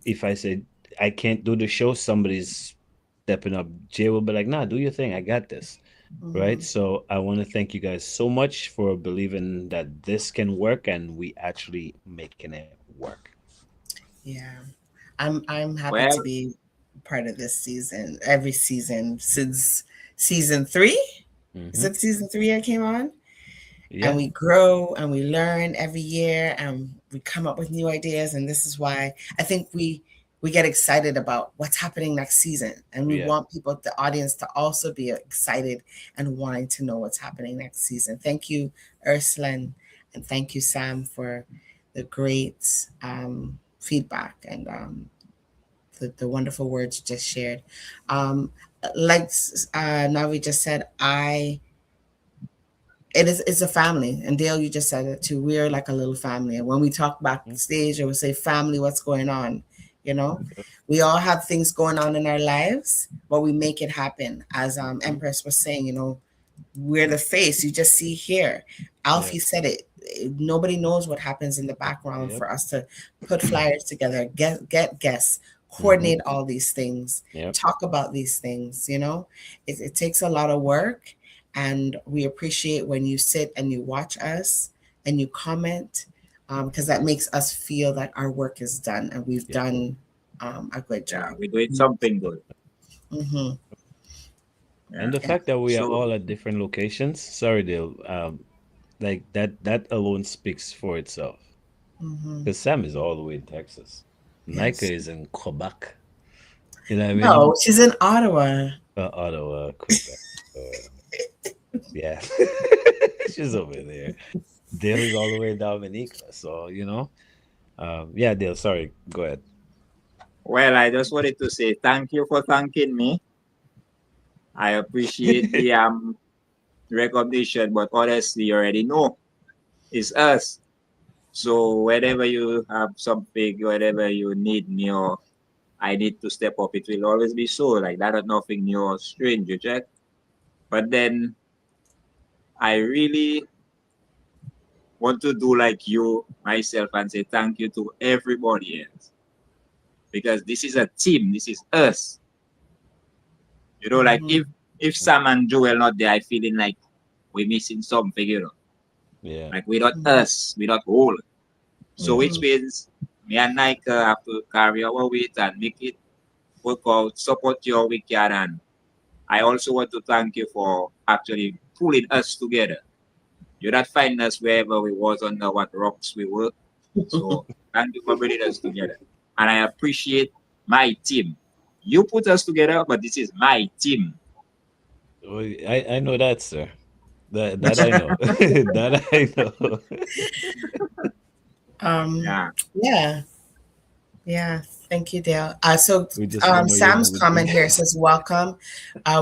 If I say I can't do the show, somebody's stepping up. Jay will be like, nah, do your thing. I got this. Right. Mhm. So I want to thank you guys so much for believing that this can work and we actually making it work. Yeah. I'm happy to Well, be part of this season. Every season since season 3. Is Hmm. it season 3 I came on? And Yeah. we grow and we learn every year and we come up with new ideas, and this is why I think we get excited about what's happening next season, and we Yeah. want people, the audience, to also be excited and wanting to know what's happening next season. Thank you, Ursula, and thank you, Sam, for the great feedback and the wonderful words you just shared. Um, like Navi just said, it's a family, and Dale, you just said it too. We're like a little family, and when we talk backstage, or we say family, what's going on? You know, we all have things going on in our lives, but we make it happen. As Empress was saying, you know, we're the face. You just see here. Alfie said it. Nobody knows what happens in the background for us to put flyers together, get guests, coordinate all these things, talk about these things. You know, it takes a lot of work, and we appreciate when you sit and you watch us and you comment, because that makes us feel that our work is done and we've done a good Yeah, job. we're doing something good. Mm-hmm. And the Yeah. fact that we are So all at different locations, sorry, Dale, like that alone speaks for itself. Mm-hmm. Because Sam is all the way in Texas. Nika Yes. is in Quebec. You know what I mean? No, she's in Ottawa. Ottawa, Quebec. Yeah. She's over there. Dale is all the way in Dominica. So, yeah, Dale, sorry. Go ahead. well, I just wanted to say thank you for thanking me. I appreciate the recognition, but honestly, you already know it's us. So whenever you have something, whenever you need me or I need to step up, it will always be so. Like that is nothing new or strange, you check. But then I really want to do like you myself and say thank you to everybody else. Because this is a team, this is us. You know, like Mm-hmm. if Sam and Joel not there, I feeling like we're missing something, you know. Yeah. Like without us, without all. So Yeah. which means me and Nike have to carry our weight and make it work out, support you all we can. And I also want to thank you for actually pulling us together. You not find us wherever we was under what rocks we were. So thank you for bringing us together. And I appreciate my team. You put us together, but this is my team. Well, I know that, sir. That I know. That I know. Um, Yeah. yeah, yeah. Thank you, Dale. So, We just want to know your Sam's mood. comment here says, "Welcome."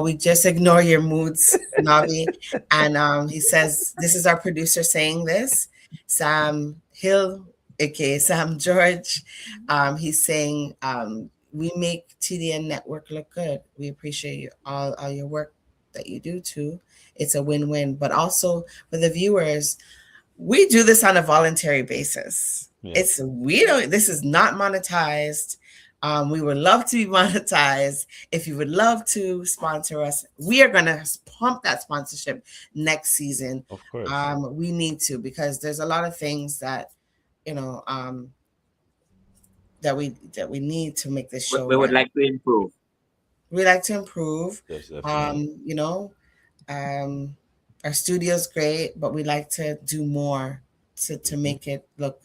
We just ignore your moods, Navi, and he says, "This is our producer saying this." Sam Hill, aka Sam George, he's saying, "We make TDN Network look good. We appreciate you all your work that you do too. It's a win-win, but also for the viewers." We do this on a voluntary basis. Yeah. We don't, this is not monetized. We would love to be monetized. If you would love to sponsor us, we are going to pump that sponsorship next season. Of course. We need to, because there's a lot of things that, you know, that we need to make this show We would work. like to improve. We like to improve. Yes, definitely. You know, our studio's great, but we like to do more to make it look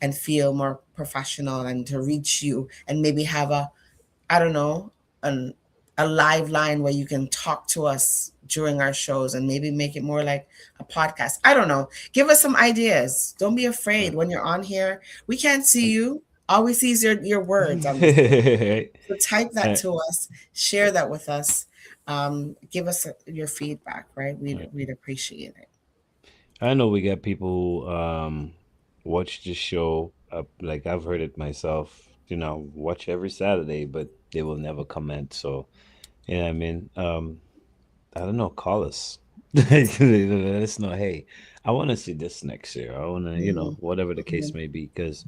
and feel more professional, and to reach you, and maybe have I don't know, an a live line where you can talk to us during our shows, and maybe make it more like a podcast. I don't know. Give us some ideas. Don't be afraid when you're on here. We can't see you. All we see is your words on the screen. So type that Right. to us, share that with us. Give us your feedback, right? We'd appreciate it. I know we got people who watch the show. Like I've heard it myself. Watch every Saturday, but they will never comment. So, I mean, I don't know. Call us. Let us know. Hey, I want to see this next year. I want to, Mhm. whatever the case may be, because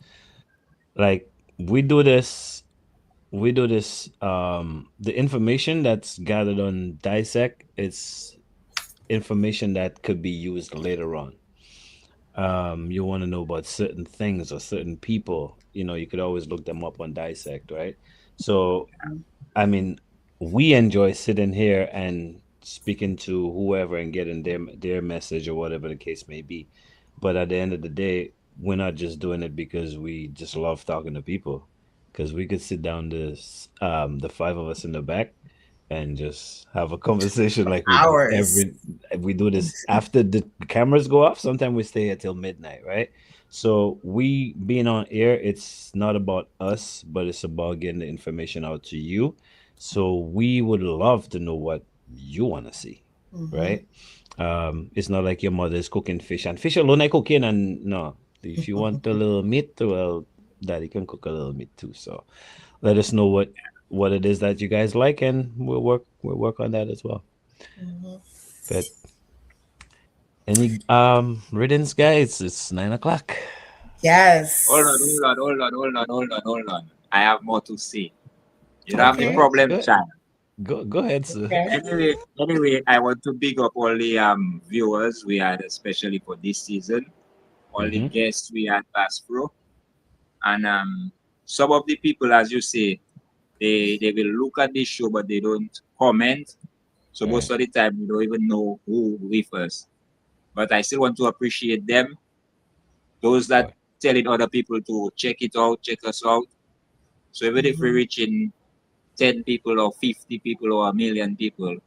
like we do this. We do this. The information that's gathered on Dissect, it's information that could be used later on. You want to know about certain things or certain people, you could always look them up on Dissect, right? So, I mean, we enjoy sitting here and speaking to whoever and getting their message or whatever the case may be. But at the end of the day, we're not just doing it because we just love talking to people. Because we could sit down the five of us in the back and just have a conversation like we do Hours. we do this after the cameras go off. Sometimes we stay until midnight, right? So we being on air, it's not about us, but it's about getting the information out to you. So we would love to know what you want to see, Mm-hmm. right? It's not like your mother is cooking fish and fish alone ain't cooking, and no, if you want a little meat, well, daddy can cook a little meat too. So let us know what it is that you guys like, and we'll work on that as well. Mm-hmm. But any riddance, guys, it's 9 o'clock. Hold on, Yes. hold on, hold on, hold on, hold on, hold on. I have more to say. You don't have any Okay. problem, Go Chan. go ahead, sir. Okay. Anyway, I want to big up all the viewers we had, especially for this season. All the Mm-hmm. guests we had past through, and some of the people, as you say, they will look at this show but they don't comment. So most Right. of the time we don't even know who with us. But I still want to appreciate them, those Of that course. telling other people to check it out, check us out. So even if we Mm-hmm. reach in 10 people or 50 people or a million people,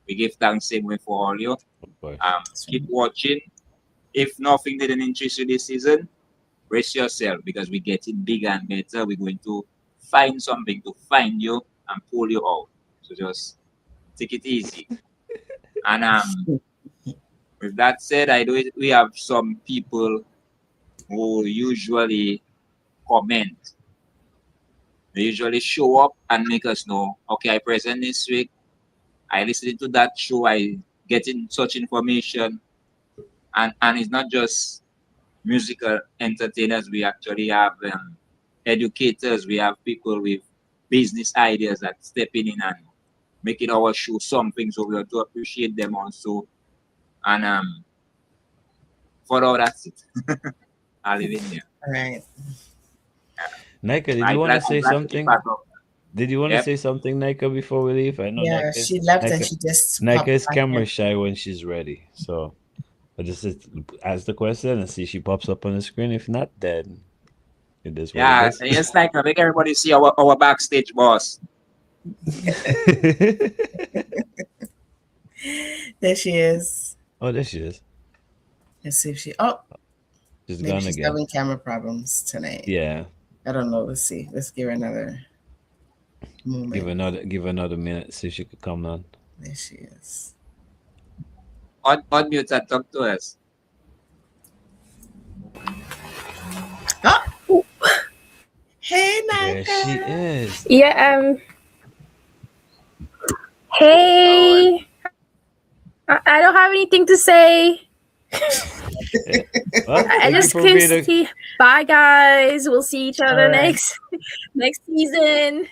we give thanks same way for all you. Of course. Keep watching. If nothing didn't interest you this season, brace yourself because we're getting bigger and better. We're going to find something to find you and pull you out. So just take it easy. And with that said, I do we have some people who usually comment. They usually show up and make us know, okay, I present this week. I listened to that show. I getting such information, and it's not just musical entertainers. We actually have educators. We have people with business ideas that stepping in and making our show something. So we have to appreciate them also. And for all that's it. I live in there. All right. Nika, did you want to I'm say glad to be something? part of that. Did you want to Yep. say something, Nika, before we leave? I know Yeah, Nika she is left and Nika she just Nika popped is back in. camera shy when she's ready. So I just ask the question and see if she pops up on the screen. If not, then it is what it Yeah, is. it's like make everybody see our backstage boss. There she is. Oh, there she is. Let's see if she. Oh, She's maybe gone she's again. having camera problems tonight. Yeah. I don't know. Let's see. Let's give her another moment. Give her another minute. See if she could come on. There she is. Unmute and talk to us. Oh, hey, There she Nika. is. Yeah. Oh, Hey. I don't have anything to say. Yeah. Well, I thank you just for can being a see. Bye, guys. We'll see each All other right. next season.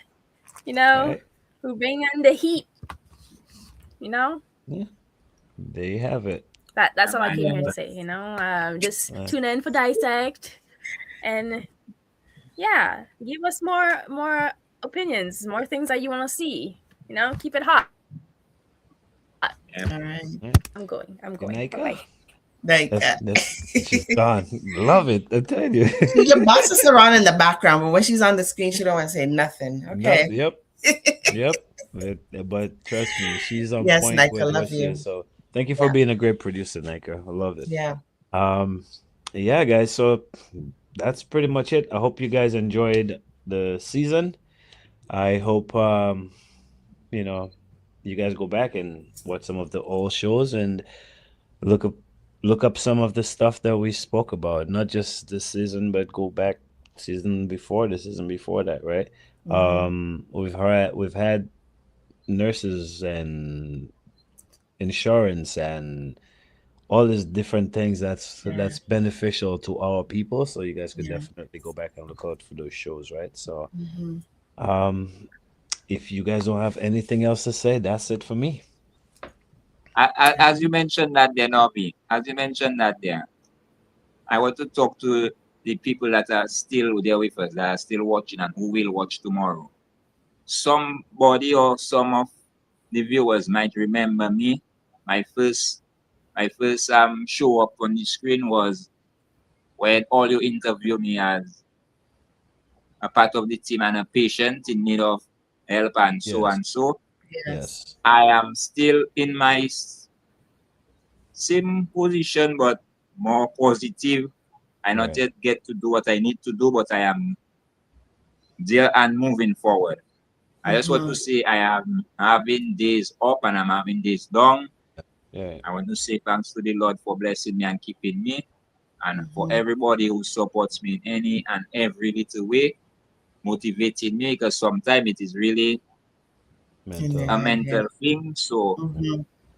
You all know, right. we bring on the heat. You know, Yeah. There you have it. that's all I man. came here Yeah. to say. You know, just Uh, tune in for Dissect, and yeah, give us more opinions, more things that you want to see. You know, keep it hot. Yep. All right. I'm going. Good Bye night, bye. That's Nika. she's gone. Love it. I tell you. She just bosses around in the background, but when she's on the screen, she don't want to say nothing. No, Okay. yep. Yep. But trust me, she's on Yes, point Nika, with what love she is. you. So thank you for Yeah. being a great producer, Nika. I love it. Yeah. Um, yeah, guys. So that's pretty much it. I hope you guys enjoyed the season. I hope you know you guys go back and watch some of the old shows and look up look up some of the stuff that we spoke about. Not just this season, but go back the season before that, right? Hmm. We've had nurses and insurance and all these different things Yeah. that's beneficial to our people. So you guys could Yeah. definitely go back and look out for those shows, right? So Hmm. um if you guys don't have anything else to say, that's it for me. As you mentioned that there, Nobby, as you mentioned that there, I want to talk to the people that are still there with us, that are still watching and who will watch tomorrow. Somebody or some of the viewers might remember me. My first show up on the screen was when all you interview me as a part of the team and a patient in need of help and so Yes. and so. Yes. Yes. I am still in my same position but more positive I not Right. yet get to do what I need to do, but I am there and moving forward. I just want to say I am having days up and I'm having days down. Yeah. I want to say thanks to the Lord for blessing me and keeping me, and for everybody who supports me in any and every little way, motivating me, because sometimes it is really Mental. a mental thing. So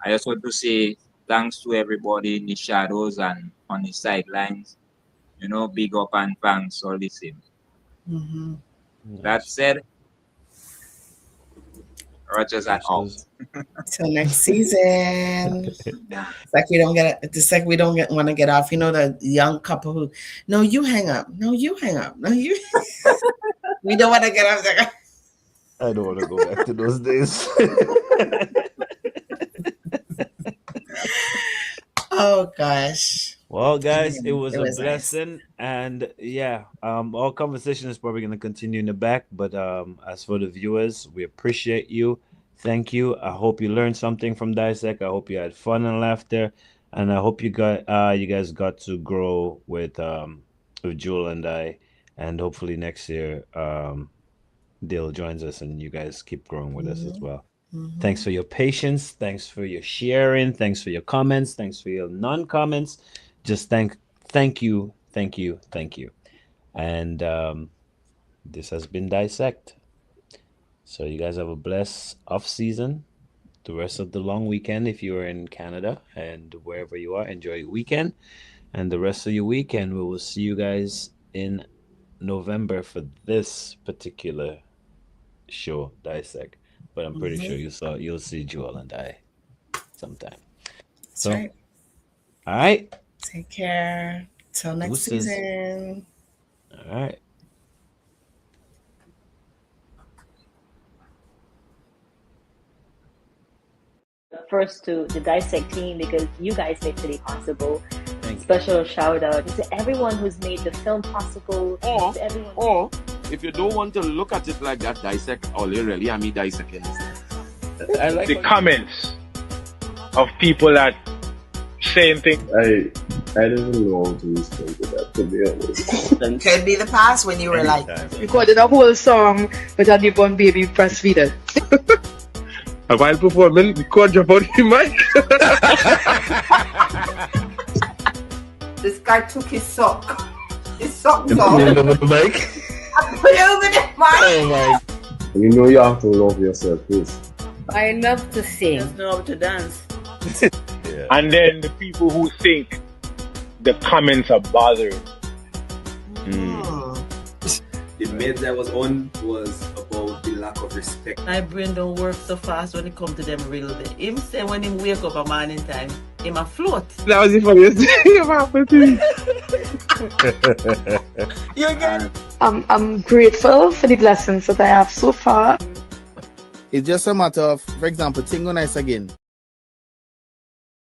I just want to say thanks to everybody in the shadows and on the sidelines. You know, big up and thanks all the same. That Nice. said, Rogers and out. Rogers. Till next season. It's like we don't want to get off. You know, the young couple who, no, you hang up. No, you hang up. No, you. We don't want to get off. I don't want to go back to those days. Oh gosh. Well, guys, it It was a was nice. blessing, and yeah, our conversation is probably going to continue in the back. But as for the viewers, we appreciate you. Thank you. I hope you learned something from Dissect. I hope you had fun and laughter, and I hope you guys got to grow with Jewel and I, and hopefully next year Dale joins us, and you guys keep growing with us as well. Thanks for your patience. Thanks for your sharing. Thanks for your comments. Thanks for your non-comments. Just thank you. And this has been Dissect. So you guys have a blessed off season. The rest of the long weekend, if you are in Canada and wherever you are, enjoy your weekend. And the rest of your weekend, we will see you guys in November for this particular show, Dissect. But I'm pretty sure you'll see Joel and I sometime. That's right. All right. Take care. Till next Deuces. season. All right. First to the Dissect team, because you guys make today possible. Thank you. Special shout out to everyone who's made the film possible. Or, to everyone. or if you don't want to look at it like that, dissect, all you really, I mean dissecting. I like The what- comments of people that saying things. I didn't know how to respond to that, to be honest. Could be the past when you were like, Anytime. Recorded a whole song with a newborn baby breastfeeding. A while performing, the cord drop out the mic. This guy took his sock. His sock The off. mic. Put it over the mic. Oh my. You know you have to love yourself first. I love to sing. Just know how to dance. Yeah. And then the people who think the comments are bothering. The meds I was on was about the lack of respect. My brain don't work so fast when it comes to them real bit. Him say when him wake up a morning time, him a float. That was the funniest thing ever happened to me. You get it? I'm grateful for the blessings that I have so far. It's just a matter of, for example, Tingo Nice again.